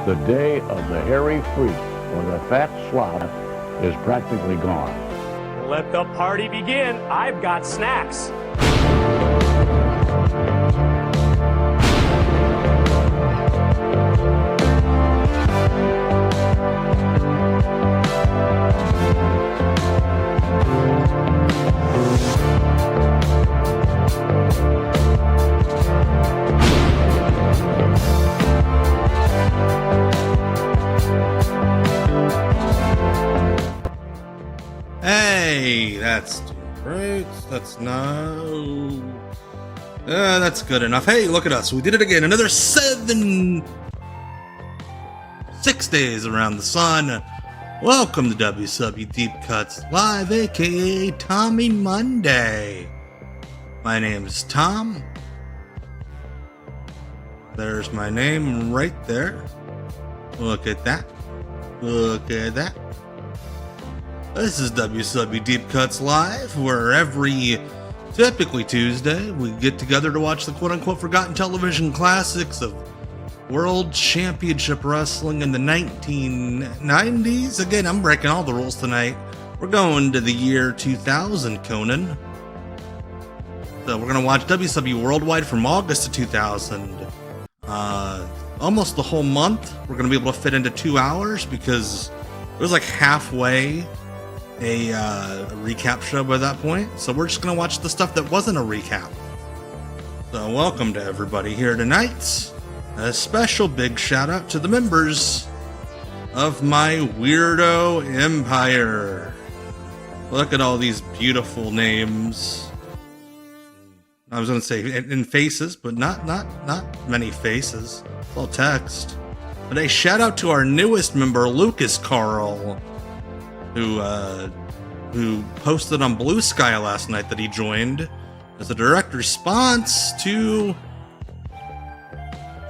The day of the hairy freak or the fat slob is practically gone. Let the party begin. I've got snacks. Hey, that's right. That's no. That's good enough. Hey, look at us. We did it again. Another 6 days around the sun. Welcome to WCW Deep Cuts Live, aka Tommy Monday. My name is Tom. There's my name right there. Look at that. Look at that. This is WCW Deep Cuts Live, where every, typically Tuesday, we get together to watch the quote-unquote forgotten television classics of World Championship Wrestling in the 1990s. Again, I'm breaking all the rules tonight. We're going to the year 2000, Conan. So we're going to watch WCW Worldwide from August of 2000. Almost the whole month. We're going to be able to fit into 2 hours because it was like halfway a recap show by that point, so we're just gonna watch the stuff that wasn't a recap. So welcome to everybody here tonight. A special big shout out to the members of my weirdo empire. Look at all these beautiful names. I was gonna say in faces, but not many faces. It's all text. But a shout out to our newest member, Lucas Carl, who posted on Blue Sky last night that he joined as a direct response to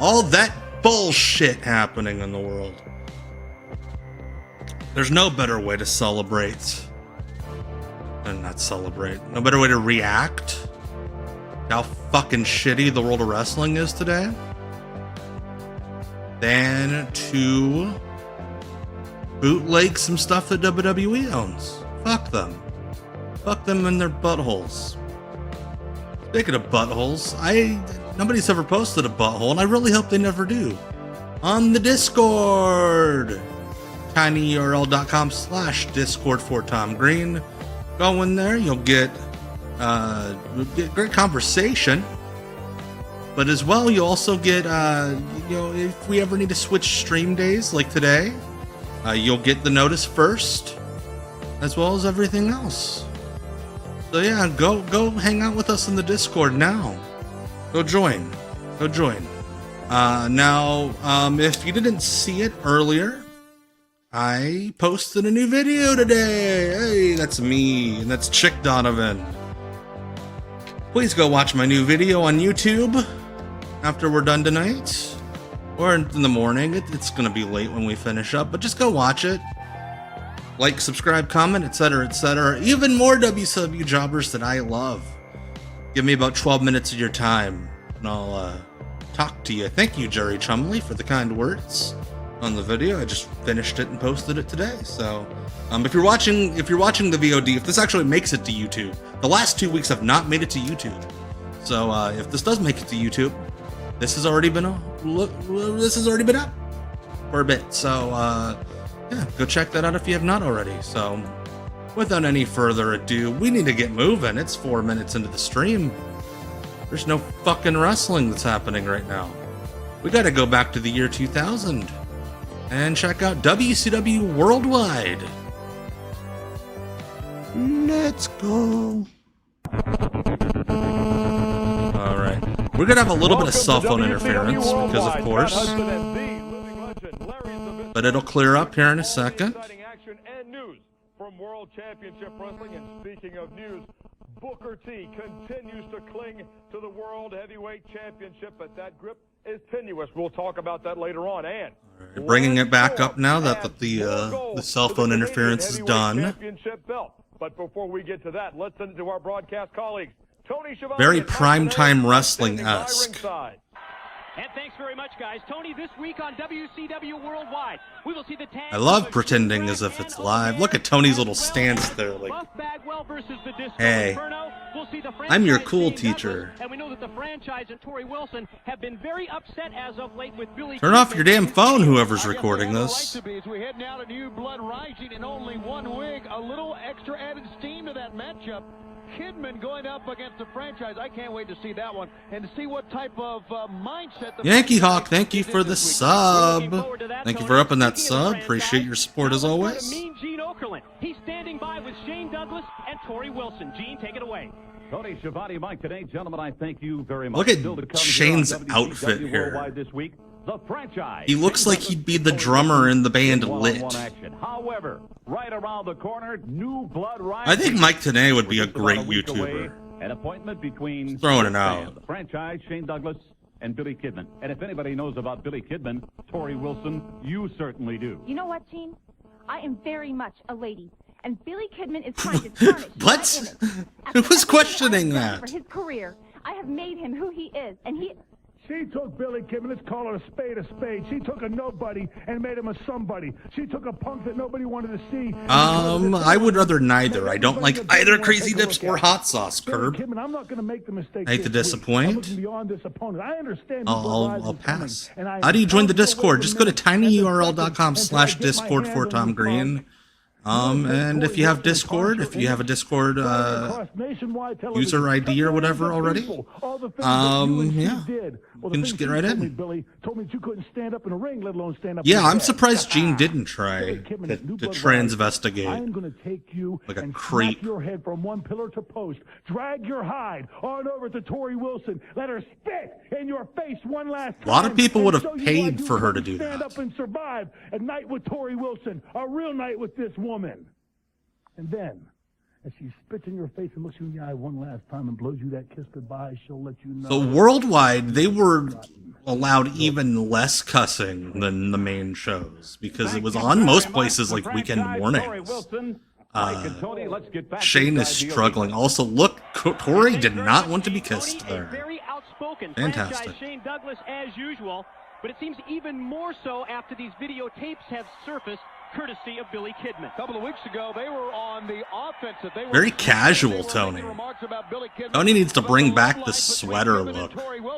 all that bullshit happening in the world. There's no better way to celebrate, and not celebrate, no better way to react to how fucking shitty the world of wrestling is today than to bootleg some stuff that WWE owns. Fuck them. Fuck them in their buttholes. Speaking of buttholes, nobody's ever posted a butthole, and I really hope they never do. On the Discord, tinyurl.com/Discord for Tom Green. Go in there, you'll get great conversation, but as well you'll also get if we ever need to switch stream days like today, you'll get the notice first, as well as everything else. So yeah, go hang out with us in the Discord now. Go join. Now, if you didn't see it earlier, I posted a new video today. Hey, that's me, and that's Chick Donovan. Please go watch my new video on YouTube after we're done tonight. Or in the morning. It's going to be late when we finish up, but just go watch it. Like, subscribe, comment, etc., etc. Even more WCW jobbers that I love. Give me about 12 minutes of your time, and I'll talk to you. Thank you, Jerry Chumley, for the kind words on the video. I just finished it and posted it today. So, if you're watching the VOD, if this actually makes it to YouTube, the last 2 weeks have not made it to YouTube. So, if this does make it to YouTube, this has already been up for a bit, so yeah, go check that out if you have not already. So without any further ado, we need to get moving. It's 4 minutes into the stream. There's no fucking wrestling that's happening right now. We gotta go back to the year 2000 and check out WCW Worldwide. Let's go. Alright. We're going to have a little bit of cell phone interference because, of course. But it'll clear up here in a second. From World Championship Wrestling, and speaking of news, Booker T continues to cling to the World Heavyweight Championship, but that grip is tenuous. We'll talk about that later on. And right, bringing it back up now that the cell phone interference is done. But before we get to that, let's send it to our broadcast colleagues. Tony Schiavone, very primetime wrestling-esque. And thanks very much, guys. Tony, this week on WCW Worldwide, we will see the tag. I love pretending as if it's live. Look at Tony's little stance there, like, Bagwell versus the Disco hey, Inferno. We'll see the I'm your cool Shane teacher. Douglas, and we know that the franchise and Tori Wilson have been very upset as of late with Billy. Turn off your damn phone, whoever's recording this. As we head now to New Blood Rising in only one week, a little extra added steam to that matchup. Kidman going up against the franchise. I can't wait to see that one and to see what type of mindset. Yankee Hawk, thank you for the sub. Thank you for upping that sub. Appreciate your support as always. Mean Gene Okerlund. He's standing by with Shane Douglas and Tori Wilson. Gene, take it away. Tony Schiavone, Mike, today, gentlemen, I thank you very much. Look at Shane's outfit here. This week, the franchise. He looks like he'd be the drummer in the band Lit. However, right around the corner, New Blood Rising. I think Mike Tenay would be a great YouTuber. An appointment between throwing it out. The franchise, Shane Douglas and Billy Kidman. And if anybody knows about Billy Kidman, Tori Wilson, you certainly do. You know what, Gene? I am very much a lady. And Billy Kidman is trying to tarnish what? my image. Who was questioning that? For his career, I have made him who he is, and he... She took Billy Kidman, let's call her a spade a spade. She took a nobody and made him a somebody. She took a punk that nobody wanted to see. I would rather neither. I don't like either Crazy Dips or hot sauce, Curb. Kidman, I'm not going to make the mistake. I hate to disappoint. Beyond this opponent. I understand. I'll pass. How do you join the Discord? Just go to tinyurl.com/discord for Tom Green. And if you have Discord, if you have a Discord user ID or whatever already, yeah, you can just get right in. Yeah, I'm surprised Gene didn't try to transvestigate like a creep. Your head from one pillar to post. Drag your hide on over to Tori Wilson. Let her spit in your face one last time. A lot of people would have paid for her to do that. Stand up and survive a night with Tori Wilson, a real night with this woman. And then, as she spits in your face and looks you in the eye one last time and blows you that kiss goodbye, she'll let you know. So worldwide, they were allowed even less cussing than the main shows because it was on most places like weekend mornings. Shane is struggling. Also, look, Tori did not want to be kissed there. Very outspoken Fantastic. Shane Douglas as usual, but it seems even more so after these videotapes have surfaced, courtesy of Billy Kidman. A couple of weeks ago, they were on the offensive. They were very casual, Tony. Tony needs to bring back the sweater look.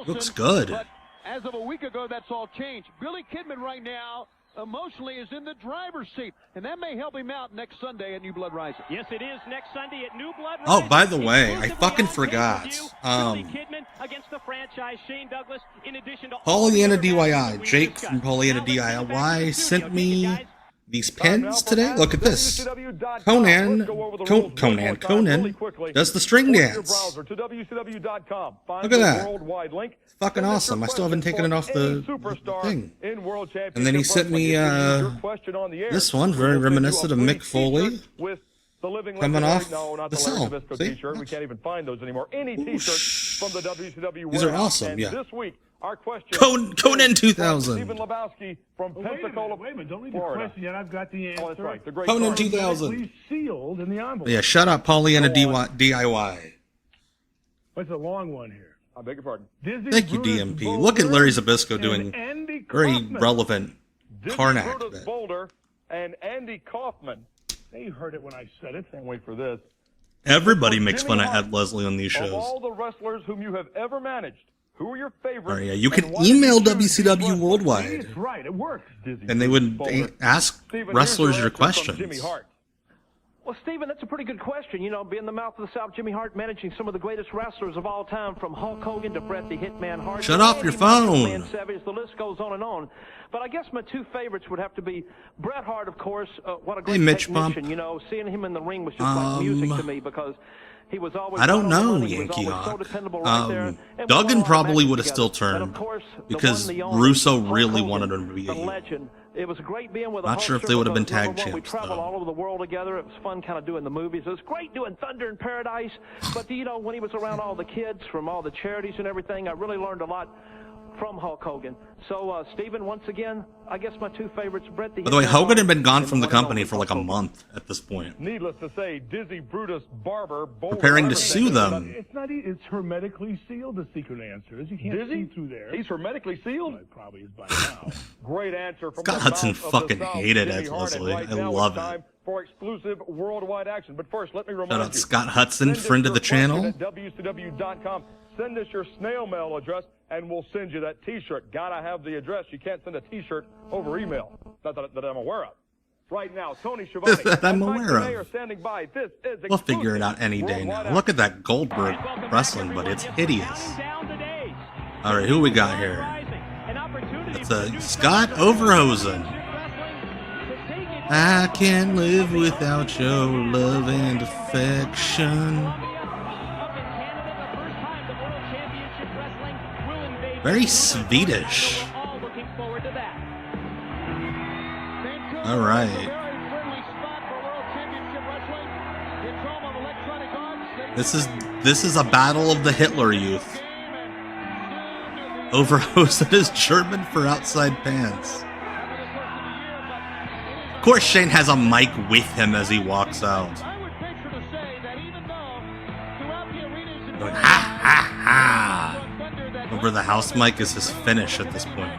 Looks good. But as of a week ago, that's all changed. Billy Kidman right now emotionally is in the driver's seat, and that may help him out next Sunday at New Blood Rising. Yes, it is next Sunday at New Blood Rising. Oh, by the way, I fucking forgot. Billy Kidman against the franchise, Shane Douglas, in addition to Pollyanna DIY, Jake from Pollyanna DIY sent me these pins today. Look at this. Conan does the string dance. Look at that. It's fucking awesome. I still haven't taken it off the thing. And then he sent me this one, very reminiscent of Mick Foley. Coming off the cell. See? We can't even find those anymore. Any t-shirts from the WCW. These are awesome, yeah. This week, our question Conan 2000. Stephen Lebowski from Pensacola, Wait a minute, don't leave the Florida. question yet. I've got the answer. Oh, that's right. The great Conan Carter. 2000. Sealed in the envelope. Yeah, shut up, Pollyanna DIY. What's a long one here? I beg your pardon. Thank you, DMP. Look at Larry Zbyszko doing very relevant Karnak. Brutus Boulder and Andy Kaufman. They heard it when I said it. Can't wait for this. Everybody makes fun of Ed Leslie on these Of shows. all the wrestlers whom you have ever managed, who are your favorites? Oh, yeah, you can email WCW Worldwide, It's right. It works. and they would ask wrestlers your questions. Jimmy Hart. Well, Stephen, that's a pretty good question. You know, being the mouth of the South, Jimmy Hart managing some of the greatest wrestlers of all time, from Hulk Hogan to Bret the Hitman Hart. Shut off your phone. Man Savage, the list goes on and on. But I guess my two favorites would have to be Bret Hart, of course. What a great Mitch technician. Pump. You know, seeing him in the ring was just like music to me because he was always. I don't right on the know, money. He was Yankee always so Hawk. dependable right there. And we Duggan won all probably matches would have still together. And turned of course, the because one, the only, Russo Hulk really Hogan, wanted him to be the a heel. legend. It was great being with a Not sure if they would have been tag We champs, traveled though. all over the world together. It was fun kind of doing the movies. It was great doing Thunder in Paradise. But, you know, when he was around all the kids from all the charities and everything, I really learned a lot from Hulk Hogan. So, Stephen, once again, I guess my two favorites, Bret the... By the way, Hogan had been gone from the company for like a month at this point. Needless to say, Dizzy Brutus Barber... Preparing to sue them. It's not. It's hermetically sealed, the secret answer is. You can't see through there. He's hermetically sealed? Well, it probably is by now. Great answer from Scott Hudson fucking hated Ed Leslie. I love it. For exclusive worldwide action. But first, let me remind Shout out you, Scott Hudson, friend of the channel. At WCW.com. Send us your snail mail address, and we'll send you that T-shirt. Gotta have the address. You can't send a T-shirt over email. Not that I'm aware of. Right now, Tony Schiavone that I'm and Mike aware Renee of. are standing by. This is We'll figure it out any day now. Look at that Goldberg wrestling, but it's hideous. All right, who we got here? It's a Scott Overhosen. I can't live without your love and affection. Very Swedish. All right. This is a battle of the Hitler Youth. Overhosen is German for outside pants. Of course, Shane has a mic with him as he walks out. Going, ha ha ha. Over the house mic is his finish at this point.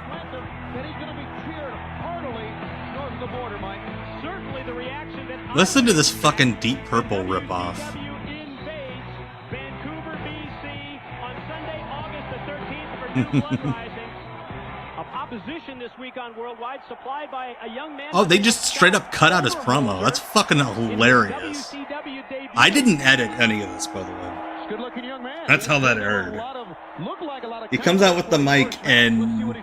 Listen to this fucking Deep Purple ripoff. Opposition this week on Worldwide, supplied by a young man. Oh, they just straight up cut out his promo. That's fucking hilarious. I didn't edit any of this, by the way. Good-looking young man. That's how that aired. He comes out with the mic and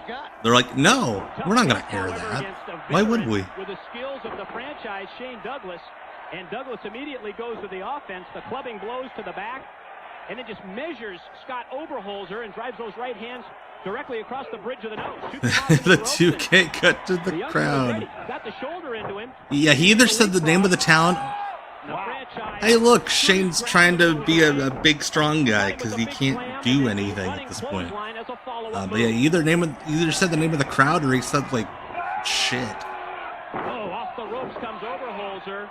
they're like, "No, we're not gonna air that. Why would we?" With the skills of the franchise, Shane Douglas, and Douglas immediately goes to the offense. The clubbing blows to the back, and it just measures Scott Overholser and drives those right hands directly across the bridge of the nose. The 2K cut to the crowd. Got the shoulder into him. Yeah, he either said the name of the town. Hey, look, Shane's trying to be a big, strong guy because he can't do anything at this point. But yeah, either said the name of the crowd or he said like shit. Oh, off the ropes comes Overholser,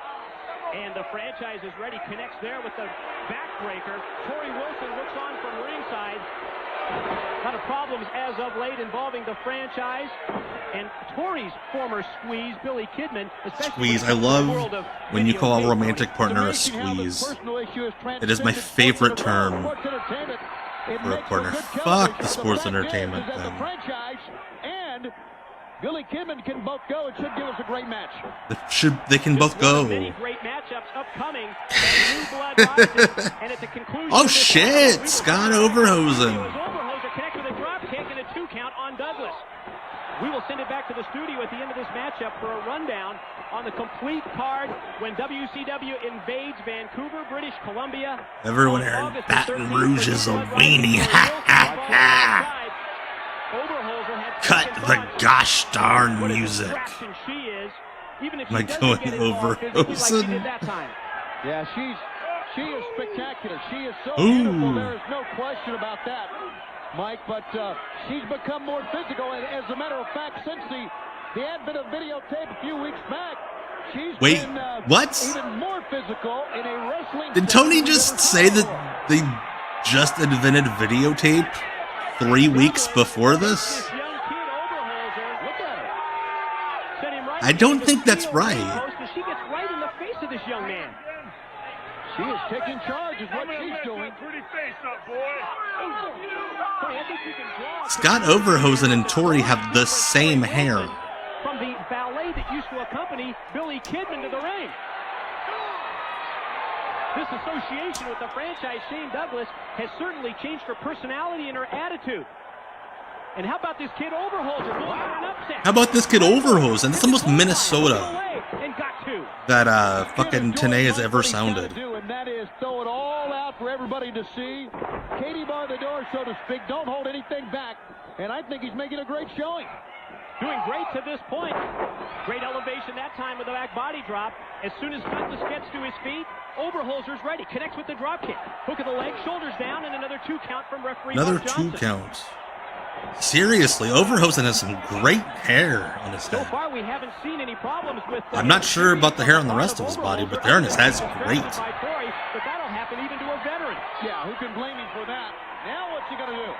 and the franchise is ready. Connects there with the backbreaker. Torrie Wilson looks on from ringside. A lot of problems as of late involving the franchise and Torrie's former squeeze, Billy Kidman. Squeeze. I love when you call a romantic partner a squeeze. It is my favorite term for a partner. Fuck the sports entertainment thing. Billy Kidman can both go. It should give us a great match. They can both go. Many great matchups upcoming. New blood rises, and at the conclusion oh shit! Scott Overhosen. Overhoser connects with a drop kick and a 2 count on Douglas. We will send it back to the studio at the end of this matchup for a rundown on the complete card when WCW invades Vancouver, British Columbia. Everyone here in Baton Rouge is a weenie. Ha ha ha! Cut the gosh darn music. Am I going Overhosen? Yeah, she is spectacular. She is so beautiful. There is no question about that, Mike. But she's become more physical. And as a matter of fact, since the advent of videotape a few weeks back, she's been what? Even more physical in a wrestling. Did Tony just say that they just invented videotape 3 weeks before this? I don't think that's right. She gets right in the face of this young man. She is taking charge is what she's doing. Scott Overhosen and Torrie have the same hair. From the ballet that used to accompany Billy Kidman to the ring. This association with the franchise, Shane Douglas, has certainly changed her personality and her attitude. And how about this kid Overholser? How about this kid Overhosen? That's the most Minnesota that fucking Tenay has ever sounded. And that is throw it all out for everybody to see. Katie bar the door, so to speak. Don't hold anything back. And I think he's making a great showing. Doing great to this point. Great elevation that time with the back body drop. As soon as Douglas gets to his feet, Overholser's ready. Connects with the drop kick. Hook of the leg, shoulders down, and another 2 count from referee Another Bob Johnson. 2 counts. Seriously, Overhosen has some great hair on his So head. far, we haven't seen any problems with. I'm not sure about the hair on the rest of his body, but the hair on his head's great. By Torrey, but that'll happen even to a veteran. Yeah, who can blame him for that? Now what's he going to do?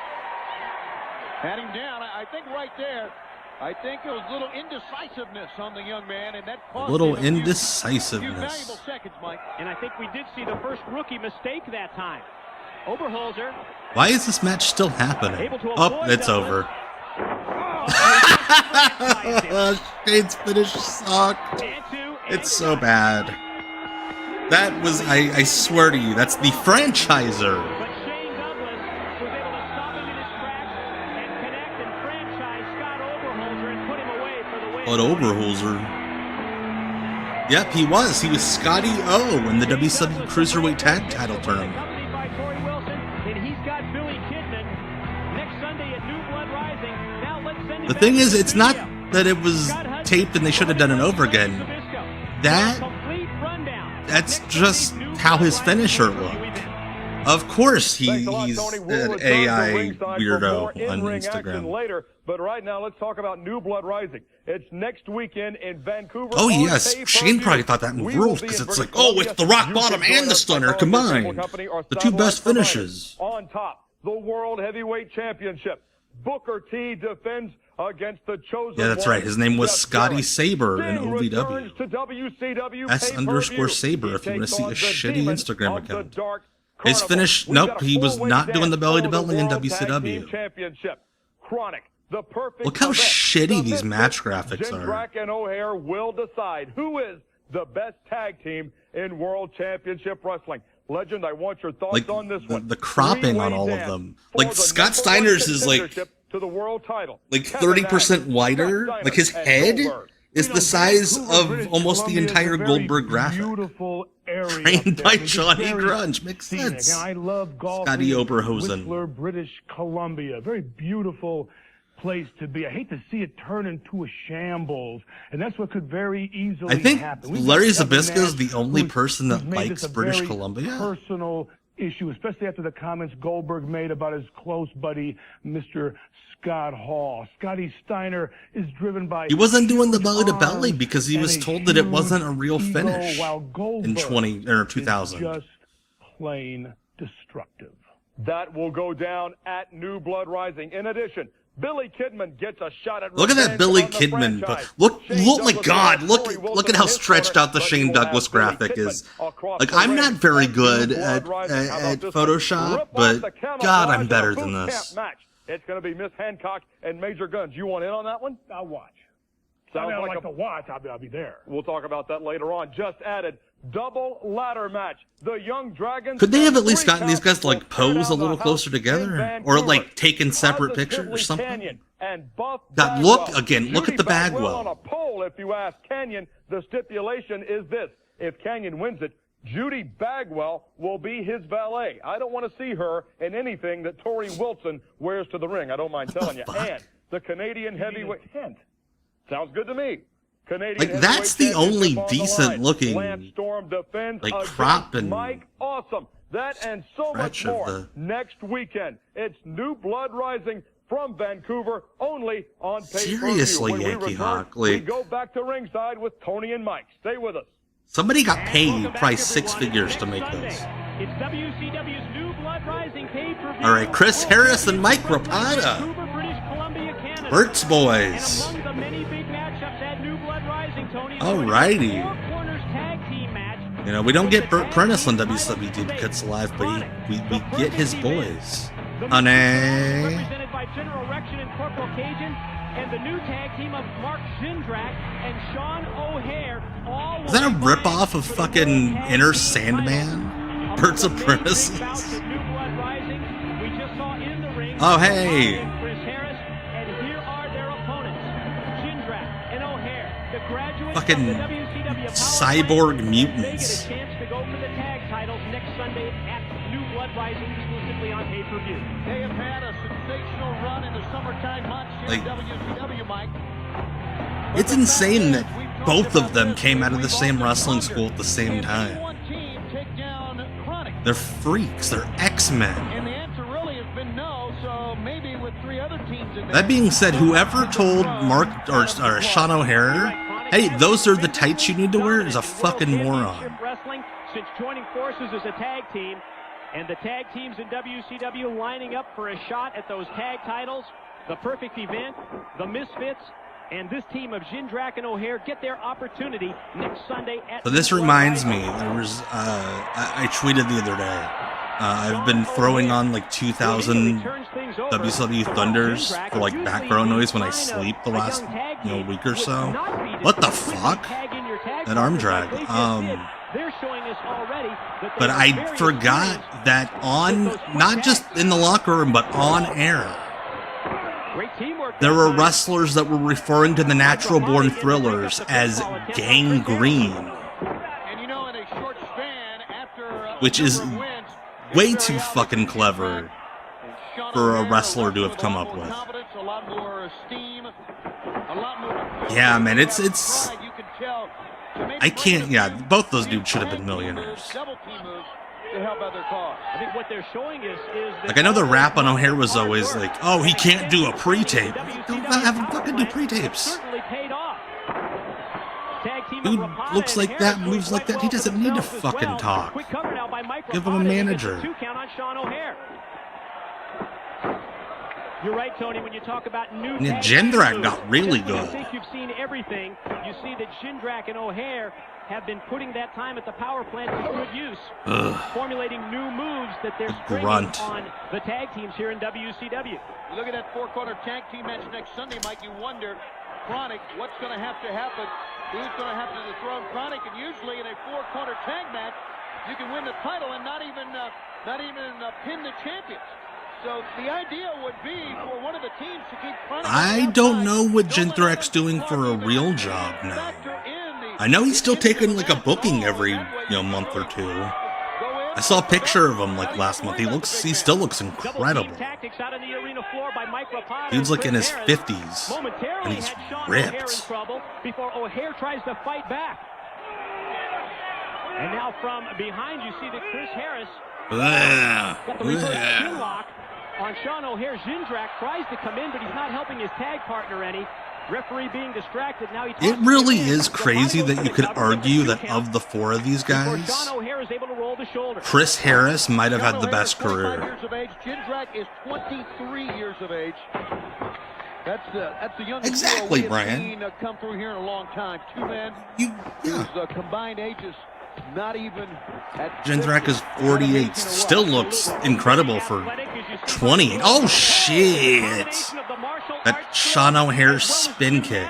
Pat him down. I think right there, I think it was a little indecisiveness on the young man, and that caused A little him a few indecisiveness. valuable seconds, Mike. And I think we did see the first rookie mistake that time. Overhoser. Why is this match still happening? Oh, it's over. Shane's finish sucked. It's so bad. That was, I swear to you, that's the franchiser. But Shane Douglas was able to stop him in his tracks and connect and franchise Scott Overhoser and put him away for the win. But Overhoser. Yep, he was. He was Scotty O in the WCW Cruiserweight Tag Title Tournament. Accompanied by Torrey Wilson, and he's got Billy Kidman next Sunday at New Blood Rising. Now let's send him The back thing to is, the it's not studio. that it was taped and they should have done it over again. That's just how his finisher looked. Of course, he's an AI weirdo on Instagram. Later, but right now, let's talk about New Blood Rising. It's next weekend in Vancouver. Oh yes, Shane probably thought that ruled because it's like, oh, it's the rock bottom and the stunner combined, the two best finishes. On top, the World Heavyweight Championship. Booker T defends against the chosen. Yeah, that's right. His name was Scotty Saber in OVW. S_Saber if you want to see a shitty Instagram account. His finish, nope, he was not doing the belly to belly in WCW. Look how shitty these match graphics are. Jindrak and O'Hare will decide who is the best tag team in World Championship Wrestling. Legend, I want your thoughts on this one. The cropping on all of them. Like Scott Steiner's is like to the world title. Like 30% wider. Like his head is the size of almost the entire Goldberg graphic. Trained by Johnny Grunge. Makes sense. I love golf. Scotty Overhosen. Whistler, British Columbia. Very beautiful place to be. I hate to see it turn into a shambles, and that's what could very easily happen. I think Larry Zbyszko is the only person that likes British Columbia. Personal issue, especially after the comments Goldberg made about his close buddy, Mr. Scott Hall. Scotty Steiner is driven by... He wasn't doing the belly to belly because he was told that it wasn't a real finish in 2000. Just plain destructive. That will go down at New Blood Rising. In addition, Billy Kidman gets a shot at... Look at that Billy Kidman. Look, my God, look at how stretched out the Shane Douglas graphic is. Like, I'm not very good at Photoshop, but God, I'm better than this. It's going to be Miss Hancock and Major Gunns. You want in on that one? I'll watch. Sounds I like to watch. I'll be there. We'll talk about that later on. Just added double ladder match. The Jung Dragons. Could they have at least gotten these guys to like pose a little closer together, or like taken separate pictures or something? God, look again. Look at the Bagwell. On a poll, if you ask Canyon, the stipulation is this: if Canyon wins it, Judy Bagwell will be his valet. I don't want to see her in anything that Torrey Wilson wears to the ring. I don't mind telling you. And the Canadian heavyweight. Sounds good to me. Canadian like that's the only decent looking like crop and Mike Awesome. That and so much more next weekend. It's New Blood Rising from Vancouver, only on pay-per-view. Seriously, when Yankee Hawk. We go back to ringside with Tony and Mike. Stay with us. Somebody got paid probably 6 figures to make this. It's WCW's New Blood Rising pay-per-view. All right, Chris Harris and Mike Rapada. Bert's boys. Alrighty. You know, we don't get Burt Prentice on WCW Deep Cuts Live, but we get his boys. Honey. Represented by General Erection and Corporal Cajun, and the new tag team of Mark Jindrak and Sean O'Hare. Is that a ripoff of fucking Inner Sandman? Bert's Apprentices? Oh, hey. Fucking cyborg mutants. Get a chance to go for the tag titles next Sunday at New Blood Rising, exclusively on pay-per-view. They have had a sensational run in the summertime months in WCW, Mike. It's insane that both of them came out of the same wrestling school at the same time. They're freaks. They're X-Men. And the answer really has been no, so maybe with 3 other teams in there. That being said, whoever told Mark or Sean O'Hare, hey, those are the tights you need to wear, is a fucking moron. Wrestling since joining forces as a tag team, and the tag teams in WCW lining up for a shot at those tag titles. The Perfect Event, the Misfits, and this team of Jindrak and O'Hare get their opportunity next Sunday at... So this reminds me, there was, I tweeted the other day, I've been throwing on like 2,000 WCW Thunders for like background noise when I sleep the last, week or so. What the fuck? That arm drag. But I forgot that on, not just in the locker room, but on air, there were wrestlers that were referring to the Natural Born Thrillers as gangrene, which is way too fucking clever for a wrestler to have come up with. Yeah, man, it's I can't, both those dudes should have been millionaires. I think what they're showing is like, I know the rap on O'Hare was always like, oh, he can't do a pre-tape. Don't have him fucking do pre-tapes. Dude looks like that, moves like that. He doesn't need to fucking talk. Give him a manager. You're right, Tony, when you talk about new Jindrak got really good. I think you've seen everything. You see that Jindrak and O'Hare have been putting that time at the power plant to good use, formulating new moves that they're bringing on the tag teams here in WCW. Look at that 4-corner tag team match next Sunday, Mike. You wonder, Chronic, what's going to have to happen? Who's going to have to dethrone Chronic? And usually in a 4-corner tag match, you can win the title and not even pin the champions. So the idea would be for one of the teams to keep Chronic. I don't know what Jindrak's doing for a real job now. I know he's still taking like a booking every month or two. I saw a picture of him like last month. He still looks incredible. Dude's like in his 50s and he's ripped. Before O'Hare tries to fight back. And now from behind you see that Chris Harris got the reverse chin lock on Sean O'Hare. Jindrak tries to come in, but he's not helping his tag partner any. Referee being distracted. Now it really is crazy that you could argue that of the 4 of these guys, Chris Harris might have had the best career. Jindrak is 23 years of age. That's the youngest exactly, Brian. Come through here in a long time. 2 men whose combined ages not even at Jindrak is 48. Still looks incredible for 20. Oh shit! That Sean O'Hare spin kick.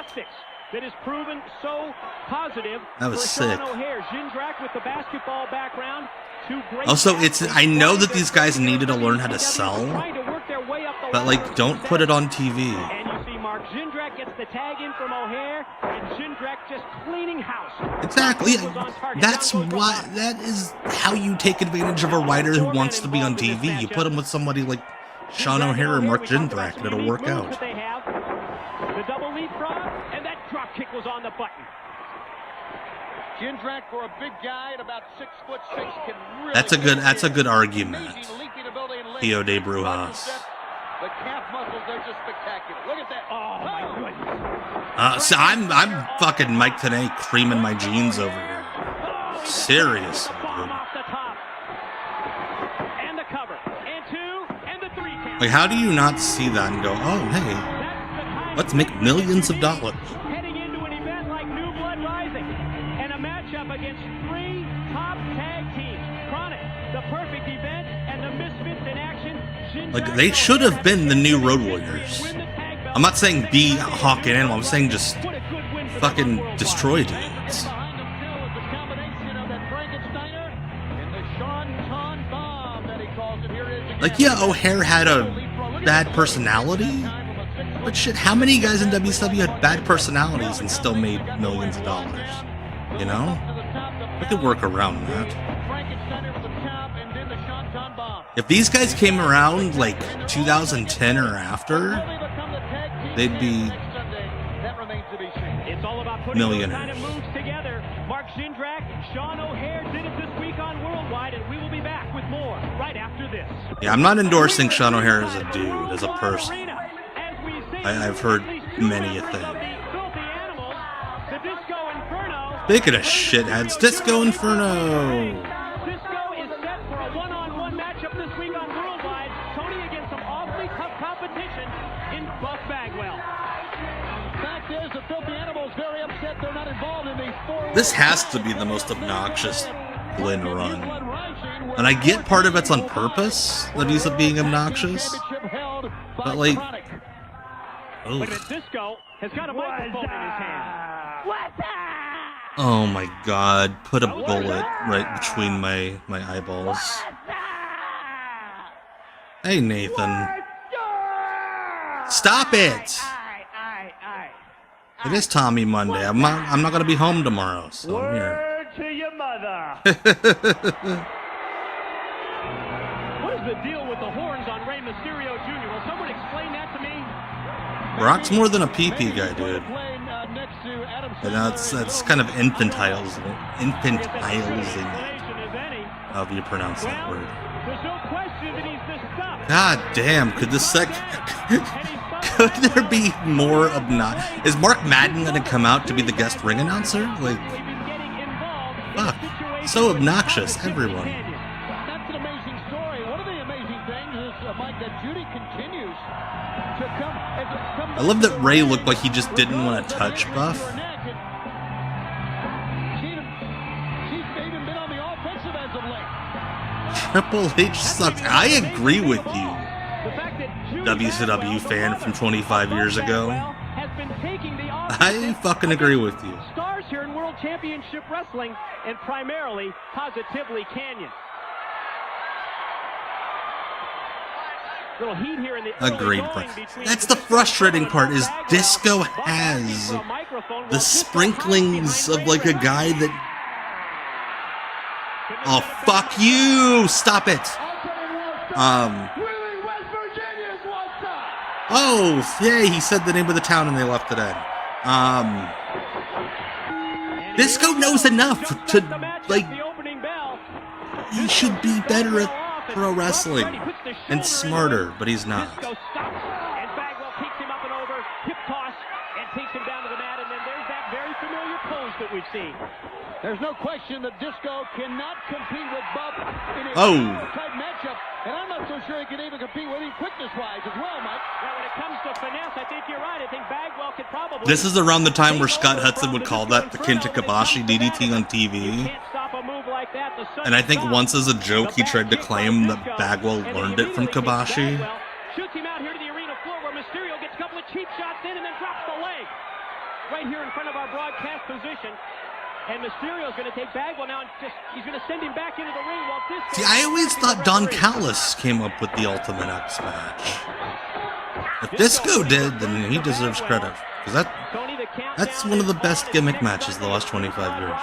That is proven so positive. That was sick. Jindrak with the basketball background. Also, I know that these guys needed to learn how to sell, but like, don't put it on TV. And you see Mark Jindrak gets the tag in from O'Hare, and Jindrak just cleaning house. Exactly. That is how you take advantage of a writer who wants to be on TV. You put him with somebody like Sean O'Hare or Mark Jindrak, and it'll work out. The double leapfrog, and that drop kick was on the button. Jindrak, for a big guy at about 6'6", can really. That's a good argument. Theo de Brujas. The calf muscles, they're just spectacular. Look at that. Oh my goodness. So I'm fucking Mike today, creaming my jeans over here. Seriously, dude. And the cover, and 2, and the 3 count. Like, how do you not see that and go, oh hey, let's make millions of dollars? Heading into an event like New Blood Rising, and a matchup against 3 top tag teams: Chronic, the Perfect Event, and the Misfits in action. Like, they should have been the new Road Warriors. I'm not saying be Hawk and Animal. I'm saying just fucking destroy dudes. Like, yeah, O'Hare had a bad personality, but shit, how many guys in WCW had bad personalities and still made millions of dollars? You know? We could work around that. If these guys came around like 2010 or after, they'd be millionaires. Mark Jindrak, Sean O'Hare did it this week on Worldwide, and we will be back with more right after Yeah, I'm not endorsing Sean O'Haire as a dude, as a person. I've heard many a thing. Speaking of shitheads, Disco Inferno! Disco is set for a one-on-one matchup this week on Worldwide. Tony against some awfully tough competition in Buff Bagwell. Fact is, the Filthy Animals very upset they're not involved in these 4. This has to be the most obnoxious Lynn run. And I get part of it's on purpose, that he's being obnoxious. But like... But Disco has got a microphone in his hand. Oh my god, put a bullet right between my eyeballs. Hey Nathan. Stop it! It is Tommy Monday. I'm not gonna be home tomorrow, so I'm here. Word to your mother. What is the deal with the horns on Rey Mysterio Jr.? Will someone explain that to me? Brock's more than a PP guy, dude. And that's kind of infantilizing. However you pronounce that word. There's no question that he's this tough. God damn, could there be more obnoxious? Is Mark Madden gonna come out to be the guest ring announcer? Like, fuck. So obnoxious, everyone. That's an amazing story. One of the amazing things is, Mike, that Judy continues to come. I love that Ray looked like he just didn't want to touch Buff. She's even been on the offensive as of late. Triple H sucks. I agree with you, WCW fan from 25 years ago. I fucking agree with you. Stars here in World Championship Wrestling, and primarily Positively Canyon. Little heat here in the agreed. That's the frustrating part, is Disco has the sprinklings of like a guy that... Oh, fuck you! Stop it! Oh, yeah, he said the name of the town and they left it in. Disco knows enough to, like... He should be better at pro wrestling and smarter, but he's not. Disco stops, and Bagwell takes him up and over, hip toss, and takes him down to the mat, and then there's that very familiar pose that we've seen. There's no question that Disco cannot compete with Buff in a type matchup, and I'm not so sure he can even compete with him quickness-wise as well, Mike. Now, when it comes to finesse, I think you're right. I think Bagwell could probably... This is around the time where Scott Hudson would call that the Kenta Kobashi DDT on TV. And I think once as a joke he tried to claim that Bagwell learned it from Kobashi. Shoots him out here to the arena floor where Mysterio gets a couple of cheap shots in and then drops the leg. Right here in front of our broadcast position. And Mysterio's going to take Bagwell now and he's going to send him back into the ring while Disco... See, I always thought Don Callis came up with the Ultimate X match. If Disco did, then he deserves credit. Because that's one of the best gimmick matches of the last 25 years.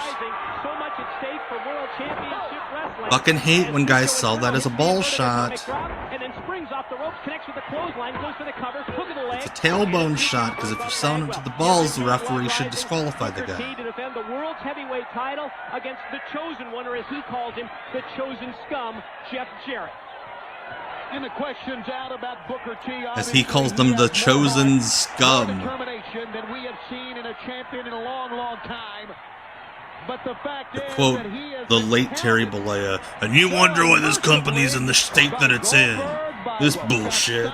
Fucking hate when guys sell that as a ball shot. It's a tailbone shot, because if you're selling it to the balls, the referee should disqualify the guy. To defend the world's heavyweight title against the chosen one, or as he calls him, the chosen scum, Jeff Jarrett. And the questions out about Booker T, as he calls them, the chosen scum. Determination that we have seen in a champion in a long, long time. But the fact is quote the late Terry Bollea, and you wonder why this company's in the state that it's in. This bullshit.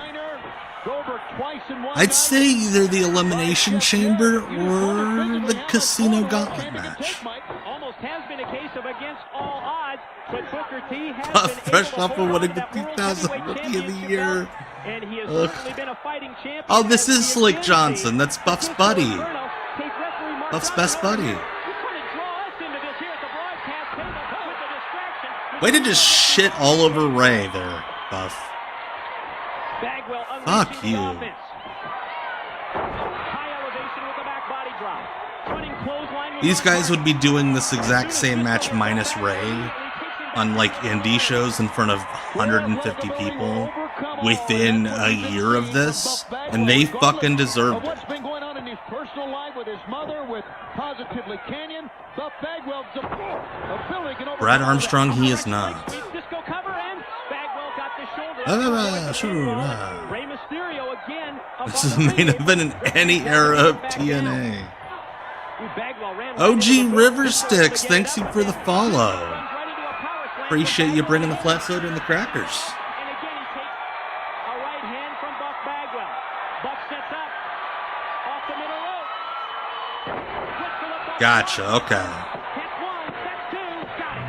I'd say either the Elimination Chamber or the Casino Gauntlet match. Almost has been a case of against all odds, but Booker T has been fresh off of winning the 2000 Rookie of the Year. And he has certainly been a fighting champion. Oh, this is Slick Johnson. That's Buff's buddy. Buff's best buddy. Way to just shit all over Ray there, Buff. Fuck you. These guys would be doing this exact same match minus Ray on like indie shows in front of 150 people within a year of this, and they fucking deserved it. Brad Armstrong, he is not. Rey Mysterio again. This is the main event in any era of TNA. OG River Sticks, thanks you for the follow. Appreciate you bringing the flat soda and the crackers. And again, he takes a right hand from Buck Bagwell. Buck sets up off the middle rope. Gotcha, okay. Hits one, sets two, got it.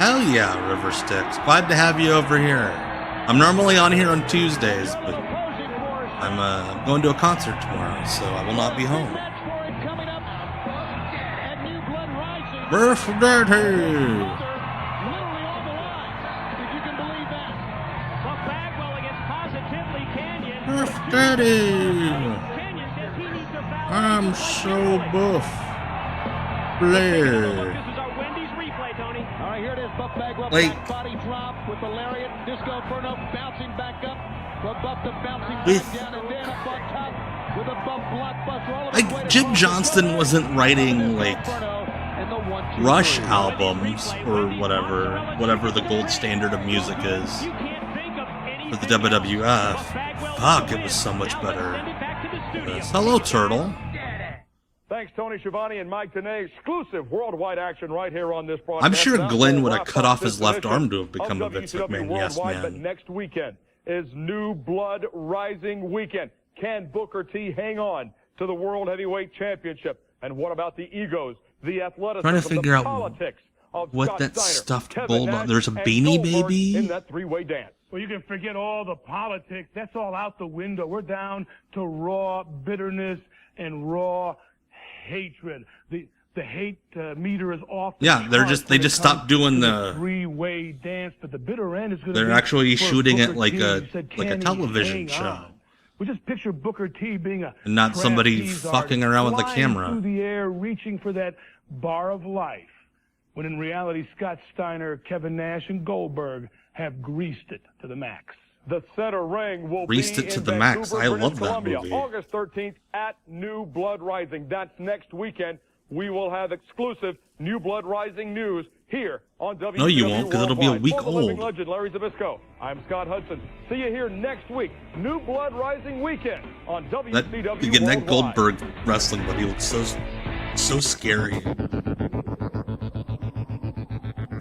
Hell yeah, River Sticks. Glad to have you over here. I'm normally on here on Tuesdays, but I'm going to a concert tomorrow, so I will not be home. Birth Dirty! Daddy, I'm so buff. Blair. Like, Jim Johnston wasn't writing like Rush albums or whatever the gold standard of music is for the WWF. Fuck, it was so much better. Hello, Turtle. Thanks, Tony Schiavone and Mike Tenay. Exclusive worldwide action right here on this broadcast. I'm sure Glenn would have cut off his left arm to have become a Vince McMahon yes man. But next weekend is New Blood Rising weekend. Can Booker T hang on to the World Heavyweight Championship? And what about the egos, the athleticism, trying to figure out politics of what Scott that Steiner, stuffed Kevin bulldog. Nash, There's a and Beanie Goldberg Baby in that three-way dance. Well, you can forget all the politics. That's all out the window. We're down to raw bitterness and raw hatred. The hate meter is off. Yeah, they just stopped doing the three-way dance, but the bitter end is going to. They're actually shooting it like a television show. We just picture Booker T being a and not somebody fucking around with the camera. Through the air, reaching for that bar of life, when in reality, Scott Steiner, Kevin Nash, and Goldberg have greased it to the max. The center ring will greased be it to in the Vancouver, max. I love that Columbia, movie. August 13th at New Blood Rising. That's next weekend. We will have exclusive New Blood Rising news here on WCW No, you won't, because it'll be a week For the living old. legend, Larry Zbyszko. I'm Scott Hudson. See you here next week. New Blood Rising weekend on WCW Again, that Worldwide. Goldberg wrestling buddy looks so scary.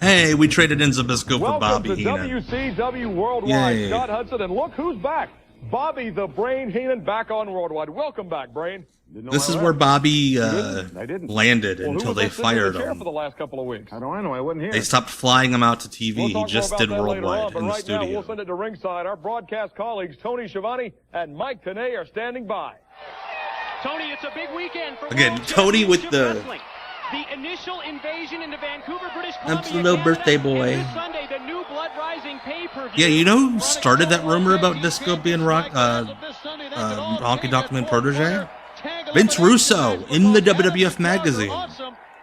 Hey, we traded in Zbyszko for Bobby Welcome Heenan. to WCW Worldwide. Yay. Scott Hudson, and look who's back. Bobby the Brain Heenan back on Worldwide. Welcome back, Brain. This is where Bobby I didn't. landed Well, until who was they that sitting in the fired chair him. for the last couple of weeks? How do I know? I wasn't here. They stopped flying him out to TV. We'll He talk just more did about that later on, Worldwide but in the right now, studio. we'll send it to ringside. Our broadcast colleagues, Tony Schiavone and Mike Tenay, are standing by. Tony, it's a big weekend for Again, World Tony with Championship the- Wrestling. The initial invasion into Vancouver, British I'm Columbia, the little Canada, birthday boy. and this Sunday, the New Blood Rising pay-per-view. Yeah, you know who started that rumor about Disco being Honky Tonk Man protege? Vince Russo in the WWF magazine.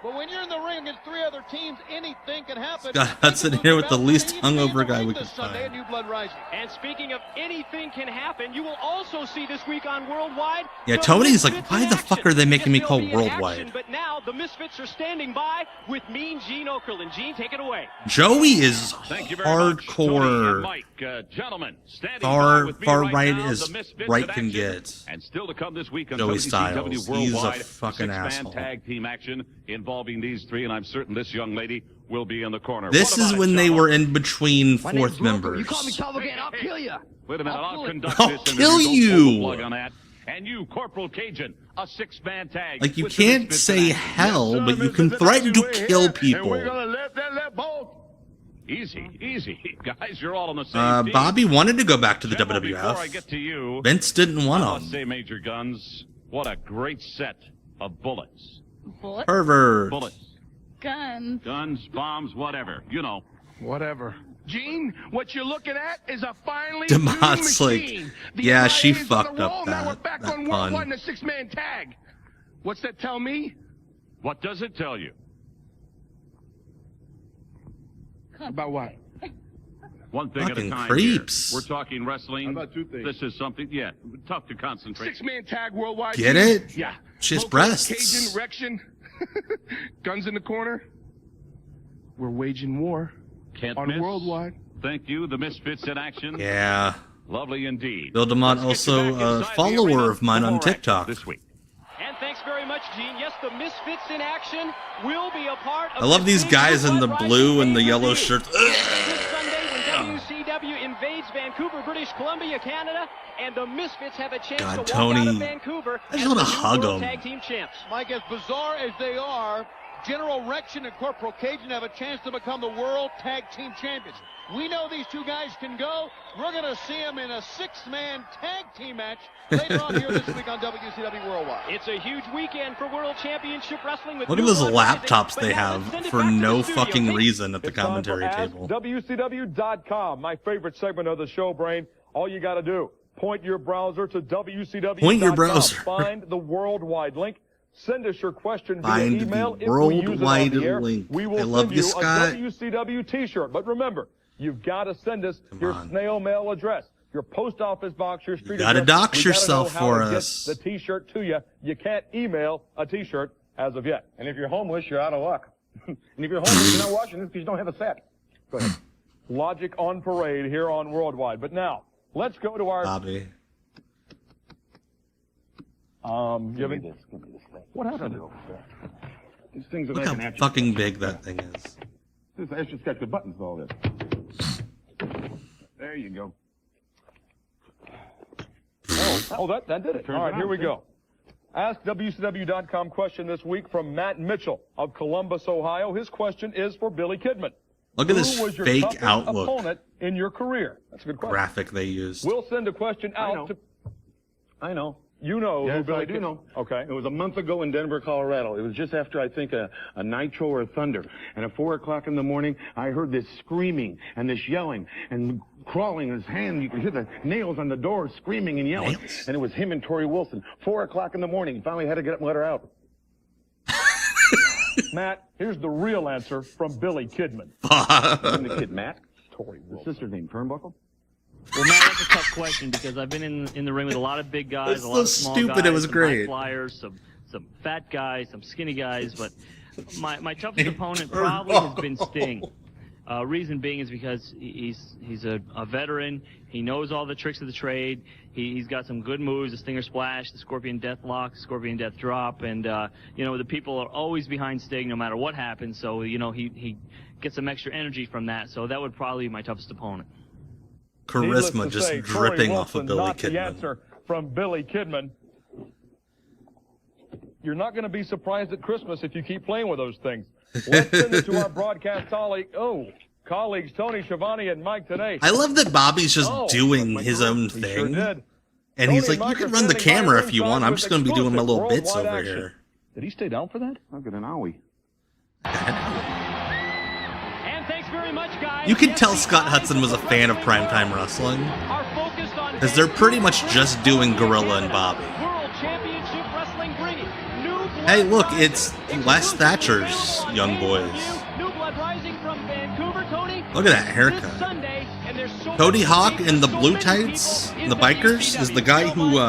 But when you're in the ring against three other teams, anything can happen. Scott Hudson here with the least hungover guy we could find. New Blood Rising. And speaking of anything can happen, you will also see this week on Worldwide. Yeah, the Tony's like, Misfits why in the fuck action. are they making me Yes, call they'll be in Worldwide? action, but now the Misfits are standing by with Mean Gene Okerlund. Gene, take it away. Joey is Thank you very much, Tony and hardcore. Mike. Gentlemen, standing Far by with me right now, as the Misfits right in can action. get. And still to come this week on Joey WCW Styles. He's a Worldwide, fucking six-man asshole. tag team action involving these three, and I'm certain this young lady will be in the corner. This What is about when it, they John? were in between fourth members. You call me tough again, I'll kill you. Wait a minute, I'll conduct I'll this interview. kill Don't you. pull the plug on that. And you, Corporal Cajun, a six-man tag. Like, you with the can't Misfits say in action. hell, but you can threaten to kill people. Easy. Guys, you're all on the same team. Bobby wanted to go back to the Gentlemen, Before I WWF. get to you, Vince didn't I want must him. say, Major Guns, what a great set of bullets. Bullets, Pervert. Bullets, guns. guns, bombs, whatever. You know. Whatever. Gene, what you're looking at is a finely Demot's tuned like, machine. The yeah, she MIA is on fucked the up roll. Now we're that back on pun. Worldwide in a six-man tag. What's that tell me? What does it tell you? About what? One thing at a Fucking time. creeps. Here. We're talking wrestling. How about two things? This is something, yeah, tough to concentrate. Six-man tag worldwide. Get Gene? it? Yeah. She has Local breasts. Cajun erection. Guns in the corner. We're waging war Can't on miss. Worldwide. Thank you, the Misfits in action. Yeah. Lovely indeed. Bill DeMott, also a follower of mine on TikTok. This week. And thanks very much, Gene. Yes, the Misfits in action will be a part of I love these guys in the blue and the yellow shirts. This Sunday when WCW invades Vancouver, British Columbia, Canada, and the Misfits have a chance to walk out of Vancouver I just want to hug them. Tag Team Champs. Mike, as bizarre as they are, General Rection and Corporal Cajun have a chance to become the World Tag Team Champions. We know these two guys can go. We're going to see them in a six-man tag team match later on here this week on WCW Worldwide. It's a huge weekend for World Championship Wrestling. With Look at those laptops they have for no fucking reason at the commentary table. WCW.com, my favorite segment of the show, Brain. All you got to do, point your browser to WCW.com. Point your browser. Find the Worldwide link. Send us your question Find via email. the Worldwide link. We will I love send you, you Scott. a WCW t-shirt. But remember, you've got to send us your snail mail address, your post office box, your street address. You gotta dox yourself for get us. the t-shirt to you. You can't email a t-shirt as of yet. And if you're homeless, you're out of luck. And if you're homeless, you're not watching this because you don't have a set. Go ahead. Logic on parade here on Worldwide. But now, let's go to our... Bobby. Give me this thing. What happened? These things are Look like how an fucking big that thing is. This extra got the buttons all this. There you go. Oh, that did it. All right, here we go. Ask WCW.com question this week from Matt Mitchell of Columbus, Ohio. His question is for Billy Kidman. Look at this Who was your fake toughest Outlook opponent in your career? That's a good question. graphic they used. We'll send a question out to... I know. You know who Yes, Billy I do know. Okay. It was a month ago in Denver, Colorado. It was just after, I think, a Nitro or Thunder. And at 4 o'clock in the morning, I heard this screaming and this yelling and crawling his hand. You could hear the nails on the door screaming and yelling. Nails? And it was him and Tori Wilson. 4 o'clock in the morning. He finally had to get up and let her out. Matt, here's the real answer from Billy Kidman. And the kid, Matt? Tori His Wilson. sister's name, Turnbuckle? Well, Matt, that's a tough question because I've been in the ring with a lot of big guys, It's a lot so of small stupid, guys, it was some great. high flyers, some fat guys, some skinny guys, but my toughest opponent probably has been Sting. Reason being is because he's a veteran. He knows all the tricks of the trade. He's got some good moves: the Stinger Splash, the Scorpion Death Lock, the Scorpion Death Drop, and the people are always behind Sting no matter what happens. So he gets some extra energy from that. So that would probably be my toughest opponent. Charisma just say, dripping Tori off of Wilson, Billy not the Kidman. answer from Billy Kidman. You're not going to be surprised at Christmas if you keep playing with those things. Let's send it to our broadcast colleagues Tony Schiavone and Mike today. I love that Bobby's just doing his own He thing. sure did. And he's Tony like, and you Mike can are run the standing by camera if you want. I'm ringside just going to be doing my little with bits worldwide over action. here. Did he stay down for that? Look at an owie. And thanks very much, guys. You could Yes, tell the Scott guys Hudson was a from fan of Wrestling primetime wrestling. are focused on Because they're pretty much just doing Gorilla and Bobby. World Championship Wrestling bringing new blood Hey, look, rising, it's Les Thatcher's young boys. New blood rising from Vancouver, Tony. Look at that This haircut. Sunday, and there's so Cody many Hawk things, in the so blue many tights, people in the in bikers, is the guy who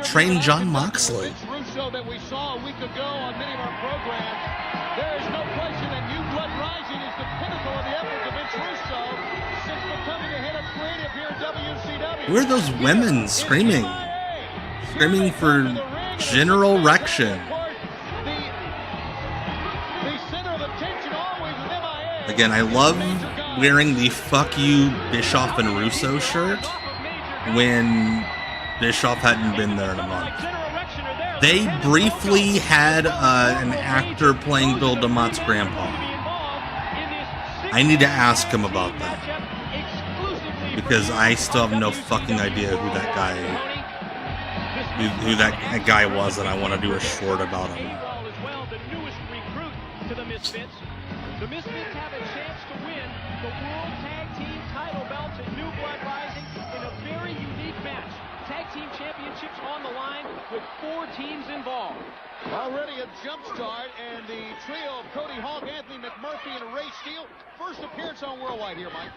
trained John Moxley. Vince Russo that we saw a week ago on many of our programs. There is no question that New Blood Rising is the pinnacle of the efforts of Vince Russo since becoming the head of creative here at WCW. Who are those women screaming? Screaming for General Rection. The center of attention always is MIA. Again, I love wearing the Fuck You Bischoff and Russo shirt when Bischoff hadn't been there in a month. They briefly had an actor playing Bill DeMott's grandpa. I need to ask him about that. Because I still have no fucking idea who that guy was, and I want to do a short about him. The newest recruit to the Misfits. The Misfits have a chance to win the World Tag Team title belts at New Blood Rising in a very unique match. Tag Team Championships on the line with 4 teams involved. Already a jump start, and the trio of Cody Hawk, Anthony McMurphy, and Ray Steele. First appearance on Worldwide here, Mike.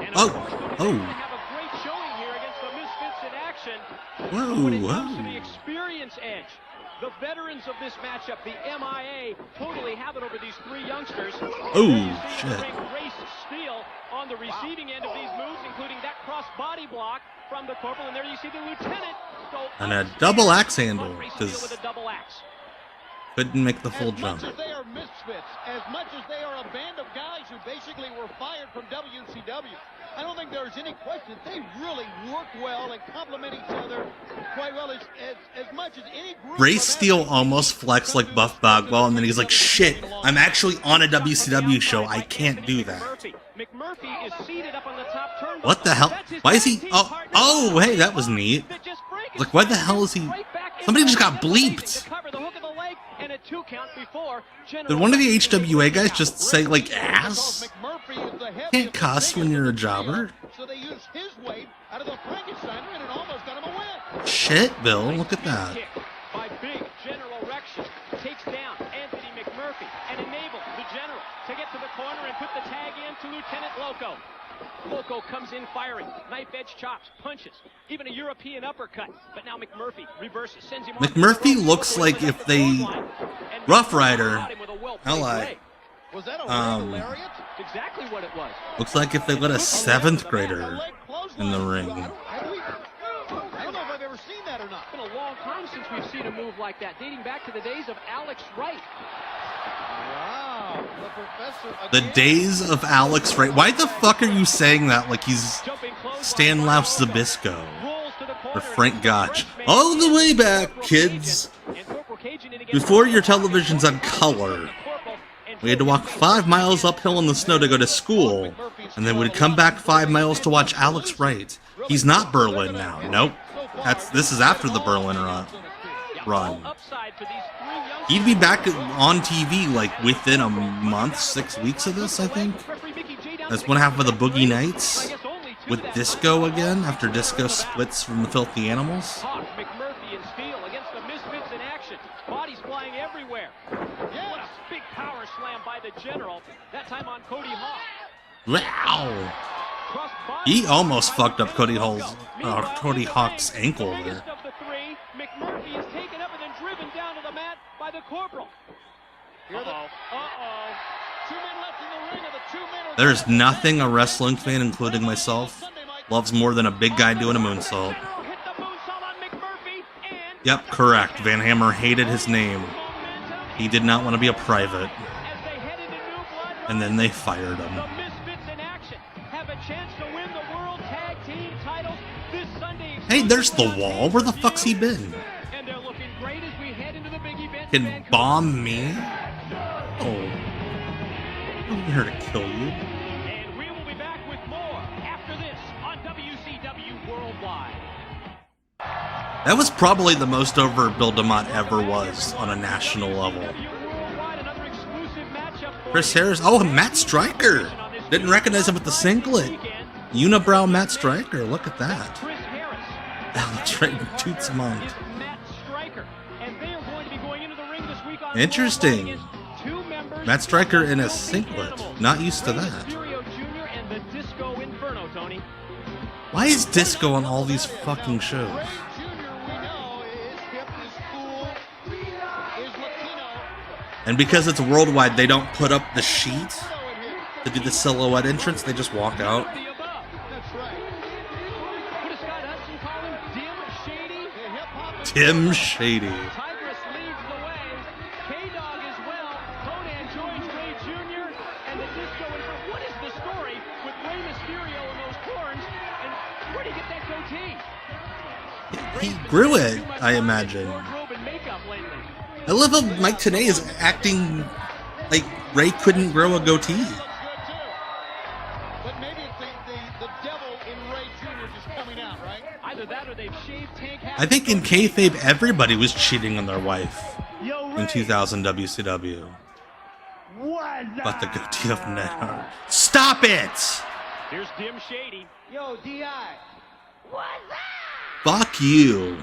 And of course, the Misfits have a great showing here against the Misfits in action. When it comes to the experience experience edge. The veterans of this matchup, the MIA, totally have it over these three youngsters. Oh, shit. Rey Mysterio on the receiving end of these moves, including that cross-body block from the corporal. And there you see the lieutenant go And a double axe handle, because with a double axe. couldn't make the full As jump. much as they are misfits, as much as they are a band of guys who basically were fired from WCW, I don't think there's any question they really work well and complement each other quite well as much as any group. Ray Steele almost flexed like Buff Bagwell, and then he's like, shit, I'm actually on a WCW show. I can't do that. McMurphy is seated up on the top turnbuckle. What the hell? Why is he? Oh, hey, that was neat. Like, why the hell is he? Somebody just got bleeped. Did one of the HWA guys just say, like, ass? Can't cuss when you're a jobber. Shit, Bill, look at that. By big General Rection takes down Anthony McMurphy and enables the General to get to the corner and put the tag in to Lieutenant Loco. Loco comes in firing, knife edge chops, punches, even a European uppercut. But now McMurphy reverses, sends him. McMurphy looks like if they Rough Rider, L.I. Exactly what it was. Looks like if they let a 7th grader in the ring. I don't know if I've ever seen that or not. It's been a long time since we've seen a move like that, dating back to the days of Alex Wright. Wow, the professor. The days of Alex Wright. Why the fuck are you saying that like he's Stanislaus Zbyszko or Frank Gotch? All the way back, kids. Before your television's on color, we had to walk 5 miles uphill in the snow to go to school, and then we'd come back 5 miles to watch Alex Wright. He's not Berlin now. Nope. This is after the Berlin run. He'd be back on TV like within a month, 6 weeks of this, I think. That's one half of the Boogie Nights with Disco again after Disco splits from the Filthy Animals. McMurphy and Steele against the Misfits in action. Bodies flying everywhere. Yes, big power slam by the General. That time on Cody Hawk. Wow. He almost fucked up Cody Hawk's ankle there. McMurphy is taken up and then driven down to the mat by the corporal. Uh-oh. 2 men left in the ring of the 2 men. There's nothing a wrestling fan, including myself, loves more than a big guy doing a moonsault. Yep, correct. Van Hammer hated his name. He did not want to be a private. And then they fired him. The Misfits in action have a chance to win the World Tag Team titles this Sunday. Hey, there's the Wall. Where the fuck's he been? And they're looking great as we head into the big event. Can bomb me? Oh. I'm here to kill you. And we will be back with more after this on WCW Worldwide. That was probably the most over Bill DeMott ever was on a national level. Chris Harris. Oh, Matt Stryker. Didn't recognize him with the singlet. Unibrow Matt Stryker. Look at that. Alex Wright and Toots Monk. Interesting. Matt Stryker in a singlet. Not used to that. Why is Disco on all these fucking shows? And because it's worldwide, they don't put up the sheet to do the silhouette entrance. They just walk out. Tim Shady. Tigress leads the way. K-Dog as well. Conan joins Ray Jr. and the Disco in front. What is the story with Rey Mysterio and those horns? And where did he get that goatee? He grew it, I imagine. I love how Mike Tenay is acting like Ray couldn't grow a goatee. But maybe it's the devil in Ray Jr. just coming out, right? Either that or they've shaved Tank. I think in kayfabe, everybody was cheating on their wife in 2000 WCW. But the goatee of Ned Hart. Stop it! Here's Dim Shady. Yo, D.I. What's up? Fuck you.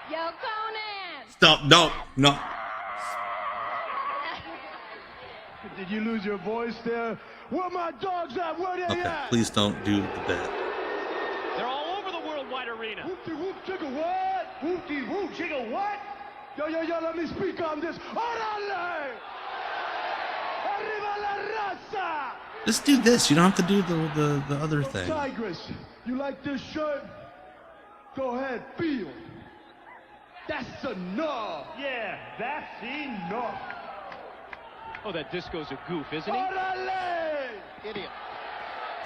Yo, Conan! Stop, no. Did you lose your voice there? Where my dogs at? Where they Okay, at? please don't do the bit. They're all over the worldwide arena. Whoop, chicka, what? Woo, jiggle what? Yo, let me speak on this. Orale! Arriba la raza! Just do this. You don't have to do the other thing. Tigress, you like this shirt? Go ahead, feel. That's enough. Yeah, that's enough. Oh, that Disco's a goof, isn't he? Orale! Idiot.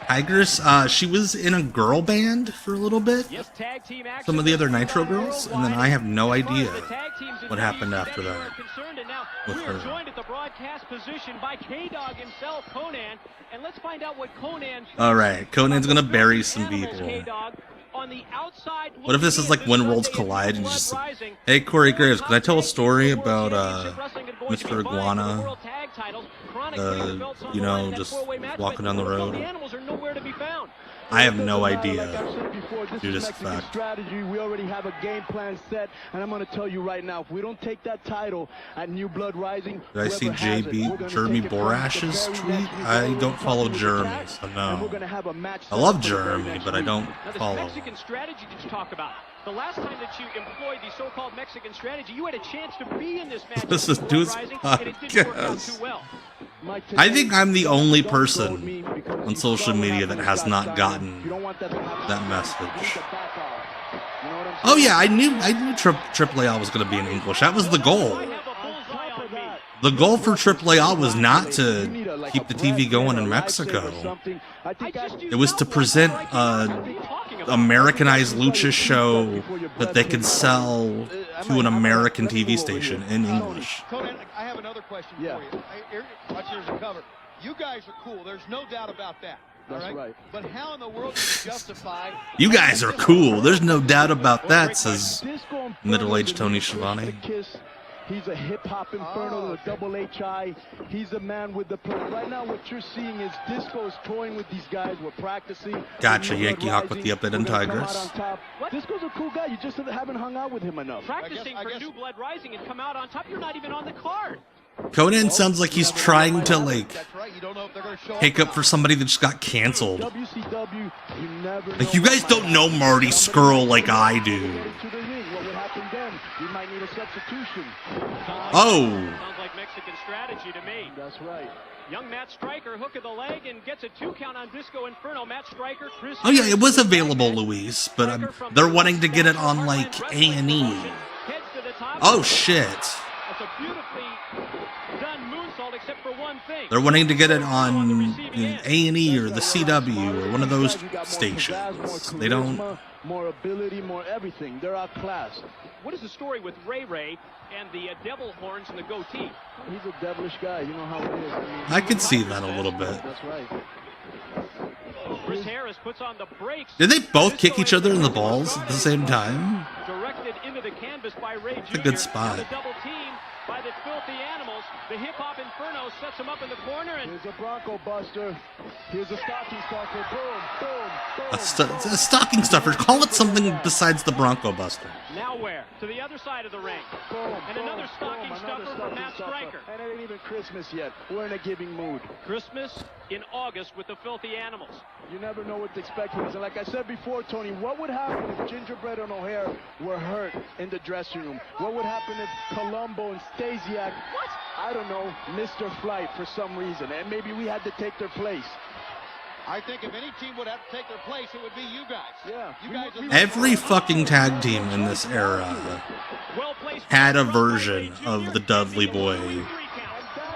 Tigress, she was in a girl band for a little bit. Yes, tag team action. Some of the other Nitro girls, and then I have no idea what happened WCW after that. are concerned, and now with we are her. joined at the broadcast position by K-Dog himself, Conan, and let's find out what Conan. All right, Conan's gonna bury some Animals, people. K-Dog, on the outside. What if this is like when worlds collide and just like, hey, Corey Graves, can I tell a story about Mr. Iguana? You know, just walking down the road. I have no idea. Due to this fact. Strategy. We already have a game plan set, and I'm going to tell you right now, if we don't take that title at New Blood Rising, Did I see Jeremy Borash's tweet? I don't follow Jeremy, so no. I love Jeremy, but I don't follow. Mexican strategy did you talk about? The last time that you employed the so-called Mexican strategy, you had a chance to be in this match. This is Deuce Podcast. I think I'm the only person on social media that has not gotten that message. Oh yeah, I knew AAA was going to be in English. That was the goal. The goal for AAA was not to keep the TV going in Mexico. It was to present an Americanized lucha show that they could sell to an American TV station in English. Conan, I have another question for you. Watch, here's a cover. You guys are cool. There's no doubt about that. That's right. But how in the world do you justify... You guys are cool. There's no doubt about that, says middle-aged Tony Schiavone. He's a hip-hop inferno, the double HI. He's a man with the plan. Right now, what you're seeing is Disco's toying with these guys. We're practicing. Gotcha, Yankee Hawk with the update on Tigress. Disco's a cool guy. You just haven't hung out with him enough. Practicing for New Blood Rising and come out on top. You're not even on the card. Conan sounds like he's trying to, like, pick up for somebody that just got canceled. Like, you guys don't know Marty Scurll like I do. Oh! Sounds like Mexican strategy to me. That's right. Young Matt Striker, hook of the leg, and gets a 2 count on Disco Inferno. Matt Striker, Chris. Oh yeah, it was available, Luis, but they're wanting to get it on, like, A&E. Oh shit. That's a beautifully done moonsault, except for one thing. They're wanting to get it on A&E or the CW or one of those stations. They don't... More ability, more everything. They're outclassed. What is the story with Ray and the devil horns and the goatee? He's a devilish guy. You know how it is. I could see that a little bit. That's right. Chris Harris puts on the brakes. Did they both kick each other in the balls at the same time? Directed into the canvas by Ray Jr. It's a good spot. The double team by the Filthy Animals. The Hip Hop Inferno sets him up in the corner. And here's a Bronco Buster. Here's a stocking stuffer. Boom, boom, boom. A stocking stuffer. Call it something besides the Bronco Buster. Now where? To the other side of the ring. Boom, and another stocking stuffer from Matt Striker. And it ain't even Christmas yet. We're in a giving mood. Christmas in August with the Filthy Animals. You never know what to expect. And like I said before, Tony, what would happen if Gingerbread and O'Hare were hurt in the dressing room? What would happen if Columbo and Stasiac, I don't know, missed their flight for some reason, and maybe we had to take their place? I think if any team would have to take their place, it would be you guys. Yeah. You guys Every fucking tag team in this era had a version of the Dudley Boy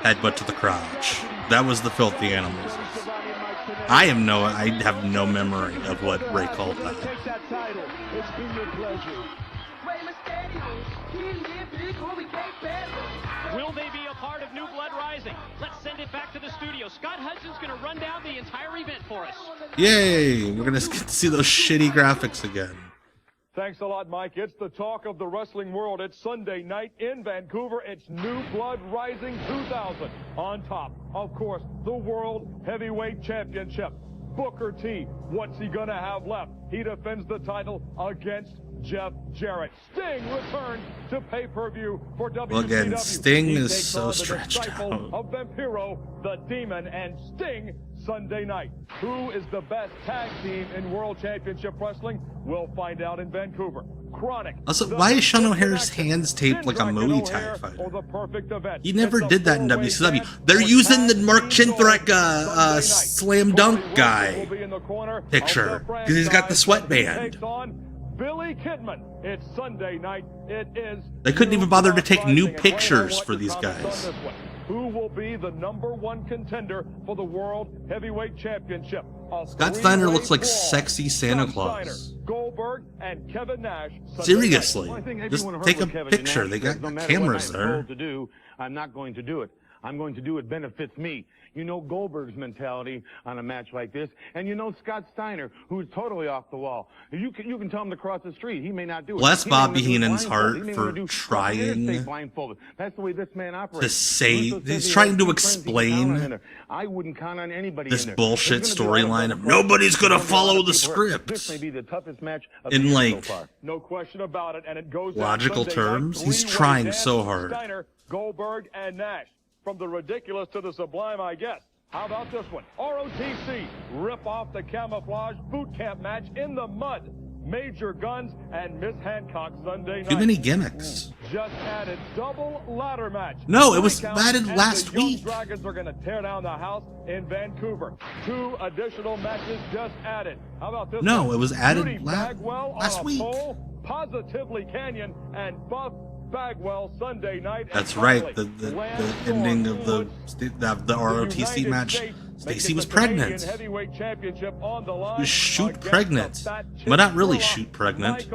headbutt to the crotch. That was the Filthy Animals. I have no memory of what Ray called that. Take that title. It's been your pleasure. Will they be a part of New Blood Rising? Let's send it back to the studio. Scott Hudson's going to run down the entire event for us. Yay! We're going to get to see those shitty graphics again. Thanks a lot, Mike. It's the talk of the wrestling world. It's Sunday night in Vancouver. It's New Blood Rising 2000. On top, of course, the World Heavyweight Championship. Booker T, what's he going to have left? He defends the title against Jeff Jarrett. Sting returns to pay-per-view for WCW. Well, again, Sting is so the stretched out. Of Vampiro, the Demon, and Sting Sunday night. Who is the best tag team in World Championship Wrestling? We'll find out in Vancouver. Also, why is Sean O'Hare's hands taped like a Muay Thai fighter? He never did that in WCW. They're using the Mark Jindrak slam dunk guy picture because he's got the sweatband. Billy Kidman. It's Sunday night. It is. They couldn't even bother to take new pictures for these guys. Who will be the #1 contender for the World Heavyweight Championship? Scott Steiner looks like sexy Santa Claus. Goldberg and Kevin Nash. Seriously, just take a picture. They got cameras there. I'm not going to do it. I'm going to do it benefits me. You know Goldberg's mentality on a match like this, and you know Scott Steiner, who's totally off the wall. You can tell him to cross the street. He may not do it. Bless Bobby Heenan's heart for trying That's the way this man operates. to say, he's trying to explain I wouldn't count on anybody this bullshit storyline of nobody's gonna follow the script. This may be the toughest match of In the year like so far. No question about it, and it goes logical terms. He's trying so hard. Steiner, Goldberg, and Nash. From the ridiculous to the sublime, I guess. How about this one? ROTC, rip off the camouflage boot camp match in the mud. Major Gunns and Miss Hancock Sunday night. Too many gimmicks. Just added double ladder match. No, it was added last week. The Jung Dragons are going to tear down the house in Vancouver. 2 additional matches just added. How about this? No, one? it was added Bagwell last on a week. pole, Positively Canyon and Buff Bagwell Sunday night. That's right. The ending of the ROTC match. Stacy was pregnant. She was shoot pregnant. Well, not really shoot pregnant.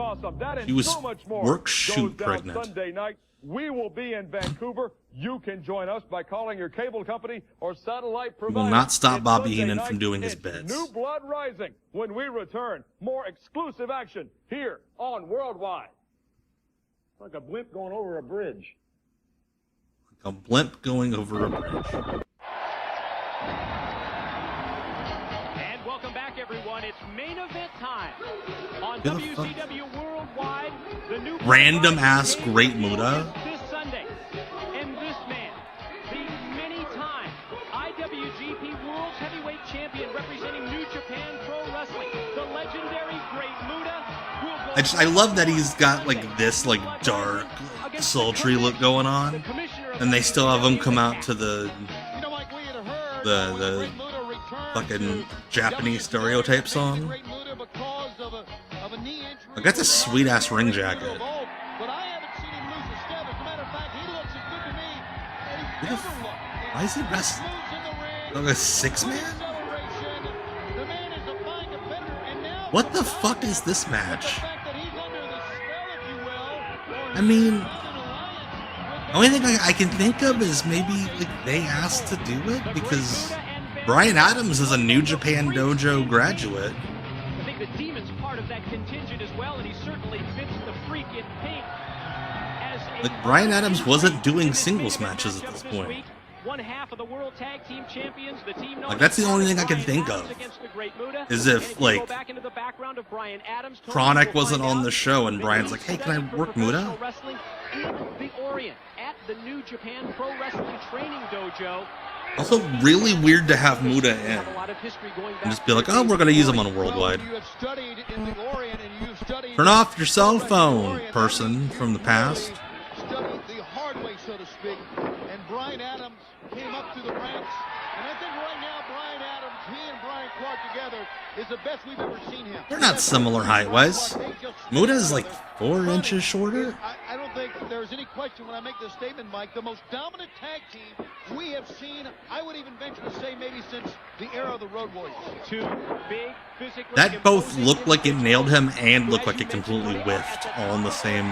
She was work shoot pregnant. Sunday night, we will be in Vancouver. You can join us by calling your cable company or satellite provider. We will not stop Bobby Heenan from doing his bits. New blood rising. When we return, more exclusive action here on Worldwide. Like a blimp going over a bridge. Like a blimp going over a bridge. And welcome back, everyone. It's main event time on WCW Worldwide. The new random ass Great Muta. This Sunday, and this man, the many-time IWGP World Heavyweight Champion representing New Japan Pro Wrestling, the legendary Great Muta. I love that he's got like this like dark, sultry look going on, and they still have him come out to the fucking Japanese stereotype song. Like that's a sweet ass ring jacket. Why is he wrestling? Like a 6-man? What the fuck is this match? I mean, the only thing I can think of is maybe like they asked to do it because Brian Adams is a New Japan Dojo graduate. I think the Demon's part of that contingent as well, and he certainly fits the freak in pink. Like Brian Adams wasn't doing singles matches at this point. One half of the World Tag Team Champions, the team like that's the only thing I can think of. Is if like Chronic wasn't on the show and Brian's like, "Hey, can I work Muta?" The Orient at the New Japan Pro Wrestling Training Dojo. Also, really weird to have Muta in. And just be like, "Oh, we're gonna use him on Worldwide." Turn off your cell phone, person from the past. Studied the hard way, so to speak, and Brian Adams came up through the ranks, and I think right now Brian Adams, he and Brian Clark together is the best we've ever seen him. They're not similar height-wise. Muta is like 4 inches shorter. I don't think there's any question when I make this statement, Mike. The most dominant tag team we have seen, I would even venture to say maybe since the era of the Road Warriors. Two big physically that both looked like it nailed him and looked like it completely whiffed all in the same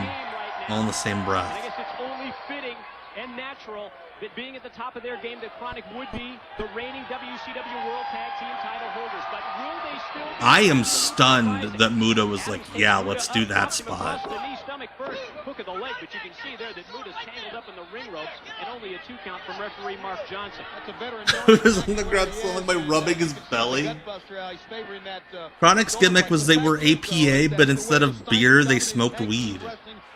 breath. I guess it's only fitting and natural that being at the top of their game, that Chronic would be the reigning WCW World Tag Team title holders. But will they still? I am stunned that Muta was like, "Yeah, let's do that spot." The knee, stomach first, hook of the leg, but you can see there that Muta's tangled up in the ring ropes, and only a 2 count from referee Mark Johnson. That's a veteran. He was on the ground slowing by rubbing his belly. Chronic's gimmick was they were APA, but instead of beer, they smoked weed.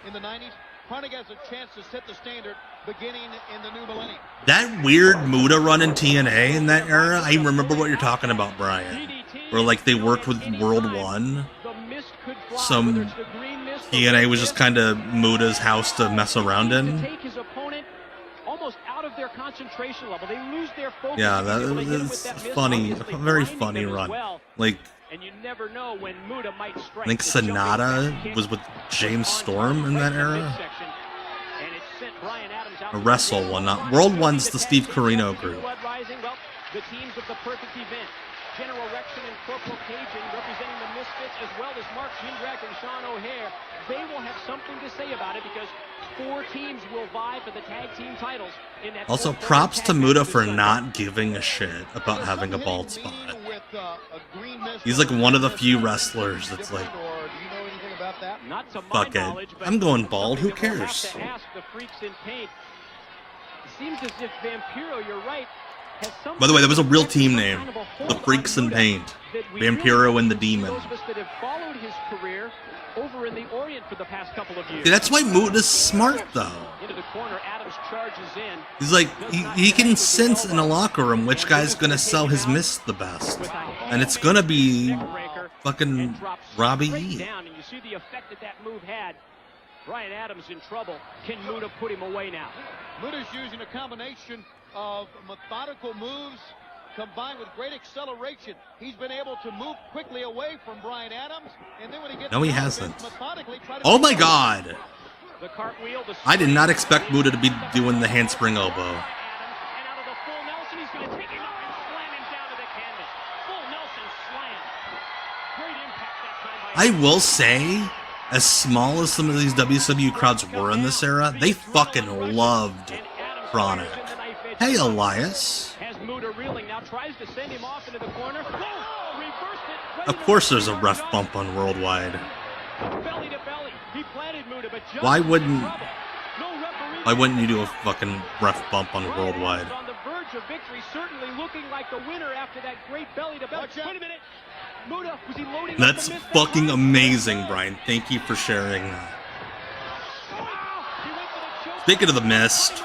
In the 90s, Chronic has a chance to set the standard beginning in the new millennium. That weird Muta run in TNA in that era, I remember what you're talking about, Brian. Where like they worked with World 1. The mist could some TNA was just kind of Muta's house to mess around in. Take his opponent almost out of their concentration level. They lose their focus. Yeah, that's funny. A very funny run. Like, and you never know when Muta might strike. I think Sonata was with James Storm in that era. A Wrestle one, not World One's the Steve Corino group. The teams of the perfect event. General Rexon and Corporal Cajun representing the Misfits, as well as Mark Jindrak and Sean O'Hare. They will have something to say about it because 4 teams will vie for the tag team titles. In that also, props to Muta for not giving a shit about having a bald spot. He's like one of the few wrestlers that's like, fuck it, I'm going bald, who cares? Seems as if Vampiro, you're right. By the way, that was a real team name. The Freaks in Paint. Vampiro and the Demon. Those of us that have followed his career over in the Orient for the past couple of years. See, that's why Muta's smart, though. Into the corner, Adams charges in. He's like, he can sense in a locker room which guy's gonna sell his mist the best. And it's gonna be fucking Robbie E. Down, and you see the effect that move had. Brian Adams in trouble. Can Muta put him away now? Muta's using a combination of methodical moves combined with great acceleration. He's been able to move quickly away from Brian Adams, and then when he gets no, he hasn't. Oh my God! The cartwheel, the I did not expect Muta to be doing the handspring elbow. and out of the full Nelson, he's going to take him up and slam him down to the canvas. Full Nelson slam. Great impact that time by I will say, as small as some of these WCW crowds were in this era, they fucking loved Chronic. Hey, Elias. Has Muta reeling now, tries to send him off into the corner. Oh, reversed it. Of course there's a ref bump on Worldwide. Belly to belly. He planted Muta, but just Why wouldn't you do a fucking ref bump on Worldwide? on the verge of victory, certainly looking like the winner after that great belly to belly. Wait a minute. Muta, was he loading That's fucking amazing, Brian. Thank you for sharing that. Speaking of the mist,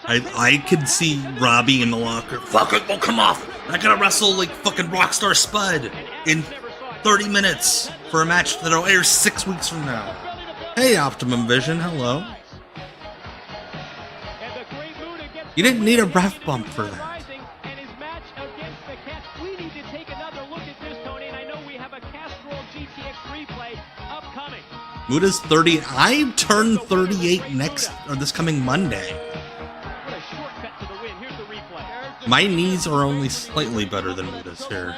I could see Robbie in the locker. Fuck it, will come off. I gotta wrestle like fucking Rockstar Spud in 30 minutes for a match that'll air 6 weeks from now. Hey, Optimum Vision, hello. You didn't need a ref bump for that. Muta's 30. I turn 38 this coming Monday. My knees are only slightly better than Muta's here.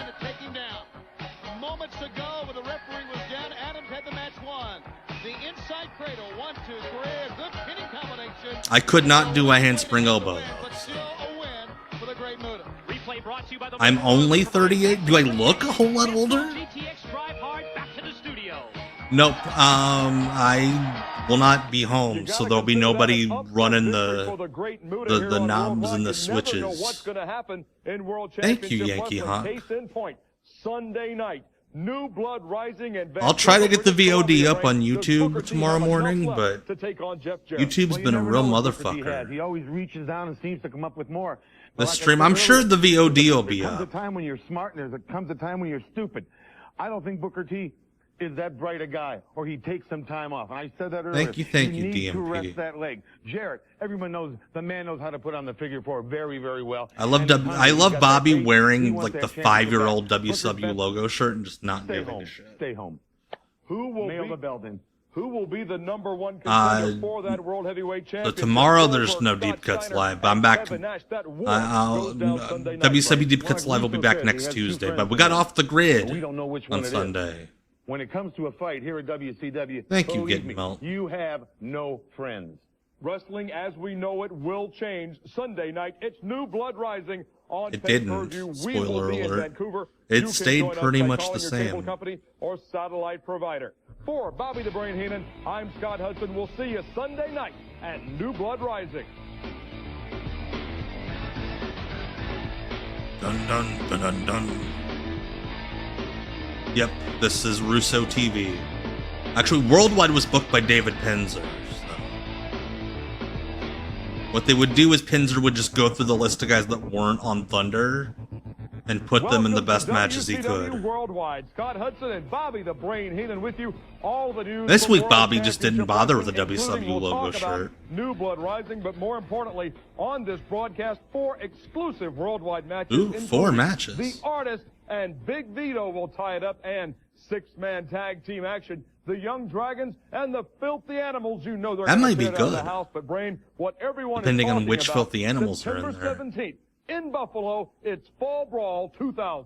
Moments ago, when the referee was down, Adams had the match won. The inside cradle, 1, 2, 3, a good pinning combination. I could not do a handspring elbow. I'm only 38. Do I look a whole lot older? Nope. I will not be home, so there'll be nobody running the knobs and the switches. Thank you, Yankee Hawk. Sunday night, New Blood Rising and I'll try to get the VOD up on YouTube tomorrow morning, but YouTube's been a real motherfucker. He always reaches down and seems to come up with more. The stream, I'm sure the VOD will be up. There comes a up. time when you're smart, and there comes a time when you're stupid. I don't think Booker T is that bright a guy, or he'd take some time off. And I said that earlier. Thank you, need DMP. to rest that leg. Jarrett, everyone knows the man knows how to put on the figure 4 very, very well. I love Bobby wearing like the 5-year-old WCW logo shirt and just not giving a shit. Stay home. Who will Mail be the belt in. Who will be the #1 contender for that World Heavyweight So Championship? tomorrow there's no Deep Cuts Live, but I'm back. WCW Deep Cuts Live will be back next Tuesday, but we got off the grid on Sunday. When it comes to a fight here at WCW, Thank you, believe Get me, Melt. you have no friends. Wrestling as we know it will change. Sunday night, it's New Blood Rising on It pay-per-view. didn't. We will Spoiler be in alert. Vancouver. It You can stayed join us pretty by much calling the your cable same. company or satellite provider. For Bobby the Brain Heenan, I'm Scott Hudson. We'll see you Sunday night at New Blood Rising. Dun dun dun dun dun. Yep, this is Russo TV. Actually, Worldwide was booked by David Pinzer. So. What they would do is Pinzer would just go through the list of guys that weren't on Thunder and put them in the best to matches he WCW could. Worldwide. Scott Hudson and Bobby the Brain Heenan with you. All the news. This from week, World Bobby just didn't Championship bother with the Wrestling, WCW we'll logo talk about shirt. New Blood Rising, but more importantly, on this broadcast, 4 exclusive worldwide matches. Ooh, 4 matches. The Artist and Big Vito will tie it up, and 6-man tag team action. The Jung Dragons and the Filthy Animals. You know they're That gonna might be tear down the good. house, but Brain, what everyone Depending is on talking which about, Filthy Animals are in September there. 17th in Buffalo, it's Fall Brawl 2000.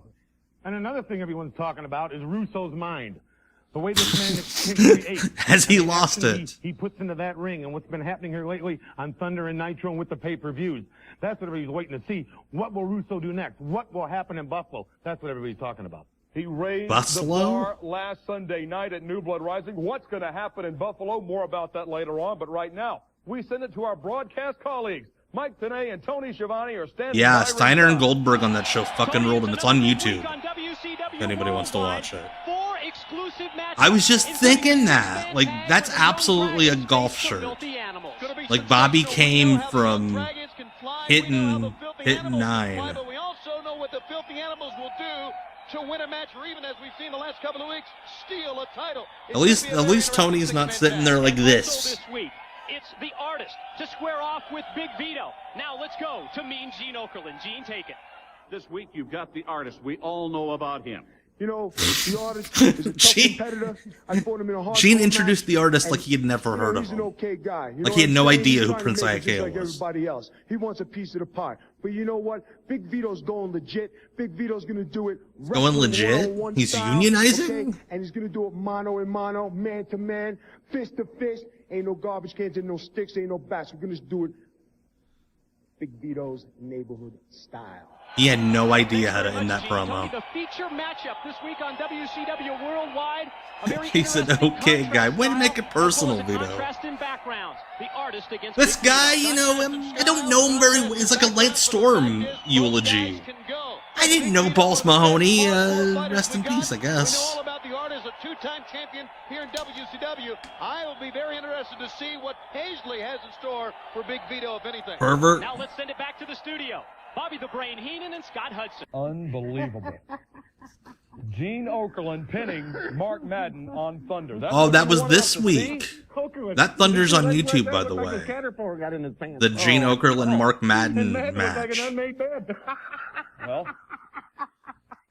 And another thing everyone's talking about is Russo's mind. The way this man creates. Has he lost it? He puts into that ring, and what's been happening here lately on Thunder and Nitro and with the pay-per-views. That's what everybody's waiting to see. What will Russo do next? What will happen in Buffalo? That's what everybody's talking about. He raised the bar last Sunday night at New Blood Rising. What's going to happen in Buffalo? More about that later on. But right now, we send it to our broadcast colleagues. Mike Tenay and Tony Schiavone are standing Yeah, by Steiner and ringside. Goldberg on that show fucking ruled, and it's on YouTube. If anybody wants to watch it. I was just thinking that. Like, that's absolutely a golf shirt. Like, Bobby came from hitting 9. But we also know what the Filthy Animals will do to win a match, or even as we've seen the last couple of weeks, steal a title. At least Tony's not sitting there like this. It's the Artist to square off with Big Vito. Now let's go to Mean Gene Okerlund. Gene, take it. This week you've got the Artist. We all know about him. You know, the Artist is a tough competitor. I fought him in a hard Gene introduced the Artist like he had never heard of He's an him. okay guy. Like he had no idea who Prince Like Iakea was. everybody else. He wants a piece of the pie. But you know what? Big Vito's going legit. Big Vito's going to do it. Going legit? He's unionizing? Okay? And he's going to do it mano a mano, man to man, fist to fist. Ain't no garbage cans, ain't no sticks, ain't no bats. We're going to do it Big Vito's neighborhood style. He had no idea how to end that promo. The feature matchup this week on WCW Worldwide. He's an okay guy. Way to make it personal, Vito. This guy, you know, I don't know him very well. It's like a Lance Storm eulogy. I didn't know Boss Mahoney. Rest in peace, I guess. All about the Artist, a 2-time champion here in WCW. I will be very interested to see what Paisley has in store for Big Vito, if anything. Pervert. Now let's send it back to the studio. Bobby the Brain Heenan and Scott Hudson. Unbelievable. Gene Okerlund pinning Mark Madden on Thunder. Oh, that was this week. That Thunder's on YouTube, by the way. The Gene Okerlund Mark Madden match. Well,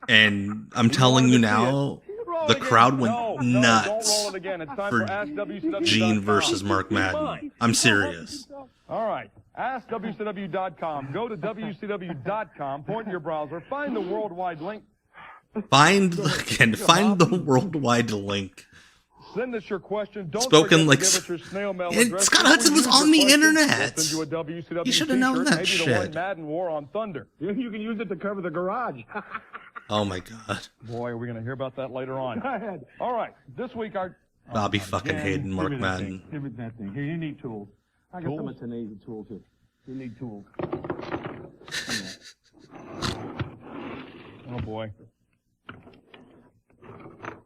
and I'm telling you now, the crowd went nuts for Gene versus Mark Madden. I'm serious. All right. AskWCW.com. Go to WCW.com. Point in your browser. Find the worldwide link. Find the worldwide link. Send us your question. Don't Spoken like forget to give us your snail mail and address. Scott Hudson was on the internet. We'll send you a WCW You should have known t-shirt, that maybe shit. the one Madden wore on Thunder. You can use it to cover the garage. Oh my God. Boy, are we going to hear about that later on. Go ahead. All right. This week our Bobby fucking hating Mark Madden. Give me that thing. Here, you need tools. I got some of Tenay's tools here. You need tools. Oh boy.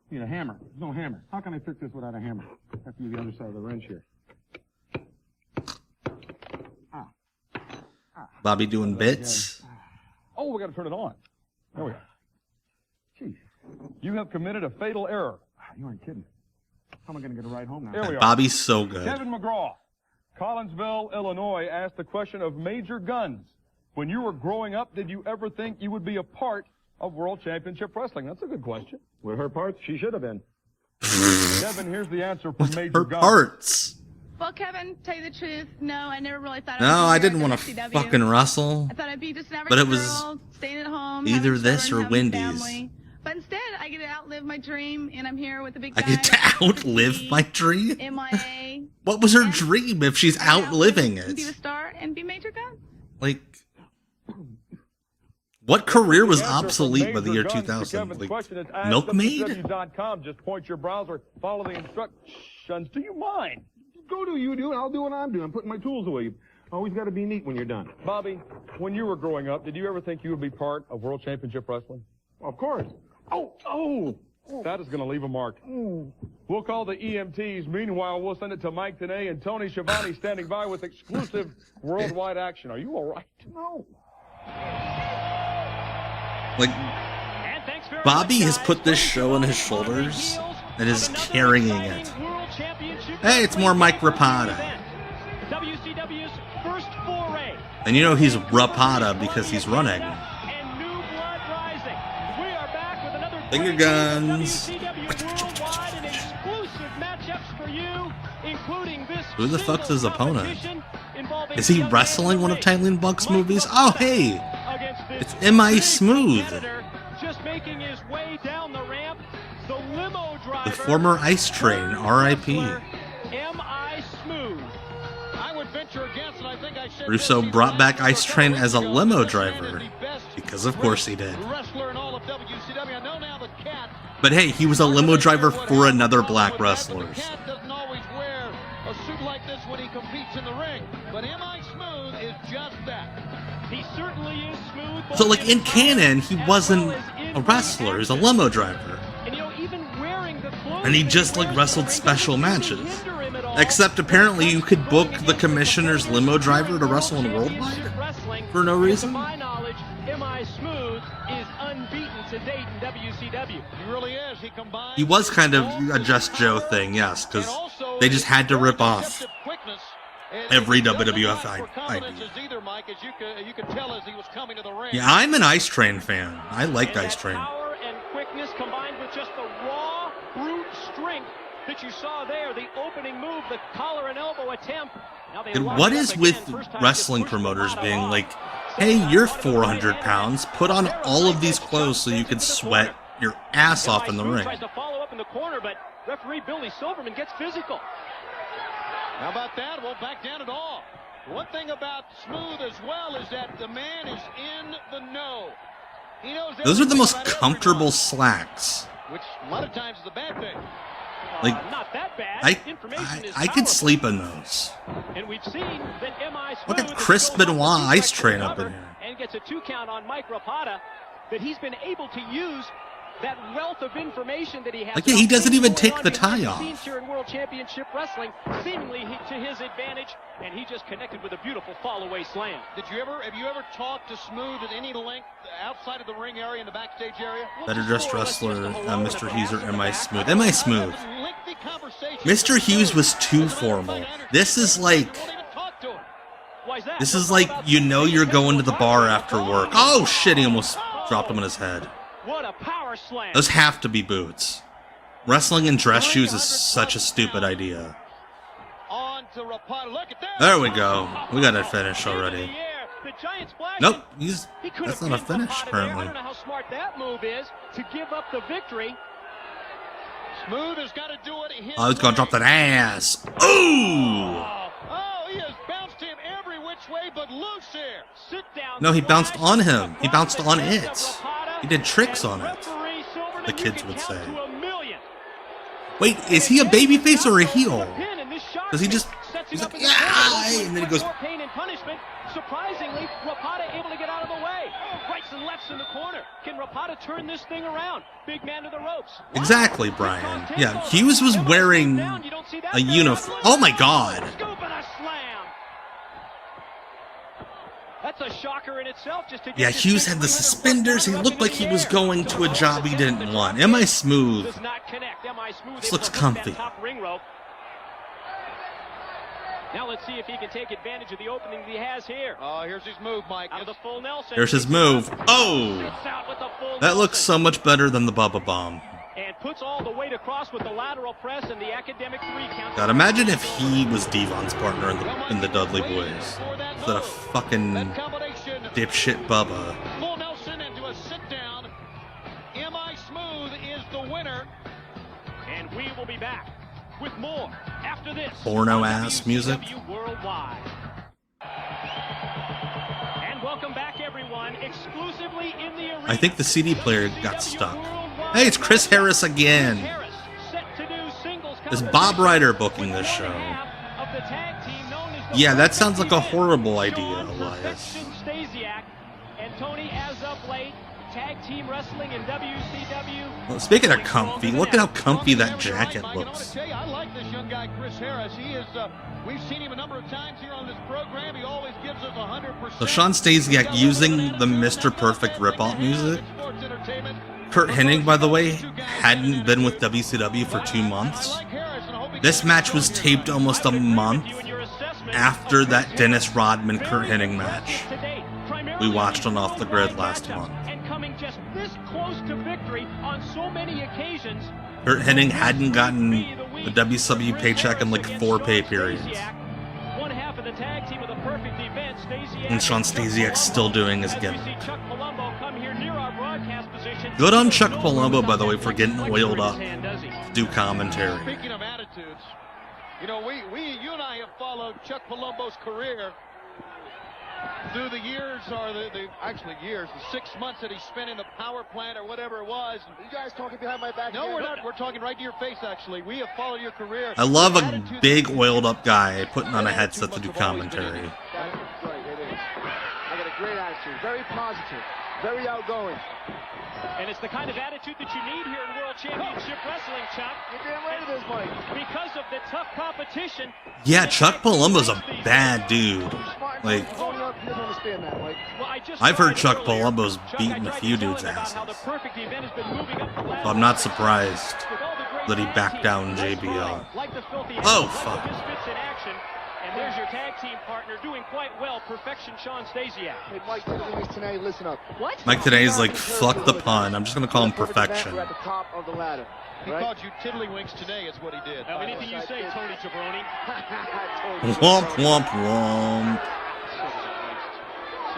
You need a hammer. There's no hammer. How can I fix this without a hammer? I have to use the other side of the wrench here. Bobby doing bits. Oh, we got to turn it on. There we go. Jeez. You have committed a fatal error. You aren't kidding. How am I going to get a ride home now? Here we are. Bobby's so good. Kevin McGraw, Collinsville, Illinois, asked the question of Major Gunns. When you were growing up, did you ever think you would be a part of World Championship Wrestling? That's a good question. With her parts, she should have been. Kevin, here's the answer from Major Her Gunns. parts. Well, Kevin, tell you the truth, no, I never really thought No, I didn't want to fucking wrestle. I thought I'd be just an average But it was girl, staying at home, either having this children, or having Wendy's. family. But instead, I get to outlive my dream, and I'm here with the big I guy. get to outlive my dream? MIA. What was her dream if she's outliving And be it? the star and be Major Gunns. Like, what career was obsolete by the year 2000? Like, Milkmaid? WCW.com. Just point your browser, follow the instructions. Do you mind? Go do you do, and I'll do what I'm doing. I'm putting my tools away. Always got to be neat when you're done. Bobby, when you were growing up, did you ever think you would be part of World Championship Wrestling? Of course. Oh. That is going to leave a mark. We'll call the EMTs. Meanwhile, we'll send it to Mike Tenay and Tony Schiavone standing by with exclusive worldwide action. Are you all right? No. Like, Bobby has put this show on his shoulders and is carrying it. Hey, it's more Mike Rapada. WCW's first foray. And you know he's Rapada because he's running. And new blood rising. We are back with another Finger guns. WCW Worldwide and exclusive matchups for you, including this. Who the fuck's his opponent? Is he wrestling one of Tyleen Buck's movies? Oh, hey! It's M.I. Smooth. Just making his way down the ramp. The limo driver. The former Ice Train, R.I.P. M.I. Smooth. I would venture against, and I think I said Russo brought back Ice Train as a limo driver. Because of course he did. wrestler in all of WCW. I know now the Cat. But hey, he was a limo driver for another black wrestler. Cat doesn't always wear a suit like this when he competes in the ring, but M.I. Smooth is just that. He certainly is smooth. So like in canon, he wasn't a wrestler, he was a limo driver. And, you know, even wearing the clothes And he just like wrestled special matches. Except apparently you could book the commissioner's limo driver to wrestle in Worldwide for no reason. To my knowledge, M.I. Smooth is unbeaten to date in WCW. He really is. He combines. He was kind of a Just Joe thing, yes, because they just had to rip off every WWF idea. Yeah, I'm an Ice Train fan. I liked Ice Train. Power and quickness combined with just the raw, brute strength that you saw there, the opening move, the collar and elbow attempt. Now they And lock what up is again. with First time wrestling to push promoters Rapada being off. like, hey, you're 400 pounds, put on all of these clothes so you can sweat your ass off in the ring. Tries to follow up in the corner, but referee Billy Silverman gets physical. How about that? Won't back down at all. One thing about Smooth as well is that the man is in the know. He knows Those are the most everything about comfortable everyone, slacks. which a lot of times is a bad thing. Like, Not that bad. I could sleep in those. And we've seen that M.I. Look Smooth at Chris is still Benoit helping Ice Jindrak Train up in recover here. And gets a 2 count on Mike Rapada, that he's been able to use that wealth of information that he has. Like, yeah, he doesn't even take the behind tie the off. scenes here in World Championship Wrestling, seemingly to his advantage, and he just connected with a beautiful fall-away slam. Have you ever talked to Smooth at any length outside of the ring area, in the backstage area? Better dressed wrestler, Mr. Hughes or M.I. Smooth? M.I. Smooth. Mr. Hughes was too formal. This is like, you know you're going to the bar after work. Oh shit, he almost dropped him on his head. What a power slam. Those have to be boots. Wrestling in dress shoes is such a stupid idea. There we go. We got a finish already. Nope, that's not a finish apparently. I don't know how smart that move is to give up the victory. Smooth has got to do it. Oh, he's gonna drop that ass. Ooh! Oh, he has bounced him every which way but loose here. Sit down. No, he bounced on him. He bounced on it. He did tricks on it, the kids would say. Wait, is he a babyface or a heel? Does he just... He's like, yeah! And then he goes... Pain and punishment. Surprisingly, Rapada able to get out of the way. Rights and lefts in the corner. Can Rapada turn this thing around? Big man to the ropes. Exactly, Brian. Yeah, Hughes was wearing a uniform. Oh my god. That's a shocker in itself. Just to Yeah, Hughes had the suspenders. He looked like he was going to a job he didn't want. M.I. Smooth. This looks comfy. Now let's see if he can take advantage of the opening that he has here. Oh, here's his move, Mike. Out of the full Nelson. There's his move. Oh! That looks so much better than the Bubba Bomb. And puts all the weight across with the lateral press and the academic 3 count. God, imagine if he was Devon's partner in the Dudley Boys. Instead of fucking dipshit Bubba. Full Nelson into a sit down. M.I. Smooth is the winner. And we will be back with more after this. Porno-ass music. WCW Worldwide. And welcome back, everyone, exclusively in the arena. I think the CD player got stuck. Hey, it's Chris Harris again. Is Bob Ryder booking this show? Yeah, that sounds like a horrible idea, Elias. Stasiac and Tony, as of late, tag team wrestling in WCW. Well, speaking of comfy, look at how comfy that jacket looks. I like this young guy, Chris Harris. He is. We've seen him a number of times here on this program. He always gives us 100%. So Sean Stasiac using the Mr. Perfect ripoff music. Kurt Hennig, by the way, hadn't been with WCW for 2 months. This match was taped almost a month after that Dennis Rodman Kurt Hennig match we watched on Off the Grid last month. And coming just this close to victory on so many occasions. Kurt Hennig hadn't gotten a WCW paycheck in like 4 pay periods. One half of the tag team with a perfect event. And Sean Stasiac's still doing his gimmick. Chuck Palumbo come here near our broadcast position. Good on Chuck Palumbo, by the way, for getting oiled up to do commentary. Speaking of attitudes, you know, you and I have followed Chuck Palumbo's career through the years, or actually years, the 6 months that he spent in the power plant or whatever it was. You guys talking behind my back? No, we're not. We're talking right to your face, actually. We have followed your career. I love a big oiled up guy putting on a headset to do commentary. Right, it is. I got a great attitude, very positive, very outgoing. And it's the kind of attitude that you need here in World Championship Wrestling, Chuck. You're damn right it is, Mike. Because of the tough competition. Yeah, Chuck Palumbo's a bad dude. Like, I've heard Chuck Palumbo's beaten a few dudes' asses. So I'm not surprised that he backed down JBL. Oh, fuck. And there's your tag team partner doing quite well. Perfection, Sean Stasiac. Hey, Mike, tonight, listen up. What? Mike today's like, fuck the pun. I'm just going to call him Perfection. We're at the top of the ladder. He called you tiddlywinks today, is what he did. Anything you say, Tony Jabroni. Womp, womp, womp.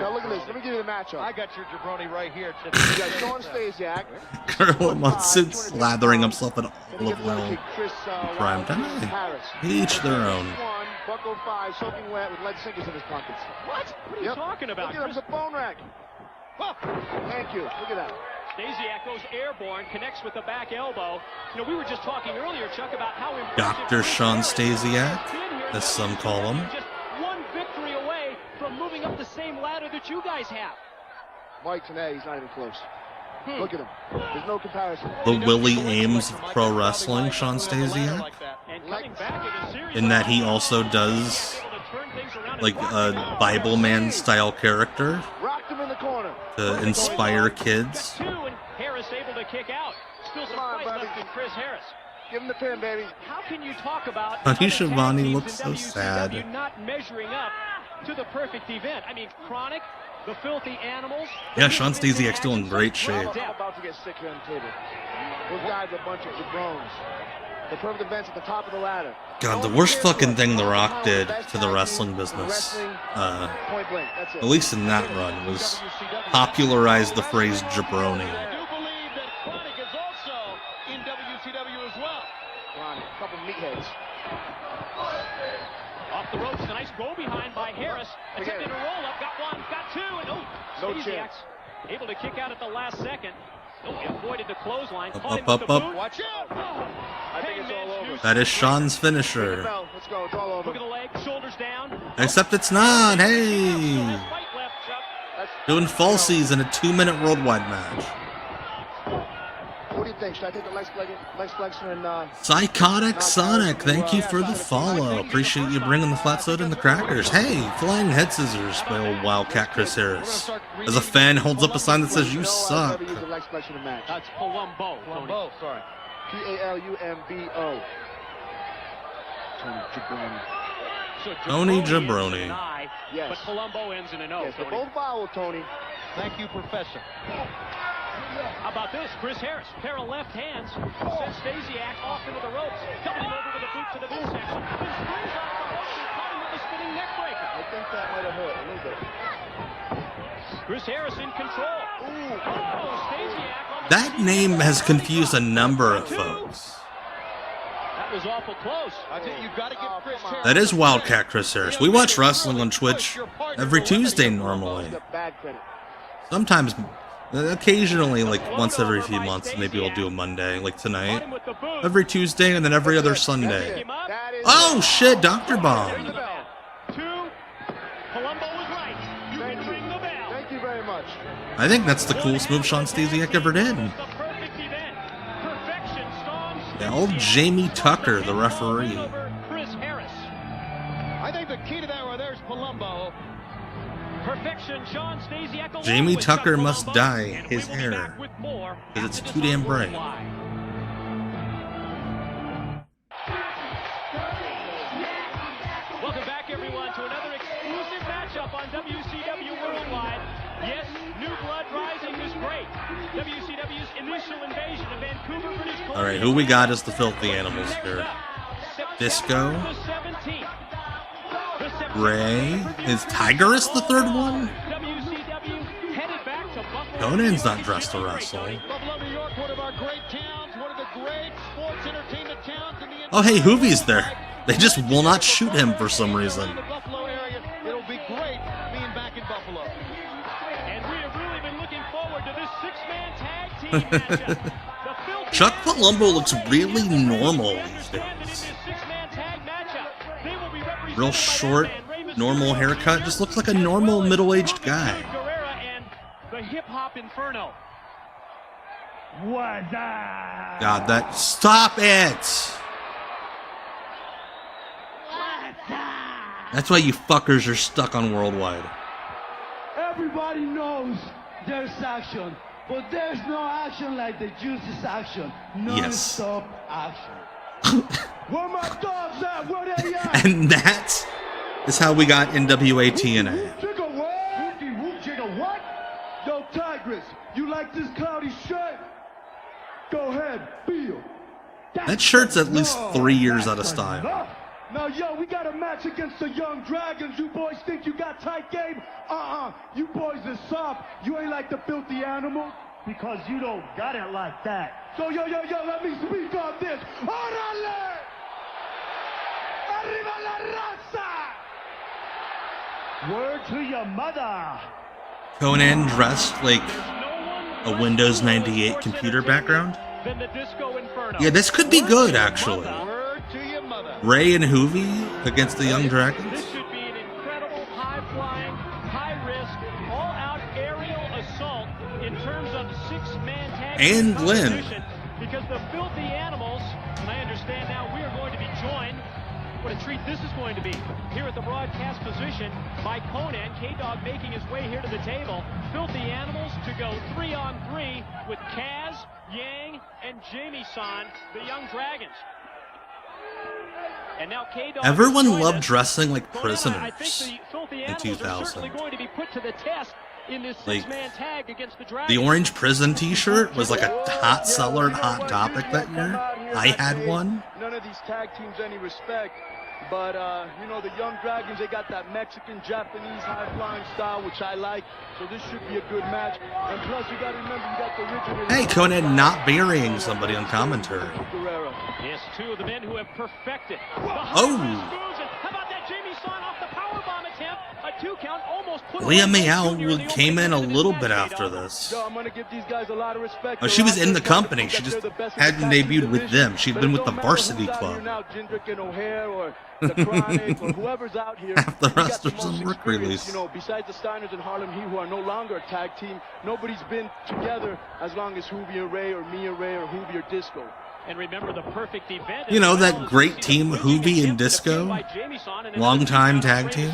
Now look at this. Let me give you the matchup. I got your jabroni right here. You got Sean Stasiac. Colonel Munson slathering himself in olive oil. Prime time. Each their own. Bucko 5, soaking wet with lead sinkers in his pockets. What? What are you talking about? Look at him, it's a bone rack. Oh, thank you. Look at that. Stasiac goes airborne, connects with the back elbow. You know, we were just talking earlier, Chuck, about how important Dr. Sean Stasiac, as some call him. Just one victory away from moving up the same ladder that you guys have. Mike, tonight, he's not even close. Look at him. There's no comparison. The Willie Ames of pro wrestling, Sean Stasiac. In that he also does like a Bible Man style character to inspire kids. Harris able to kick out. Still some fight left in Chris Harris. Give him the pin, baby. How can you talk about Honey Shivani looks so sad. Not measuring up to the perfect event? I mean, Chronic, the Filthy Animals. Yeah, Sean Stasiac's still in great shape. I'm about to get sick here on the table. Those guys are a bunch of jabrones. The perfect event's at the top of the ladder. God, the worst fucking thing The Rock did to the wrestling business, at least in that run, was popularize the phrase jabroni. I do believe that Chronic is also in WCW as well. Chronic, a couple of meatheads. Off the ropes, a nice go behind by Harris. Attempted a roll up, got one, got two, and Stasiac's able to kick out at the last second. Avoided the clothesline. Up. Watch out! I think it's all over. That is Sean's finisher. Let's go. It's all over. Look at the leg, shoulders down. Except it's not. Hey! Doing falsies in a 2-minute worldwide match. What do you think? Should I take the Lex Flexor and Psychotic Sonic, thank you for the follow. Appreciate you bringing the flat soda and the crackers. Hey, flying head scissors by old Wildcat Chris Harris. As a fan holds up a sign that says you suck. That's Palumbo. Palumbo, sorry. Palumbo. Tony Jabroni. So Tony Jabroni. Yes. But Palumbo ends in an O. Yes, they're both vowel, Tony. Thank you, Professor. How about this? Chris Harris, pair of left hands, sends Stasiac off into the ropes, coming over with a boot to the midsection, then springs off the ropes and caught him with a spinning neck breaker. I think that might have hurt a little bit. Chris Harris in control. Stasiac. That name has confused a number of folks. That was awful close. I think you've got to get Chris Harris. That is Wildcat Chris Harris. We watch wrestling on Twitch every Tuesday normally. Sometimes, occasionally, like once every few months, maybe we'll do a Monday, like tonight. Every Tuesday and then every other Sunday. Oh shit, Dr. Bomb. Palumbo was right. You can ring the bell. Thank you very much. I think that's the coolest move Sean Stasiac ever did. Yeah, old Jamie Tucker, the referee. I think the key to that right there is Palumbo. Jamie Tucker must dye his hair because it's too damn bright. Welcome back, everyone, to another exclusive matchup on WCW Worldwide. Yes, new blood rising is great. WCW's initial invasion of Vancouver, British Columbia. All right, who we got as the filthy animals here? Disco. Rey. Is Tigerus the third one? Conan's not dressed to wrestle. Oh, hey, Hoovie's there. They just will not shoot him for some reason. It'll be great being back in Buffalo. And we have really been looking forward to this six-man tag team matchup. Chuck Palumbo looks really normal these days. Real short, normal haircut. Just looks like a normal middle-aged guy. The hip-hop inferno. God, that... Stop it! That's why you fuckers are stuck on Worldwide. Everybody knows there's action, but there's no action like the Juice's action. Non-stop action. Where my dogs at? Where they at? And that is how we got NWA TNA. Jigga what? Yo, Tigress, you like this cloudy shirt? Go ahead, feel. That shirt's at least 3 years out of style. Now, yo, we got a match against the Jung Dragons. You boys think you got tight game? You boys are soft. You ain't like the filthy animal. Because you don't got it like that. So, yo, let me speak on this. Orale! Arriba la raza! Word to your mother. Conan dressed like a Windows 98 computer background. Yeah, this could be good, actually. Rey and Hoovie against the Jung Dragons. This should be an incredible, high-flying, high-risk, all-out aerial assault in terms of six-man tag And Lynn. Because the filthy animals, and I understand now we are going to be joined. What a treat this is going to be. Here at the broadcast position by Conan, K-Dog making his way here to the table. Filthy animals to go 3-on-3 with Kaz, Yang, and Jamie-san, the Jung Dragons. And now K-Dog Everyone loved dressing like prisoners in 2000. Like, the orange prison t-shirt was like a hot seller and hot topic that year. I had one. None of these tag teams any respect. But, you know, the Jung Dragons, they got that Mexican-Japanese high-flying style, which I like. So this should be a good match. And plus, you got to remember, you got the original... Hey, Conan not burying somebody on commentary. Yes, two of the men who have perfected. Oh! How about that Jamie-san off the powerbomb attempt? A 2 count almost put Leah Meow came in a little bit after this. I'm gonna give these guys a lot of respect. Oh, she was in the company. She just hadn't debuted with them. She'd been with the Varsity Club. Jindrak and O'Hare or the Chronic or whoever's out here. Half the rosters on work release. You know, besides the Steiners and Harlem Heat, who are no longer a tag team, nobody's been together as long as Hoovie and Rey or me and Rey or Hoovie or Disco. And remember the perfect event. You know, that great team, Hoovie and Disco? Long-time tag team?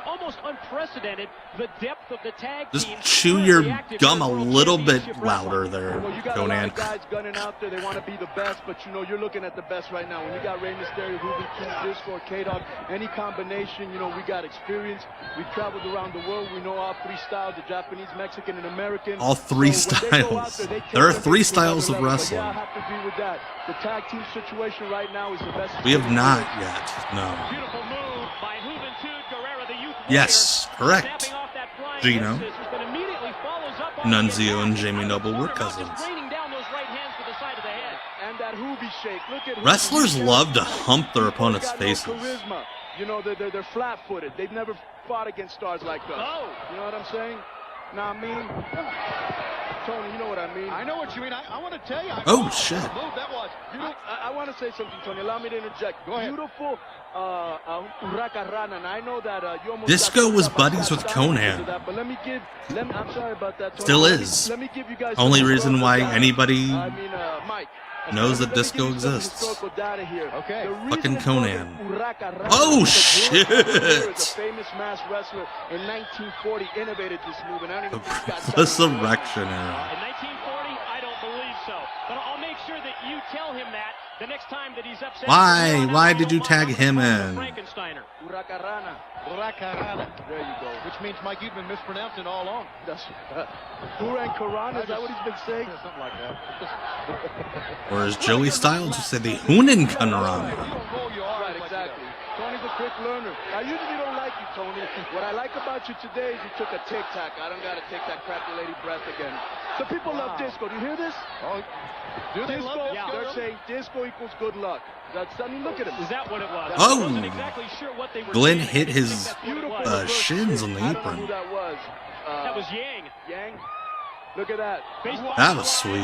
Almost unprecedented, the depth of the tag Just team. chew your gum a little bit louder there, Well, you got Conan. a lot of guys gunning out there. They want to be the best, but you know, you're looking at the best right now. When you got Rey Mysterio, Hoovie, Disco, K-Dog, any combination, you know, we got experience. We've traveled around the world. We know all three styles, the Japanese, Mexican, and American. All three styles. There are 3 styles of wrestling. Yeah, I have to agree with that. The tag team situation right now is the best. We have not yet, no. Beautiful move by Juventud Guerrera, the youth Yes, correct. Gino, Nunzio, and Jamie Noble were cousins. Wrestlers love to hump their opponents' faces. You know, they're flat-footed. They've never fought against stars like us. You know what I'm saying? Now, I mean, Tony, you know what I mean. I know what you mean. I want to tell you. Oh, shit. Move that pause. I want to say something, Tony. Allow me to interject. Go ahead. Beautiful Rakarana. And I know that you almost Disco was buddies with Conan. But let me I'm sorry about that, Tony. Still is. Let me give you guys Only reason why anybody Mike. knows that disco exists. Okay. Fucking Conan. Oh shit! The famous mass wrestler in 1940 innovated this move, and I don't even think got Resurrection era. In 1940, I don't believe so. But I'll make sure that you tell him that the next time that he's upset. Why? Why did you tag him in? Frankensteiner. Huracarana. There you go. Which means, Mike, you've been mispronouncing all along. Huracarana, is that what he's been saying? Something like that. Or as Joey Styles would say, the Hunin Kanran. Right, exactly. Tony's a quick learner. I usually don't like you, Tony. What I like about you today is you took a tic-tac. I don't got to take that crappy lady breath again. The people love disco. Do you hear this? Oh, do they love disco? They're saying disco equals good luck. I mean, look at him. Is that what it was? Oh! I wasn't exactly sure what they were Glenn saying. hit his shins on the I don't know apron. who that was. That was Yang. Yang? Look at that. Baseball That was sweet.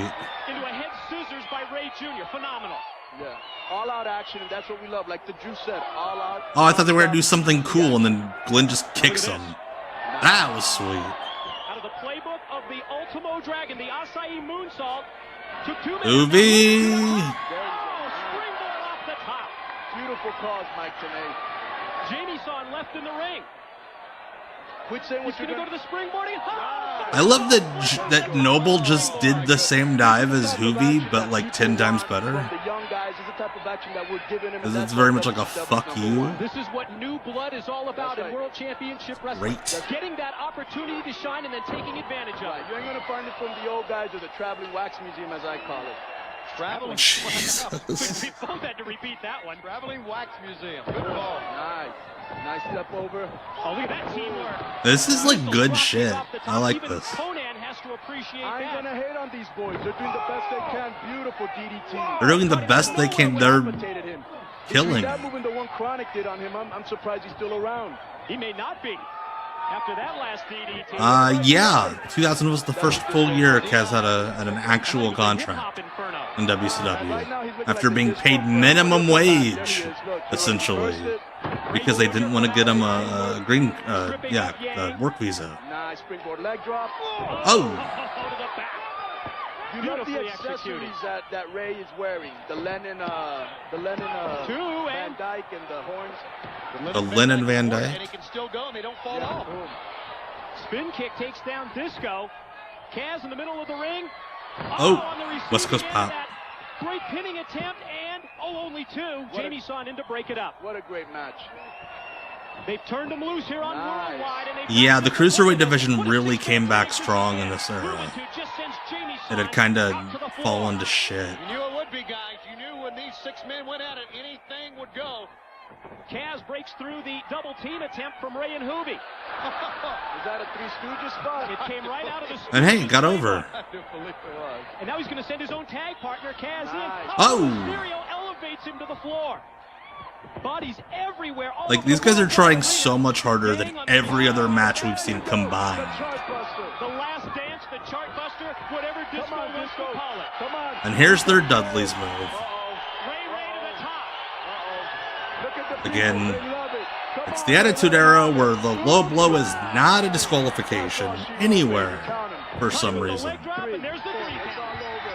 into a head scissors by Ray Jr. Phenomenal. Yeah. All-out action, and that's what we love. Like the Jew said, all-out. Oh, I thought they were gonna do something cool, and then Glenn just kicks him. That was sweet. Out of the playbook of the Ultimo Dragon, the Acai Moonsault. Took 2 minutes. Uvi. Springboard off the top. Beautiful cause, Mike Tenay. Jamie saw him left in the ring. Quit saying what He's going to go to the springboarding. I love that Noble just did the same dive as Hoovy, but like 10 times better. The young guys is the type of action that we're giving him. Because it's very much like a fuck you. This is what new blood is all about in World Championship Wrestling. Great. Getting that opportunity to shine and then taking advantage of it. You ain't going to find it from the old guys or the traveling wax museum, as I call it. Traveling. Jesus. We both had to repeat that one. Traveling Wax Museum. Good call. Nice. Nice step over. Oh, look at that teamwork. This is like good shit. I like Even this. Conan has to appreciate I ain't that. gonna hate on these boys. They're doing the best they can. Beautiful DDT. They're doing the best they can. They're killing. That moving the one Chronic did on him, I'm surprised he's still around. He may not be. After that last DDT. Yeah. 2000 was the first full year Kaz had an actual contract in WCW. After being paid minimum wage, essentially. Because they didn't want to get him a green, work visa. Nice springboard leg drop. Oh! You love the accessories that Ray is wearing. The Lennon Van Dyke and the horns. The Lennon Van Dyke. And he can still go and they don't fall off. Spin kick takes down Disco. Kaz in the middle of the ring. Oh, on the receiving West Coast end pop. of that great pinning attempt and only 2. Jamie saw in to break it up. What a great match. They've turned him loose here on Worldwide. And Yeah, the Cruiserweight division really came back strong in this era. It had kind of fallen to shit. You knew it would be, guys. You knew when these 6 men went at it, anything would go. Kaz breaks through the double team attempt from Ray and Hoovy. Is that a Three Stooges spot? It came right out of the And hey, got over. I do believe it was. And now he's going to send his own tag partner, Kaz, in. Oh! Mysterio elevates him to the floor. Bodies everywhere. All Like, these guys are trying so much harder than every other match we've seen combined. The last dance, the chart buster, whatever Disco wants to call it. Come on. And here's their Dudley's move. Ray to the top. Look at the Again, people. They love it. Come it's on. the Attitude Era where the low blow is not a disqualification anywhere for some reason. Leg drop, and there's the 3 It's count. all over.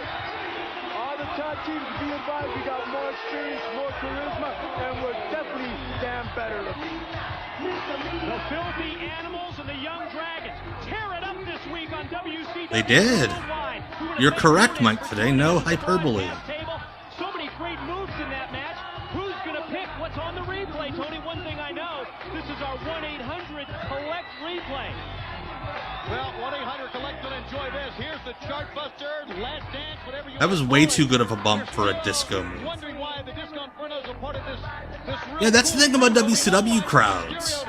All the top teams, be advised, we got more experience, more charisma, and we're definitely damn better looking. The Filthy Animals and the Jung Dragons tear it up this week on WCW They did. Worldwide. You're correct, Mike, today. No hyperbole. So many great moves in that match. Who's going to pick what's on the replay, Tony? One thing I know, this is our 1-800-COLLECT replay. Well, 1-800-COLLECT will enjoy this. Here's the chart buster, last dance, whatever you That was want to way call too it. good of a bump for a disco move. Wondering why the Disco Infernos are part of this Yeah, that's the thing about WCW crowds.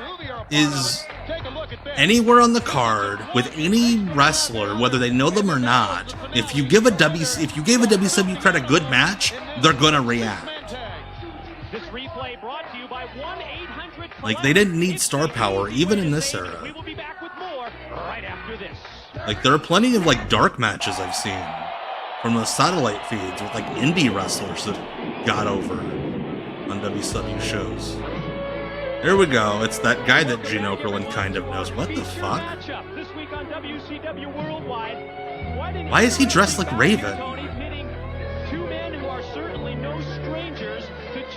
Is Take a look at this. anywhere on the card with any wrestler, whether they know them or not, if you give a WCW crowd a good match, they're gonna react. This replay brought to you by 1-800-COLLECT. Like, they didn't need star power even in this era. We will be back with more right after this. Like, there are plenty of like dark matches I've seen from the satellite feeds with like indie wrestlers that got over on WCW shows. There we go. It's that guy that Gene Okerlund kind of knows. What the fuck? This week on WCW Worldwide. Why is he dressed like Raven? Two men who are certainly no strangers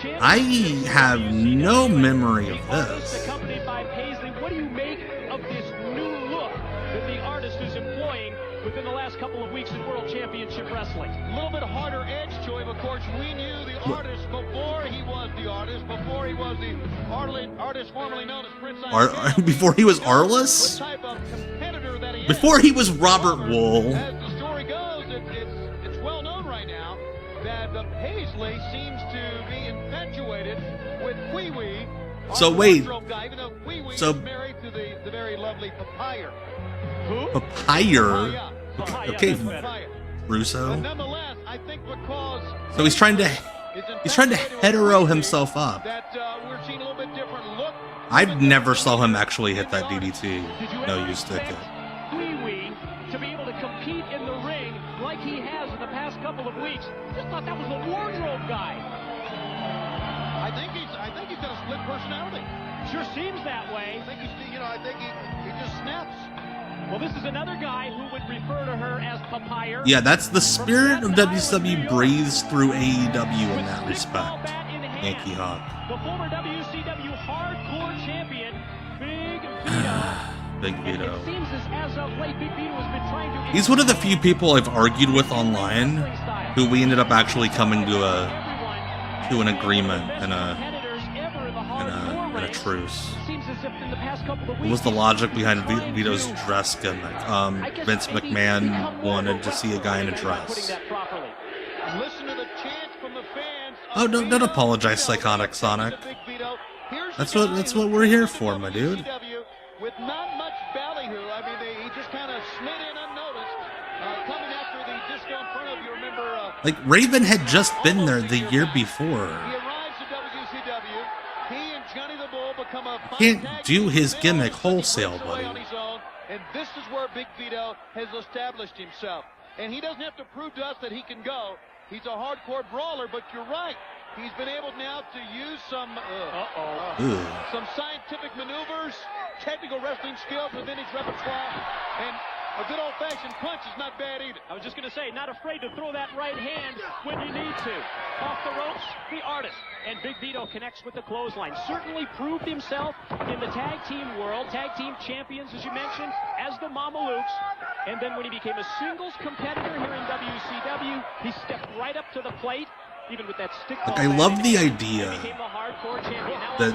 to I have no memory of this. accompanied by Paisley. What do you make of this new look that the artist is employing within the last couple of weeks in World Championship Wrestling? A little bit harder edge to him. Of course, we knew the artist before he was the artist, before he was the artist formerly known as Prince. Before he was Arliss? Before he was Robert Wool? As the story goes, it's well known right now that Paisley seems to be infatuated with Wee Wee. So wait. Guy, even though Wee Wee So is married to the very lovely Papaya. Papaya. Okay, Russo. Nonetheless, I think because So he's trying to hetero himself up. we're seeing a little bit different look. I've never saw him actually hit that DDT. No, you stick it. Wee Wee to be able to compete in the ring like he has in the past couple of weeks. Just thought that was the wardrobe guy. I think he's got a split personality. Sure seems that way. I think he just snaps. Well, this is another guy who would refer to her as Papaya. Yeah, that's the spirit of WCW breathes through AEW in that respect. Yankee Hawk. The former WCW Hardcore Champion, Big Vito. Big Vito. It seems as of late, Big Vito has been trying to... He's one of the few people I've argued with online who we ended up actually coming to an agreement and a truce. What was the logic behind Vito's dress gimmick? Vince McMahon wanted to see a guy in a dress. Listen to the chants from the fans. Oh, don't apologize, Psychotic Sonic. That's what we're here for, my dude. With not much ballyhoo, I mean, he just kind of slid in unnoticed, coming after the Disco Inferno. If you remember, Like Raven had just been there the year before. he arrives at WCW. He and Johnny the Bull become a Can't do his gimmick wholesale, buddy. on his own, and this is where Big Vito has established himself. And he doesn't have to prove to us that he can go. He's a hardcore brawler, but you're right. He's been able now to use some scientific maneuvers, technical wrestling skills within his repertoire, and a good old-fashioned punch is not bad either. I was just going to say, not afraid to throw that right hand when you need to. Off the ropes, the artist. And Big Vito connects with the clothesline. Certainly proved himself in the tag team world. Tag team champions, as you mentioned, as the Mamalukes. And then when he became a singles competitor here in WCW, he stepped right up to the plate. Even with that stick. Like, I love the idea that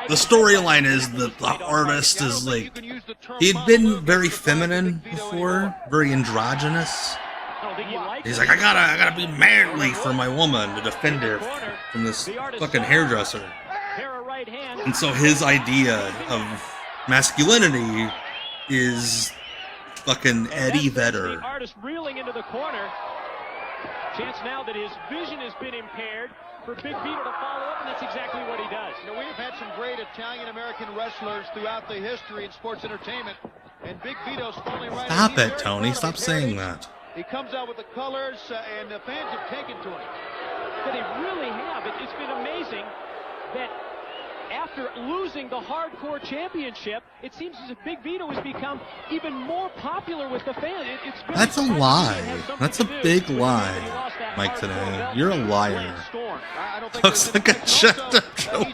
the storyline is that the artist is like, he'd been very feminine before, very androgynous. He's like, I gotta be manly for my woman to defend her from this fucking hairdresser. And so his idea of masculinity is fucking Eddie Vedder. The artist reeling into the corner. Chance now that his vision has been impaired for Big Vito to follow up, and that's exactly what he does. You know, we've had some great Italian-American wrestlers throughout the history in sports entertainment, and Big Vito's falling right. Stop it, Tony. Stop saying that. He comes out with the colors, and the fans have taken to him. But they really have. It's been amazing that after losing the Hardcore Championship, it seems as if Big Vito has become even more popular with the fans. That's a lie. That's a big lie, Mike, today. You're a liar. Looks like a checked-up joke.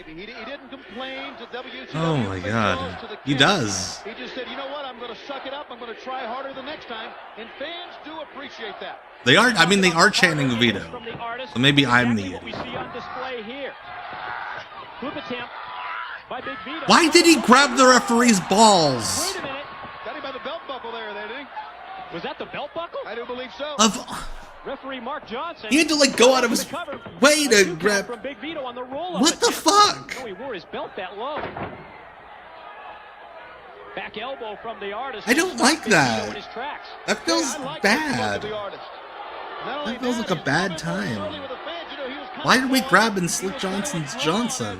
He didn't complain to WCW. Oh my God. He does. He just said, you know what, I'm going to suck it up. I'm going to try harder the next time. And fans do appreciate that. They are, I mean, they are chanting Vito. So maybe I'm the idiot. Flip attempt by Big Vito. Why did he grab the referee's balls? Wait a minute. Got him by the belt buckle there, didn't he? Was that the belt buckle? I do believe so. Referee Mark Johnson. He had to like go out of his way to grab. From Big Vito on the roll-up. What the fuck? No, he wore his belt that low. Back elbow from the artist. I don't like that. That feels bad. That feels like a bad time. Why did we grab in Slick Johnson's Johnson?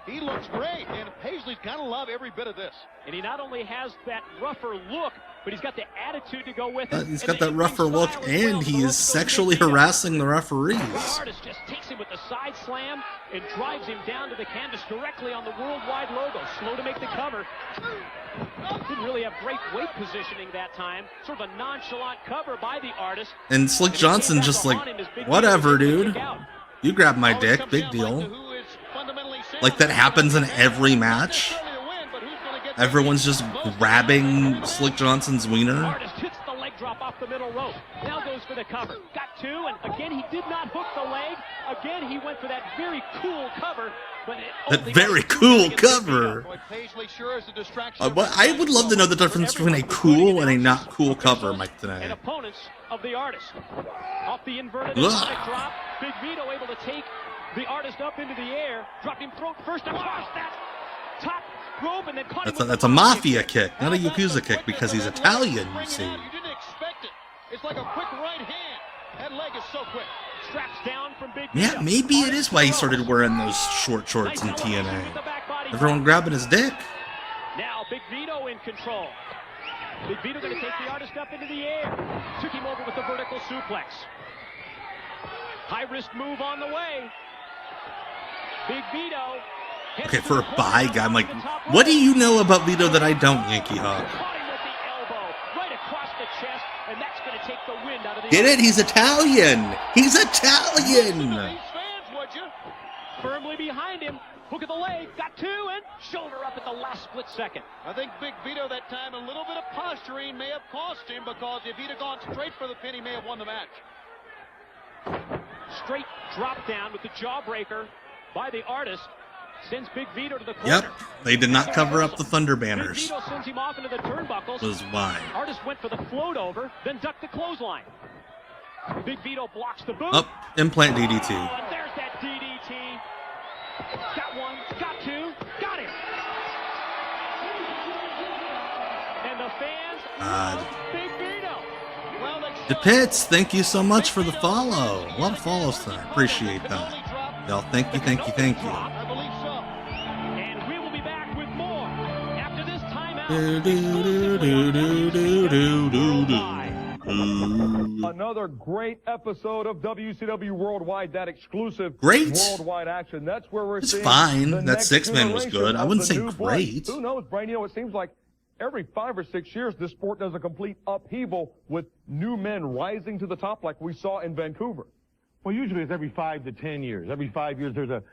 He looks great, and Paisley's gonna love every bit of this. And he not only has that rougher look, but he's got the attitude to go with it. He's got that rougher look, and he is sexually harassing the referees. The artist just takes him with the side slam and drives him down to the canvas directly on the Worldwide logo. Slow to make the cover. Didn't really have great weight positioning that time. Sort of a nonchalant cover by the artist. And Slick Johnson just like, whatever, dude. You grab my dick, big deal. Like that happens in every match. Everyone's just grabbing Slick Johnson's wiener. Artist hits the leg drop off the middle rope. Now goes for the cover. Got two, and again he did not hook the leg. Again he went for that very cool cover. That very cool cover. I would love to know the difference between a cool and a not cool cover, Mike, today. And opponents of the artist. Off the inverted drop, Big Vito able to take the artist up into the air, dropped him throat first across that top rope, and then caught him. That's a mafia kick, not a Yakuza kick, because he's Italian, you see. You didn't expect it. It's like a quick right hand. That leg is so quick. Straps down from Big Yeah, Vito. maybe it is why he started wearing those short shorts in TNA. Everyone grabbing his dick. Now Big Vito in control. Big Vito going to take the artist up into the air. Took him over with the vertical suplex. High risk move on the way. Big Vito. Okay, for a bye guy, I'm like, what do you know about Vito that I don't, Yankee Hawk? Caught him with the elbow right across the chest, and that's going to take the wind out of the Get it? He's Italian. He's Italian. Firmly behind him. Hook of the leg. Got two, and shoulder up at the last split second. I think Big Vito that time, a little bit of posturing may have cost him, because if he'd have gone straight for the pin, he may have won the match. Straight drop down with the jawbreaker by the artist. Sends Big Vito to the corner. Yep, they did not cover up the Thunder Banners. Big Vito sends him off into the turnbuckles. Was why. Artist went for the float over, then ducked the clothesline. Big Vito blocks the boot. Up, implant DDT. Oh, and there's that DDT. Got one, got two, got him. And the fans love Big Vito. Well, The Pits, thank you so much for the follow. A lot of follows tonight. Appreciate that. Y'all, thank you, thank you, thank you. And we will be back with more after this timeout. Another great episode of WCW Worldwide, that exclusive worldwide action. That's where we're seeing fine. the That next six-man was good. I wouldn't say generation of the new great. blood. Who knows, Brain? You know, it seems like every 5 or 6 years, this sport does a complete upheaval with new men rising to the top like we saw in Vancouver. Well, usually it's every 5 to 10 years. Every 5 years there's a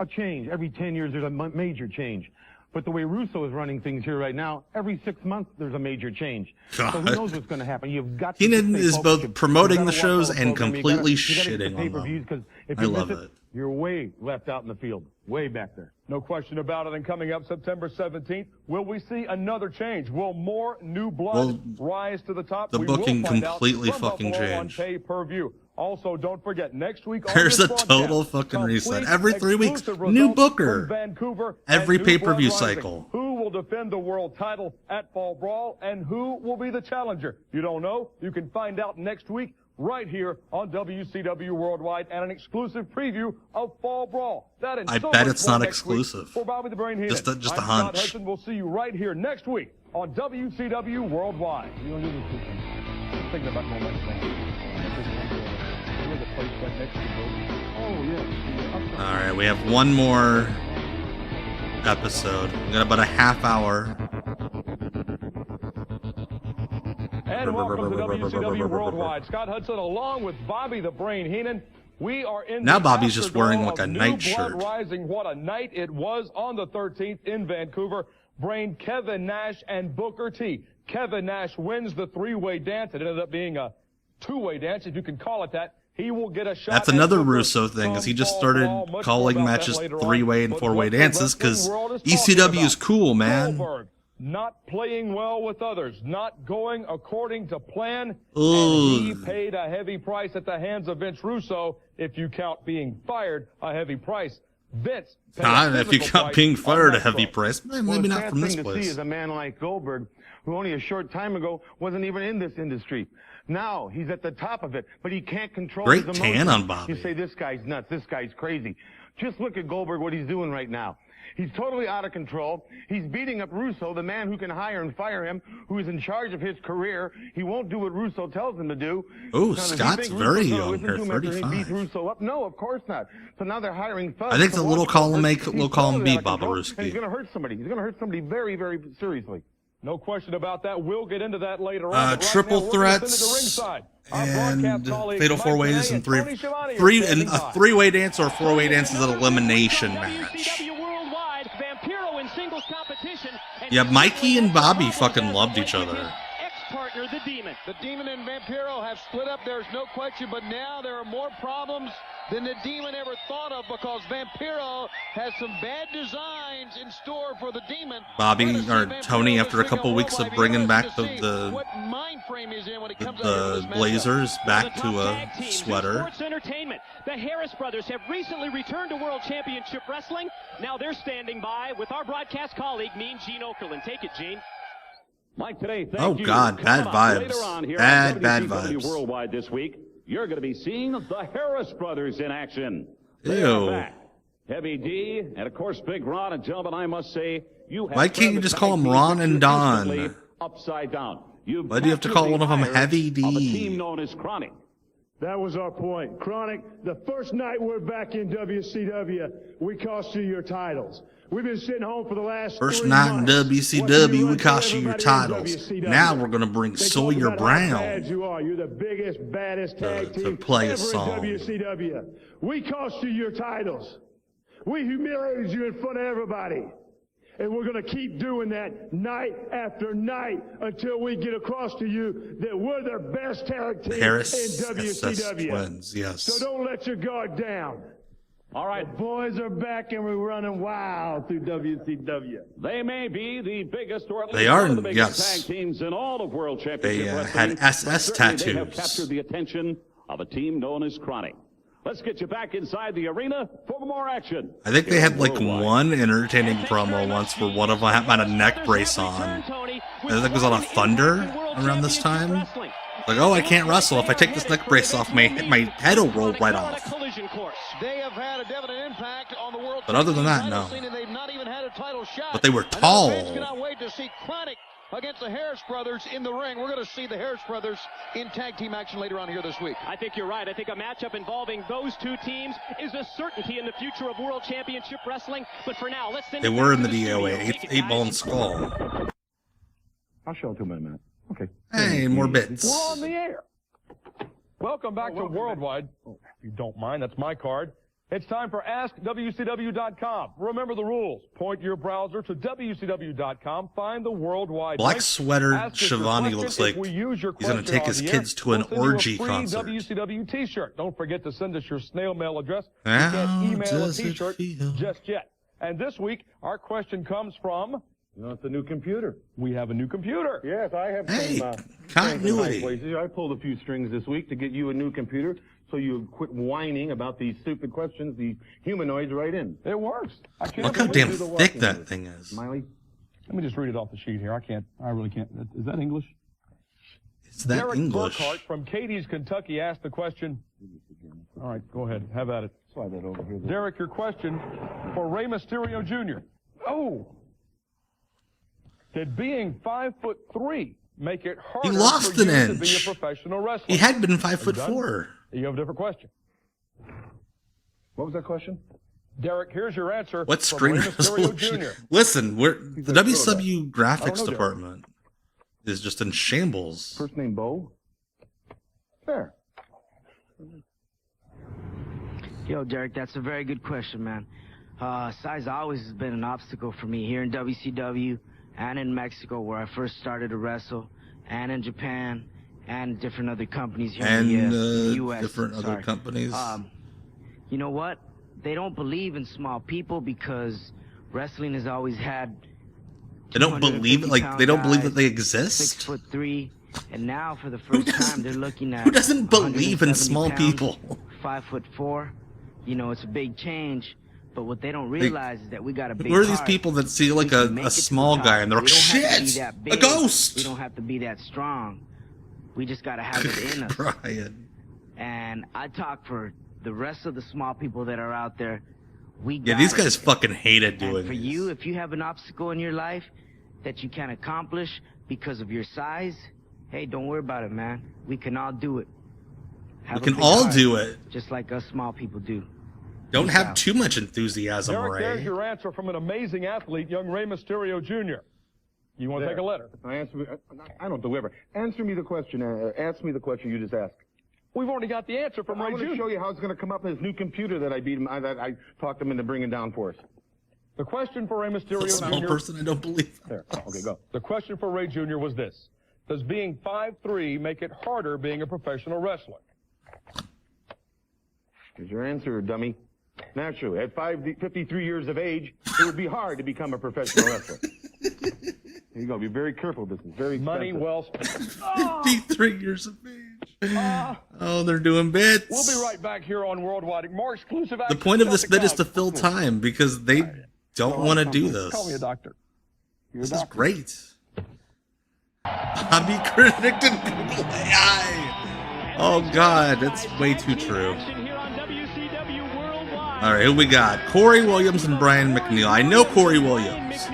change. Every 10 years there's a major change. But the way Russo is running things here right now, every 6 months there's a major change. God. So who knows what's going to happen? You've got Keenan to is both promoting the shows and completely shitting on them. Because if I you love miss it. you're way left out in the field, way back there. No question about it. And coming up September 17th, will we see another change? Will more new blood rise to the top? The We will booking find out completely from fucking Buffalo changed. On pay-per-view. Also, don't forget, next week on There's this a broadcast, total fucking reset. complete Every 3 weeks, exclusive new results booker. from Vancouver Every and New pay-per-view Blood Rising. cycle. Who will defend the world title at Fall Brawl, and who will be the challenger? You don't know? You can find out next week right here on WCW Worldwide, and an exclusive preview of Fall Brawl. That and I so bet much it's more not next week. exclusive. For Bobby the Brain Heenan, Just a I'm hunch. Scott Hudson. We'll see you right here next week on WCW Worldwide. You don't do this weekend. I'm thinking about going next week. The place right next to the building. Oh, yeah. All right, we have one more episode. We got about a half hour. And welcome to WCW Worldwide. Scott Hudson along with Bobby the Brain Heenan. We are in Now the Bobby's just wearing like afterglow a of New nightshirt. Blood Rising. What a night it was on the 13th in Vancouver. Brain, Kevin Nash, and Booker T. Kevin Nash wins the three-way dance. It ended up being a two-way dance, if you can call it that. He will get a shot. That's another Russo thing, is he just started calling matches three-way and four-way dances because ECW is cool, man. Goldberg, not playing well with others, not going according to plan, Ooh. and he paid a heavy price at the hands of Vince Russo, if you count being fired a heavy price. Vince paid a If you physical count price being fired a on heavy Nitro. price, maybe Well, the not sad from this thing to see place. is a man like Goldberg, who only a short time ago wasn't even in this industry. Now he's at the top of it, but he can't control Great his tan emotions. on Bobby. You say this guy's nuts, this guy's crazy. Just look at Goldberg, what he's doing right now. He's totally out of control. He's beating up Russo, the man who can hire and fire him, who is in charge of his career. He won't do what Russo tells him to do. Oh, Scott's very young here, He 35. beat Russo up? No, of course not. So now they're hiring thugs. I think it's a little column A, little column B, And he's Babaruski. going to hurt somebody. He's going to hurt somebody very, very seriously. No question about that. We'll get into that later on. But right Triple now, we're gonna send it to threats ringside. Our and broadcast colleague, fatal Mike four-ways Tenay and Tony Schiavone are three standing and a by. three-way dance or a four-way dance is an elimination match. WCW Worldwide, Vampiro in singles competition. Yeah, Mikey and Bobby fucking loved each other. Ex-partner, the Demon. The Demon and Vampiro have split up, there's no question, but now there are more problems than the Demon ever thought of because Vampiro has some bad designs in store for the Demon. Bobby or Tony, after a couple weeks of bringing back the Blazers back to a sweater. Sports entertainment. The Harris brothers have recently returned to World Championship Wrestling. Now they're standing by with our broadcast colleague, Mean Gene Okerlund. Take it, Gene. Mike, today, thank Oh you. God, bad Coming up later vibes. on here Bad on bad WCW vibes. Worldwide this week, you're going to be seeing the Harris brothers in action. They Ew. are back. Heavy D, and of course Big Ron. And gentlemen, I must say, you have Why can't you just call them Ron and Don? Upside down. Why do you have to call one of them Heavy Of a team D? known as Chronic. That was our point. Chronic, the first night we're back in WCW, we cost you your titles. We've been sitting home for the last First 3 night in months. WCW, we cost you your Everybody in titles. WCW. Now we're gonna bring They Sawyer talk about how Brown. bad you are. You're the biggest, baddest tag to team play a ever song. in WCW. We cost you your titles. We humiliated you in front of everybody. And we're going to keep doing that night after night until we get across to you that we're the best tag team Harris in WCW. Twins, yes. So don't let your guard down. All right. The boys are back and we're running wild through WCW. They may be the biggest, or at least They are, one of the biggest yes. tag teams in all of World Championship They Wrestling. had SS But certainly They have tattoos. captured the attention of a team known as Chronic. Let's get you back inside the arena for more action. I think they had like Worldwide. one entertaining promo once where one of them had a neck brace on. I think it was on a Thunder around this time. Like, oh, I can't wrestle. If I take this neck brace off, my head will roll right off. They have had a definite impact on the world. But other than that, title no. scene, and they've not even had a title shot. But they were I know tall. fans cannot wait to see Chronic against the Harris brothers in the ring. We're going to see the Harris brothers in tag team action later on here this week. I think you're right. I think a matchup involving those two teams is a certainty in the future of World Championship Wrestling. But for now, let's send They it were back in the to studio. DOA, Take it, eight guys. ball and skull. I'll show it to him in a minute. Okay. Hey, more bits. We're on the air. Welcome back to Worldwide. Oh, if you don't mind, that's my card. It's time for AskWCW.com. Remember the rules. Point your browser to WCW.com. Find the Worldwide Black link. sweater Ask us your Shivani question. looks If like we use your he's going to question take on his the kids air, to an we'll send you a orgy free concert. WCW t-shirt. Don't forget to send us your snail mail address. You How can't email a does it t-shirt feel? just yet. And this week, our question comes from... It's a new computer. We have a new computer. Yes, I have Hey, some continuity. strings in high places. I pulled a few strings this week to get you a new computer so you quit whining about these stupid questions the humanoids write in. It works. I can't Look how believe damn you do the thick work. that thing is. Smiley? Let me just read it off the sheet here. I really can't. Is that English? It's that Derek English. Burkhart from Katie's, Kentucky asked the question. All right, go ahead. Have at it. Slide that over here. Derek, your question for Rey Mysterio Jr. Oh. Did being 5'3" make it harder He lost for an you to be inch. a professional wrestler? He had been Are you done? 5'4". You have a different question. What was that question? Derek, here's your answer. What from screen Rey Mysterio resolution? Jr. Listen, the WCW graphics Derek. department is just in shambles. First name Bo? Fair. Yo, Derek, that's a very good question, man. Size always has been an obstacle for me here in WCW and in Mexico, where I first started to wrestle, and in Japan, and different other companies here And in the U.S. different other companies. You know what? They don't believe in small people because wrestling has always had. They don't believe it. Like, they don't believe that they exist. 6'3", and now for the first time they're looking at. Who doesn't believe in 170 small pounds, people? 5'4". You know, it's a big change. But what they don't realize is that we got a big Who are these heart. people that see like We can make a it to small the guy top. and they're like, We don't have to be shit, that a big. ghost? We don't have to be that strong. We just got to have it in us. Brian. And I talk for the rest of the small people that are out there. Yeah, these guys fucking hated doing For you, if you have an obstacle in your life that you can't accomplish because of your size, hey, don't worry about it, man. We can all do it. We can all do it. Just like us small people do. Don't have too much enthusiasm, Derek, Ray. there's your answer from an amazing athlete, young Rey Mysterio Jr. You want to take a letter? I don't deliver. Answer me the question. Ask me the question you just asked. We've already got the answer from Ray Jr. I'm going to show you how it's going to come up in his new computer that I talked him into bringing down for us. The question for Rey Mysterio Jr. A small person, I don't believe. There. Okay, go. The question for Ray Jr. was this: does being 5'3" make it harder being a professional wrestler? Here's your answer, dummy. Naturally, at 53 years of age, it would be hard to become a professional wrestler. Here you go. Be very careful. This is very expensive. Money well spent. 53 years of age. Oh, they're doing bits. We'll be right back here on Worldwide. More exclusive The point of this bit is to fill time because they don't want to do this. Call me a doctor. This is great. Hobby critic and Google AI. Oh, God. That's way too true. All right, who we got? Corey Williams and Brian McNeil. I know Corey Williams.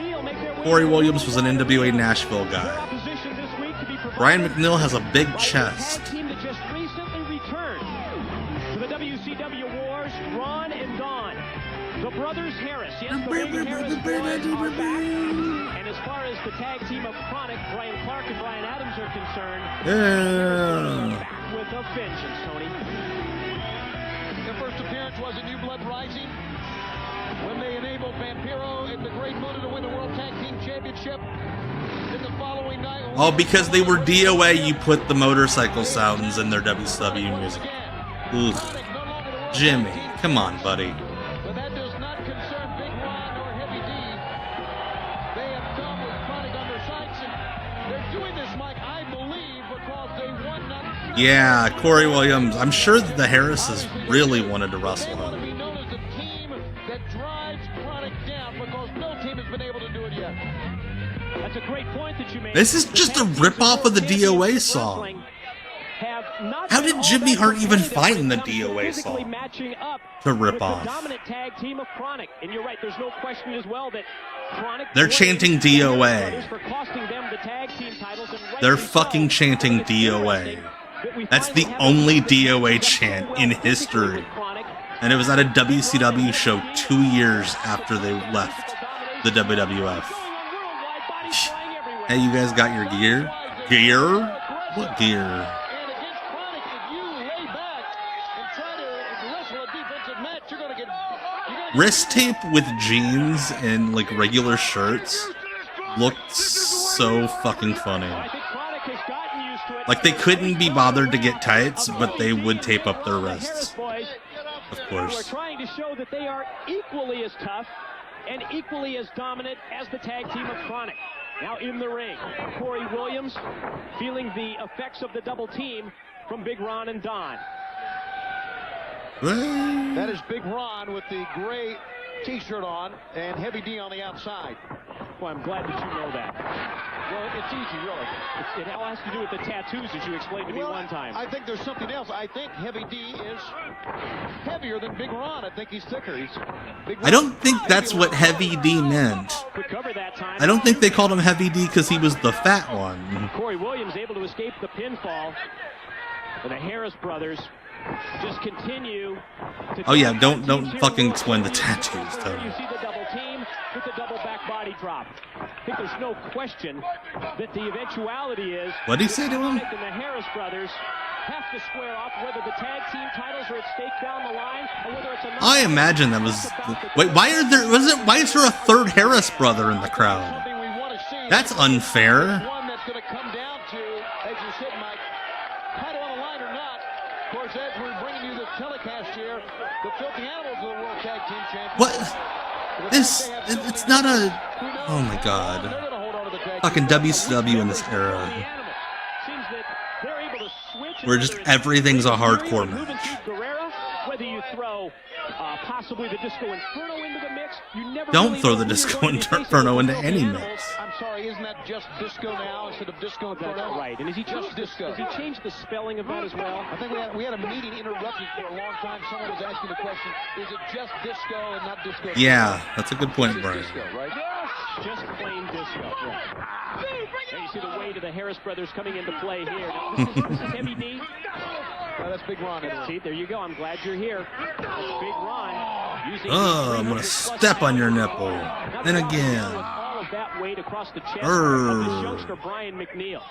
Corey Williams was an NWA Nashville guy. Brian McNeil has a big chest. Team that just recently returned to the WCW Wars, Ron and Don. The brothers Harris. Yes, the Big Harris boys are back. And as far as the tag team of Chronic, Brian Clark and Brian Adams are concerned, back with a vengeance, Tony. Their first appearance was in New Blood Rising when they enabled Vampiro and the Great Muta to win the World Tag Team Championship. Then the following night... Oh, because they were DOA, you put the motorcycle sounds in their WCW music. Ugh. Jimmy, come on, buddy. But that does not concern Big Ron or Heavy D. They have come with Chronic on their sights, and they're doing this, Mike, I believe, because they won not... Yeah, Corey Williams. I'm sure that the Harrises really wanted to wrestle him. That's a great point that you made. This is just a ripoff of the DOA song. How did Jimmy Hart even find the DOA song to rip off? Dominant tag team of Chronic, and you're right. There's no question as well that Chronic. They're chanting DOA. They're fucking chanting DOA. That's the only DOA chant in history. And it was at a WCW show 2 years after they left the WWF. Hey, you guys got your gear? Gear? What gear? Wrist tape with jeans and like regular shirts looked so fucking funny. Like they couldn't be bothered to get tights, but they would tape up their wrists. Of course. We're trying to show that they are equally as tough and equally as dominant as the tag team of Chronic. Now in the ring, Corey Williams feeling the effects of the double team from Big Ron and Don. That is Big Ron with the gray t-shirt on and Heavy D on the outside. Well, I'm glad that you know that. Well, it's easy, really. It all has to do with the tattoos, as you explained to me one time. I think there's something else. I think Heavy D is heavier than Big Ron. I think he's thicker. I don't think that's what Heavy D meant. I don't think they called him Heavy D because he was the fat one. Corey Williams able to escape the pinfall. And the Harris brothers just continue to... Oh yeah, don't fucking explain the tattoos, Tony. You see the double team with the double back body drop. I think there's no question that the eventuality is... What'd he say to him? And the Harris brothers have to square off whether the tag team titles are at stake down the line or whether it's a... I imagine that was... Wait, why is there a third Harris brother in the crowd? That's unfair. One that's going to come down to, as you said, Mike, title on the line or not. Of course, as we're bringing you the telecast here, the Filthy Animals of the World Tag Team Champions. What? It's not a... Oh my god. Fucking WCW in this era. Where just everything's a hardcore match. whether you throw possibly the Disco Inferno into the mix. You never Don't really throw know the who you're Disco going to be facing Inferno with into both any animals. mix. I'm sorry, isn't that just disco now instead of disco inferno? That's right. And has he Just changed disco. Has he changed the spelling of that as well? I think we had a meeting interrupted for a long time. Someone was asking the question, is it just disco and not disco? Yeah, that's a good point, Brian. Disco, right? Just plain disco. There you see the weight of the Harris brothers coming into play here. Now, this is Heavy D. That's Big Ron. See, there you go. I'm glad you're here. That's Big Ron. Using Oh, I'm gonna step on your nipple. And again. with all of that weight across the chest of this youngster Brian McNeil.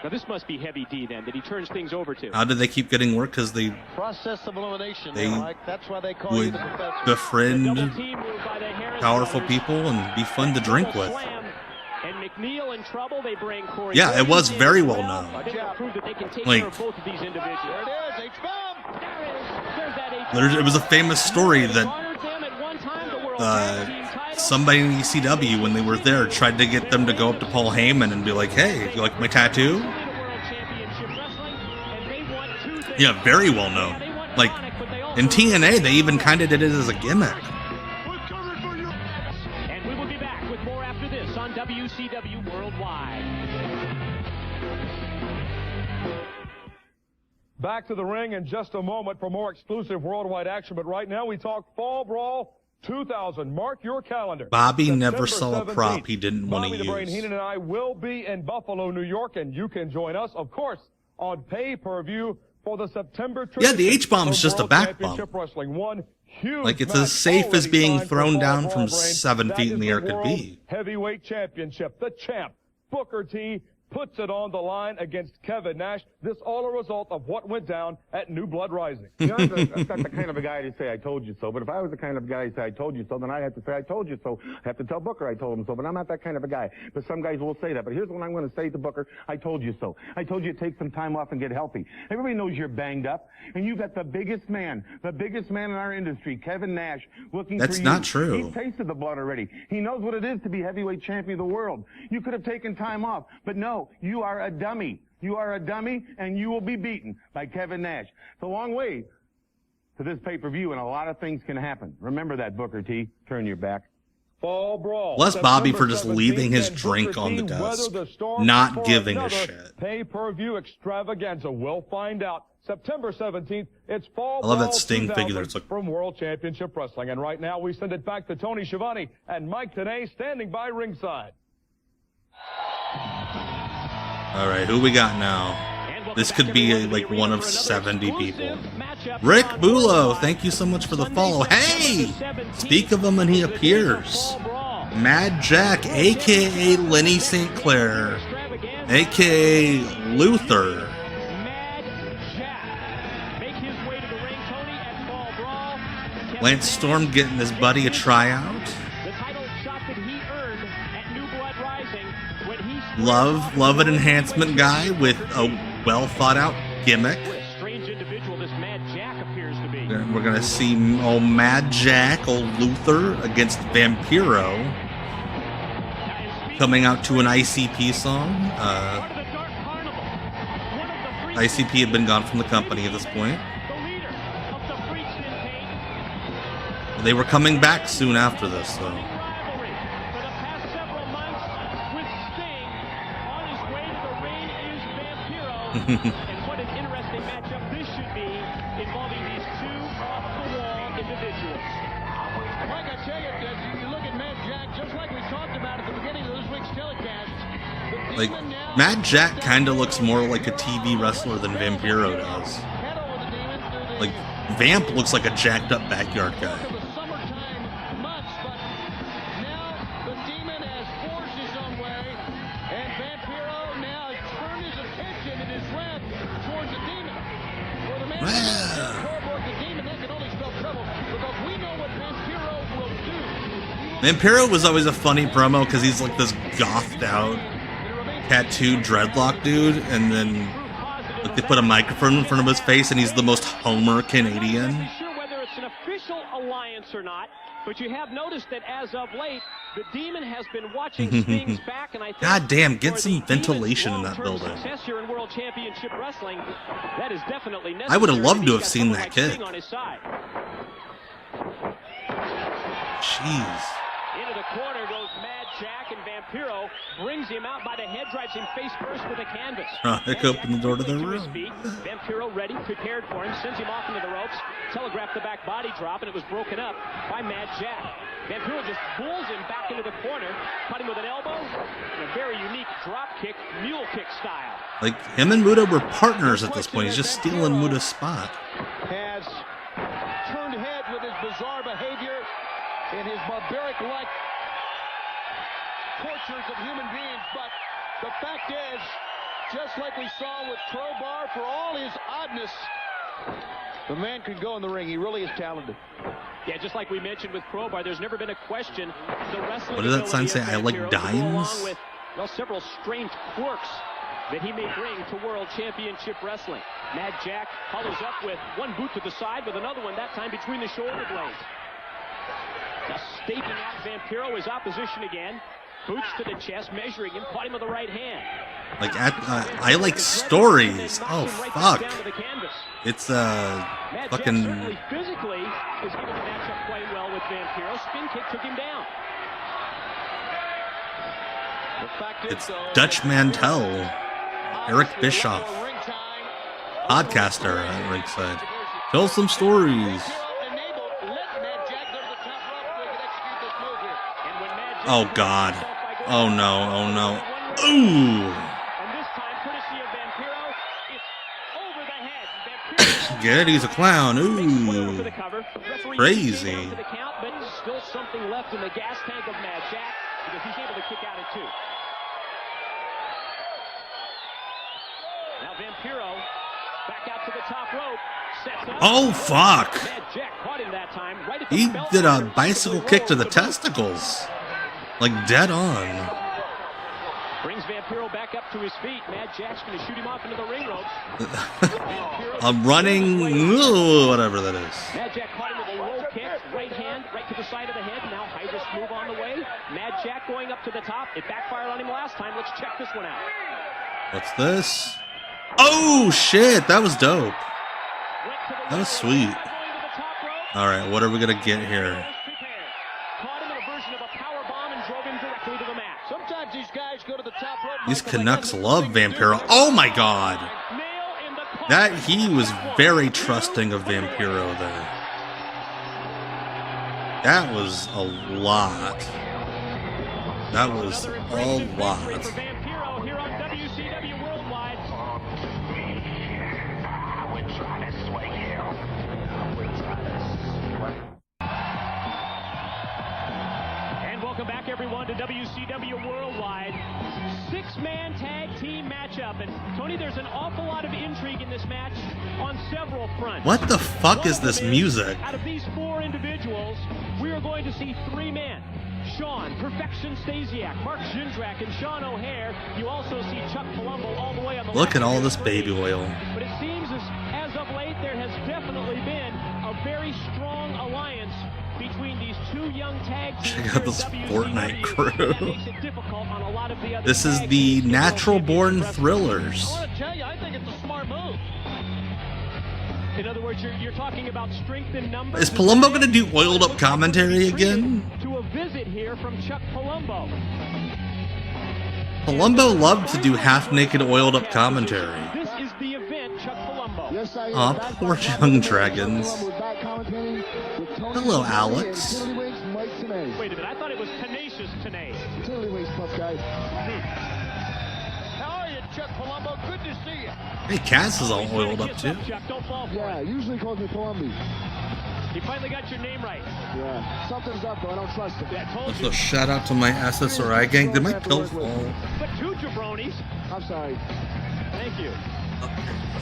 Now this must be Heavy D then that he turns things over to. How did they keep getting work? Because they Process of elimination. They Mike. That's why they call you would the professor. befriend powerful people and be fun to drink with. And McNeil in trouble. They bring Corey. Yeah, it was very well known. Prove that they can take Like, care of both of these individuals. There it is, H-bomb. There's that It was a famous story that somebody in ECW, when they were there, tried to get them to go up to Paul Heyman and be like, "Hey, you like my tattoo?" Yeah, very well known. Like in TNA, they even kind of did it as a gimmick. And we will be back with more after this on WCW Worldwide. Back to the ring in just a moment for more exclusive worldwide action. But right now we talk Fall Brawl 2000. Mark your calendar. Bobby September never saw a 17th. prop he didn't want to Bobby the Brain use. Heenan and I will be in Buffalo, New York, and you can join us, of course, on pay-per-view for the September. Yeah, the H-bomb's just a World back Championship bump. Wrestling. One huge Like it's match as safe as already being signed for thrown Fall down Brawl from Brain. 7 That feet in is the air could World be. Heavyweight Championship. The champ, Booker T, puts it on the line against Kevin Nash. This all a result of what went down at New Blood Rising. You know, I'm not the kind of a guy to say I told you so, but if I was the kind of guy to say I told you so, then I have to say I told you so. I have to tell Booker I told him so, but I'm not that kind of a guy. But some guys will say that. But here's what I'm going to say to Booker. I told you so. I told you to take some time off and get healthy. Everybody knows you're banged up, and you got the biggest man in our industry, Kevin Nash, looking That's for you. not true. He's tasted the blood already. He knows what it is to be heavyweight champion of the world. You could have taken time off, but no, you are a dummy. You are a dummy, and you will be beaten by Kevin Nash. It's a long way to this pay-per-view, and a lot of things can happen. Remember that, Booker T. Turn your back. Fall Brawl. Bless Bobby for just September leaving his 17th, drink Booker on the T desk, weather the storm not for giving a another shit. Pay-per-view extravaganza. We'll find out. September 17th, it's Fall I love that Brawl Sting 2000 figure that's like- from World Championship Wrestling. And right now, we send it back to Tony Schiavone and Mike Tenay standing by ringside. All right, who we got now? This could be like one of 70 people. Rick Bulo, thank you so much for the follow. Hey! Speak of him and he appears. Mad Jack, a.k.a. Lenny St. Clair, a.k.a. Luther. Lance Storm getting his buddy a tryout. Love an enhancement guy with a well thought out gimmick. We're gonna see old Mad Jack, old Luther against Vampiro, coming out to an ICP song. ICP had been gone from the company at this point. They were coming back soon after this, so. And what an interesting matchup this should be, involving these two off-the-wall individuals. Mike, I tell you, you look at Mad Jack, just like we talked about at the beginning of this week's telecast. Like, Mad Jack kind of looks more like a TV wrestler than Vampiro does. Like, Vamp looks like a jacked up backyard guy. Vampiro was always a funny promo because he's like this gothed out, tattooed dreadlock dude, and then like, they put a microphone in front of his face and he's the most Homer Canadian. Sure whether it's an official alliance or not. But you have noticed that as of late, the Demon has been watching Sting's back, and I think God damn, get some ventilation in that building. Success here in World Championship Wrestling, that is definitely necessary. I would have loved to have seen that kick. On his side. Jeez. Into the corner goes Mad Jack, and Vampiro brings him out by the head, drives him face first with a canvas. They opened the door to the room. Vampiro ready, prepared for him, sends him off into the ropes, telegraphed the back body drop, and it was broken up by Mad Jack. Vampiro just pulls him back into the corner, cut him with an elbow, and a very unique drop kick, mule kick style. Like, him and Muta were partners at this point. He's just stealing Muta's spot. Has turned head with his bizarre behavior in his barbaric-like tortures of human beings, but the fact is, just like we saw with Crowbar, for all his oddness, the man can go in the ring. He really is talented. Yeah, just like we mentioned with Crowbar, there's never been a question. The wrestling what does that sign say? I like dimes? Along with, well, several strange quirks that he may bring to World Championship Wrestling. Mad Jack follows up with one boot to the side with another one, that time between the shoulder blades. Now staking out Vampiro, his opposition again. Boots to the chest, measuring him, caught him with the right hand. Like, I like stories. Oh, fuck. It's, fucking... physically is given the matchup quite well with Vampiro. Spin kick took him down. It's Dutch Mantel, Eric Bischoff, podcaster at ringside. Tell some stories. Oh, God. Oh, no. Oh, no. Ooh. Get it? He's a clown. Ooh. Crazy. Still something left in the gas tank of Mad Jack because he's able to kick out at 2. Now Vampiro back out to the top rope. Sets up. Oh, fuck. Mad Jack caught him that time. Right at the He did a bicycle kick to the testicles. Like, dead on. Brings Vampiro back up to his feet. Mad Jack's going to shoot him off into the ring ropes. I'm running, whatever that is. Mad Jack caught him with a low kick, right hand, right to the side of the head. Now Hydra move on the way. Mad Jack going up to the top. It backfired on him last time. Let's check this one out. What's this? Oh, shit, that was dope. That was sweet. All right, what are we going to get here? These Canucks love Vampiro. Oh my God! He was very trusting of Vampiro there. That was a lot. That was a lot. Vampiro here on WCW Worldwide. And welcome back, everyone, to WCW Worldwide. 6-man tag team matchup. And Tony, there's an awful lot of intrigue in this match on several fronts. What the fuck is this music? Out of these 4 individuals, we are going to see 3 men. Sean, Perfection Stasiac, Mark Jindrak, and Sean O'Hare. You also see Chuck Palumbo all the way on the Look at all this baby oil. But it seems as of late there has definitely been a very strong alliance between these 2 young tag teams. Check out this Fortnite crew. This is the Natural Born Thrillers. I want to tell you, I think it's a smart move. In other words, you're talking about strength in numbers. Is Palumbo going to do oiled up commentary again? To a visit here from Chuck Palumbo. Palumbo loved to do half-naked oiled up commentary. This is the event, Chuck Palumbo. Aw, poor Jung Dragons. Hello, Alex. Wait a minute, I thought it was Tenacious Tenay. How are you, Chuck Palumbo? Good to see you. Hey, Cass is all oiled up too. Don't fall for Yeah, usually calls me Palumbi. You finally got your name right. Yeah, something's up though, I don't trust him. Also, shout out to my SSRI gang. Did my pill fall? But 2 jabronis. I'm sorry. Thank you.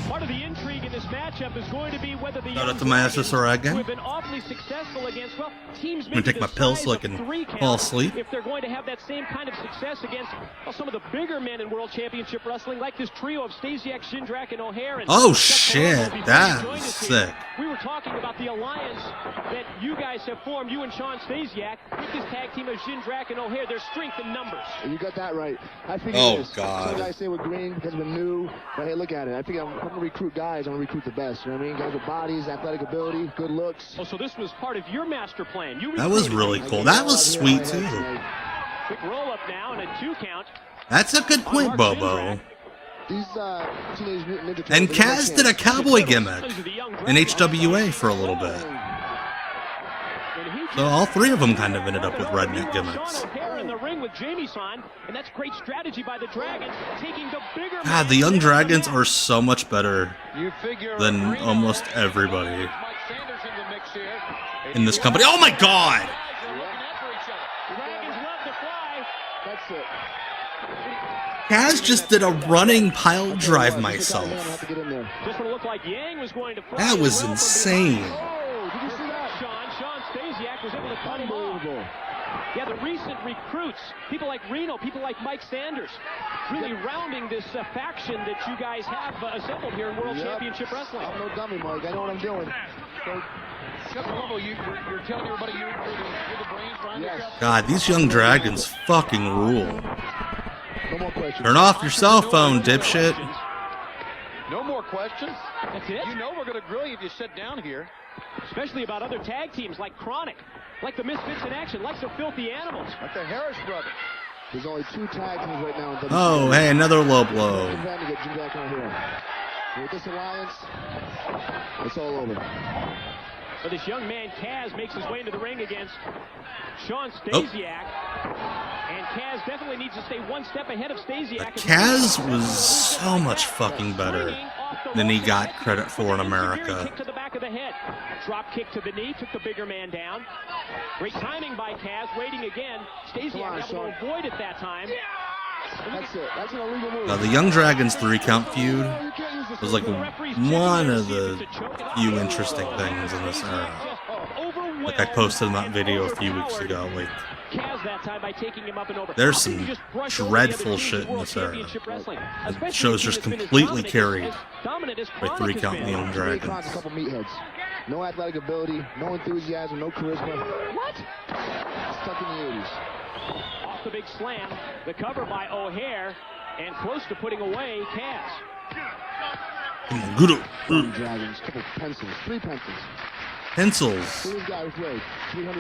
Part of the intrigue in this matchup is going to be whether the Shout out to my SSRI gang. who have been awfully successful against, well, teams I'm gonna take my pills so I can fall asleep. If they're going to have that same kind of success against, well, some of the bigger men in World Championship Wrestling, like this trio of Stasiac, Jindrak, and O'Hare. And Oh shit, that's sick. we were talking about the alliance that you guys have formed, you and Sean Stasiac, with this tag team of Jindrak and O'Hare. There's strength in numbers. You got that right. I figured Oh, God. Some guys say we're green because we're new, but hey, look at it. I think I'm going to recruit guys. I'm going to recruit the best. You know what I mean? Guys with bodies, athletic ability, good looks. Oh, so this was part of your master plan. That was really cool. That was sweet, too. Quick roll up now and a 2 count. That's a good point, Bobo. These Teenage Mutant Ninja Turtles, And Kaz did a cowboy gimmick in HWA for a little bit. So all three of them kind of ended up with redneck gimmicks. In the ring with Jamie-san, and that's great strategy by the Dragons, taking the bigger. God, the Young Dragons are so much better than almost everybody in this company. Oh my God! That's it. Kaz just did a running pile drive myself. This one looked like Yang was going to. That was insane. Oh, did you see that? Sean Stasiac was able to cut him off. Yeah, the recent recruits, people like Reno, people like Mike Sanders, really rounding this faction that you guys have assembled here in World Championship Wrestling. I'm no dummy, Mike. I know what I'm doing. You're telling everybody you're the brains behind this job? God, these Young Dragons fucking rule. No more questions. Turn off your cell phone, dipshit. No more questions? That's it? You know we're going to grill you if you sit down here. Especially about other tag teams like Chronic, like the Misfits in Action, like the Filthy Animals. Like the Harris brothers. There's only 2 tag teams right now in WCW. Oh, hey, another low blow. To get Jindrak on here. With this alliance, it's all over. But this young man, Kaz, makes his way into the ring against Sean Stasiac. And Kaz definitely needs to stay one step ahead of Stasiac. Kaz was so much fucking better than he got credit for in America. Kick to the back of the head. Drop kick to the knee, took the bigger man down. Great timing by Kaz, waiting again. Stasiac able to avoid it that time. That's it. That's an illegal move. Now, the Young Dragons 3-count feud was like one of the few interesting things in this era. Like I posted in that video a few weeks ago. Like, there's some dreadful shit in this era. The show's just completely carried by 3-count and the Young Dragons. No athletic ability, no enthusiasm, no charisma. What? Stuck in the 80s. Off the big slam, the cover by O'Hare, and close to putting away Kaz. Good. Dragons, couple pencils, 3 pencils. Pencils.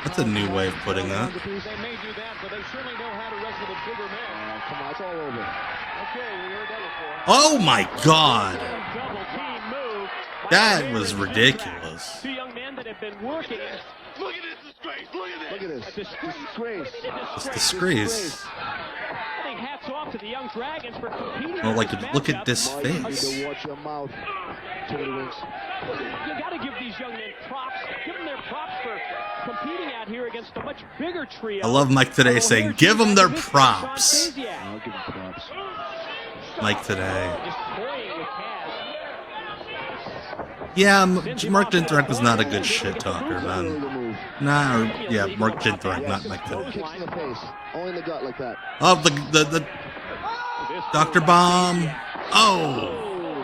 That's a new way of putting that. They may do that, but they certainly know how to wrestle the bigger man. Come on, it's all over. Okay, we heard that before. Oh my God. That was ridiculous. 2 young men that have been working. Look at this disgrace! Look at this! Look at this. Disgrace. It's disgrace. I think hats off to the Young Dragons for competing. Well, like, look at this face. You watch your mouth. You got to give these young men props. Give them their props for competing out here against a much bigger trio. I love Mike Today saying, give them their props. I'll give them props. Mike Today. Yeah, Mark Jindrak was not a good shit talker, man. Nah, yeah, Mark Jindrak, not Mike Today. Kicks in the face. Only in the gut like that. Oh, the Dr. Bomb. Oh.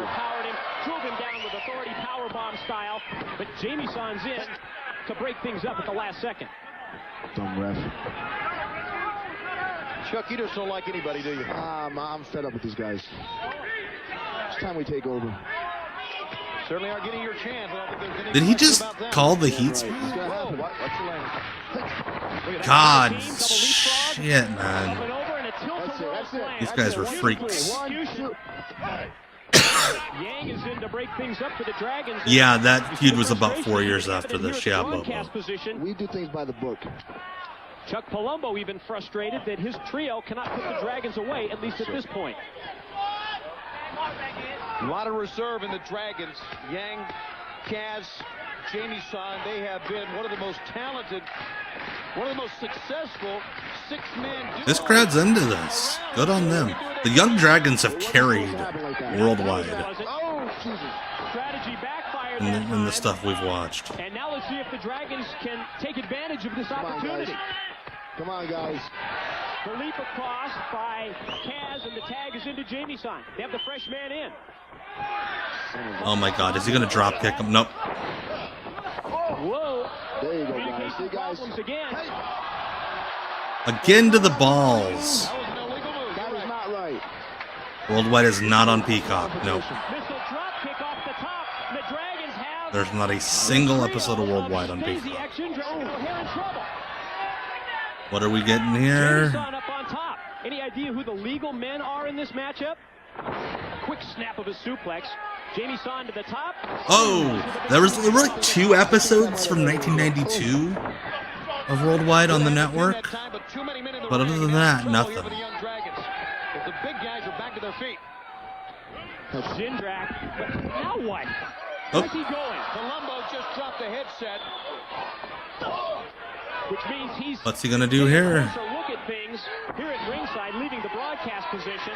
Powered him, drove him down with authority power bomb style, but Jamie-san's in to break things up at the last second. Dumb ref. Chuck, you just don't like anybody, do you? I'm fed up with these guys. It's time we take over. Certainly are getting your chance. I don't think there's any Did he just call the heat? God, shit, man. These guys were freaks. Yang is in to break things up for the Dragons. Yeah, that feud was about 4 years after this. Yeah, Bobo. We do things by the book. Chuck Palumbo even frustrated that his trio cannot put the Dragons away, at least at this point. A lot of reserve in the Dragons. Yang, Kaz, Jamie-san, they have been one of the most talented, one of the most successful 6-man duos. This crowd's into this. Good on them. The Young Dragons have carried Worldwide in the stuff we've watched. And now let's see if the Dragons can take advantage of this opportunity. Come on, guys. The leap across by Kaz, and the tag is into Jamie-san. They have the fresh man in. Oh my God, is he gonna drop kick him? Nope. There you go, guys. See, guys. Again to the balls. That is not right. Worldwide is not on Peacock. Nope. Missile drop kick off the top. The Dragons have There's not a single episode of Worldwide on Peacock. Stasiac, Jindrak, and O'Hare in trouble. What are we getting here? Jameson up on top. Any idea who the legal men are in this matchup? Quick snap of a suplex. Jamie Son to the top. Oh, there were like 2 episodes from 1992 of Worldwide on the network. But other than that, nothing. The big guys are back to their feet. Jindrak. Now what? Oh. Where's he going? Colombo just dropped the headset. Which means he's What's he gonna do here? taking a look at things here at ringside, leaving the broadcast position.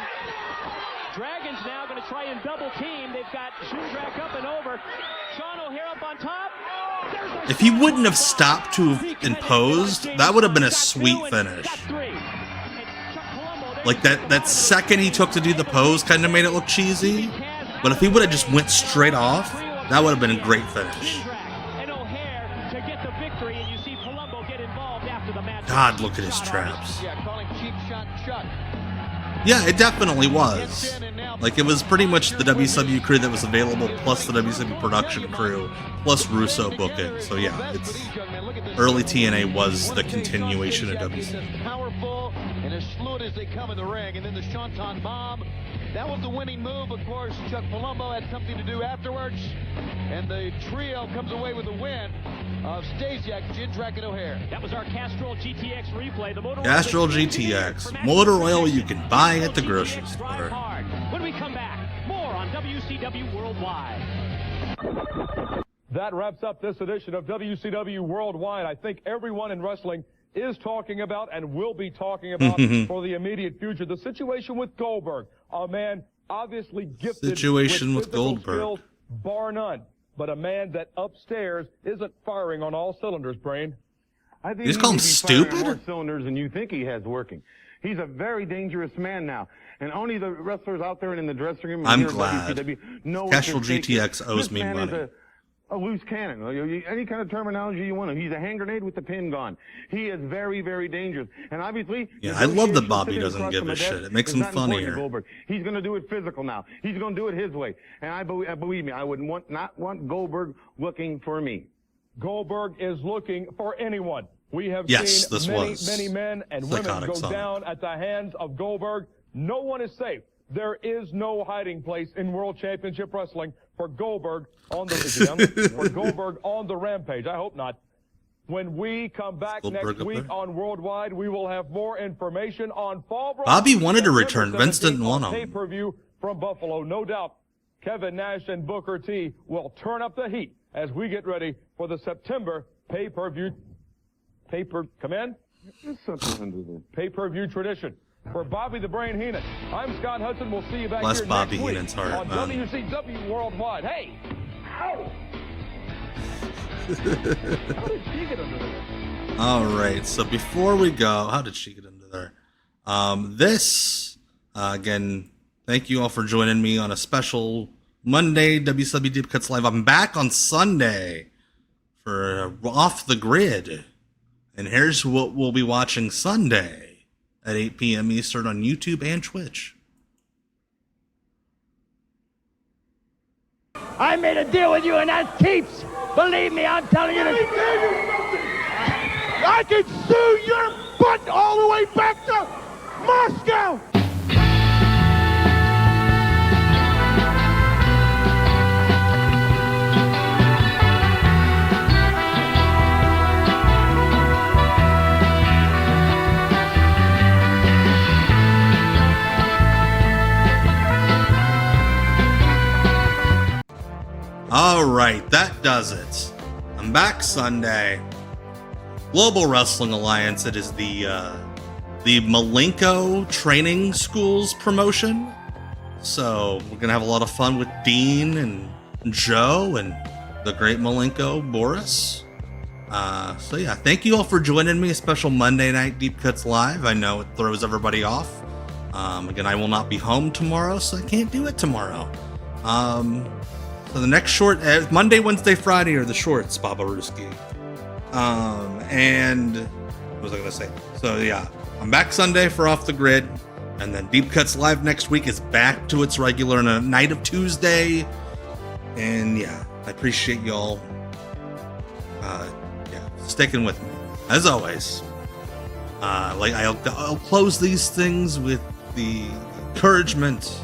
Dragons now going to try and double team. They've got Jindrak up and over. Sean O'Hare up on top. If he wouldn't have stopped to have imposed, that would have been a sweet finish. Like that second he took to do the pose kind of made it look cheesy. But if he would have just went straight off, that would have been a great finish. God, look at his traps. Yeah, it definitely was. Like, it was pretty much the WCW crew that was available, plus the WCW production crew, plus Russo booking. So yeah, it's early TNA was the continuation of WCW. Powerful and as fluid as they come in the ring. And then the Shanton Bomb. That was the winning move. Of course, Chuck Palumbo had something to do afterwards. And the trio comes away with a win of Stasiac, Jindrak, and O'Hare. That was our Castrol GTX replay. The motor Castrol GTX. Motor oil you can buy at the grocery store. When we come back, more on WCW Worldwide. That wraps up this edition of WCW Worldwide. I think everyone in wrestling is talking about and will be talking about for the immediate future. The situation with Goldberg, a man obviously gifted Situation with physical Goldberg. skills, bar none, but a man that upstairs isn't firing on all cylinders, Brain. I think You just call him may be firing stupid? more cylinders than you think he has working. He's a very dangerous man now. And only the wrestlers out there and in the dressing room. I'm here at glad. WCW know Castrol what they're taking. GTX owes This me man money. Is a loose cannon. Any kind of terminology you want. He's a hand grenade with the pin gone. He is very, very dangerous. And obviously, Yeah, I love that negotiations Bobby sitting doesn't across give from a desk shit. It makes is him not important to funnier. Goldberg. He's going to do it physical now. He's going to do it his way. And I believe me, I would not want Goldberg looking for me. Goldberg is looking for anyone. We have Yes, this seen was many men and women psychotic go song. down at the hands of Goldberg. No one is safe. There is no hiding place in World Championship Wrestling for Goldberg on the for Goldberg on the rampage. I hope not. When we come back Goldberg next up week there? on Worldwide, we will have more information on Fall Brawl. Bobby wanted to September return. Vince didn't 17th want on him. Pay-per-view from Buffalo. No doubt Kevin Nash and Booker T will turn up the heat as we get ready for the September pay-per-view. Come in? There's something under there. Pay-per-view tradition. For Bobby the Brain Heenan, I'm Scott Hudson. We'll see you back Bless here Bobby next week Heenan's heart, on man. WCW Worldwide. Hey! Ow! How did she get under there? All right, so before we go, how did she get into there? Again, thank you all for joining me on a special Monday WCW Deep Cuts Live. I'm back on Sunday for Off the Grid. And here's what we'll be watching Sunday at 8 p.m. Eastern on YouTube and Twitch. I made a deal with you and that keeps. Believe me, I'm telling you this. I can sue your butt all the way back to Moscow. All right, that does it. I'm back Sunday. Global Wrestling Alliance. It is the Malenko Training Schools promotion. So we're gonna have a lot of fun with Dean and Joe and the great Malenko Boris. So yeah, thank you all for joining me. A special Monday night Deep Cuts Live. I know it throws everybody off. Again, I will not be home tomorrow, so I can't do it tomorrow. So the next short, Monday, Wednesday, Friday are the shorts, Baba Ruski. And what was I gonna say? So yeah, I'm back Sunday for Off the Grid, and then Deep Cuts Live next week is back to its regular night of Tuesday. And yeah, I appreciate y'all sticking with me as always. I'll close these things with the encouragement.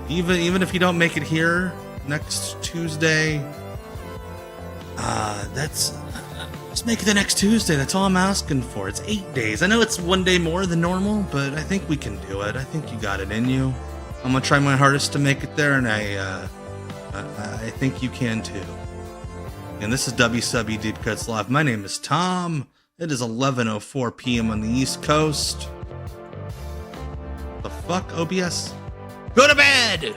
Even if you don't make it here next Tuesday, just make it the next Tuesday. That's all I'm asking for. It's 8 days. I know it's 1 day more than normal, but I think we can do it. I think you got it in you. I'm gonna try my hardest to make it there, and I think you can too. And this is WCW Deep Cuts Live. My name is Tom. It is 11:04 p.m. on the East Coast. The fuck, OBS? Go to bed!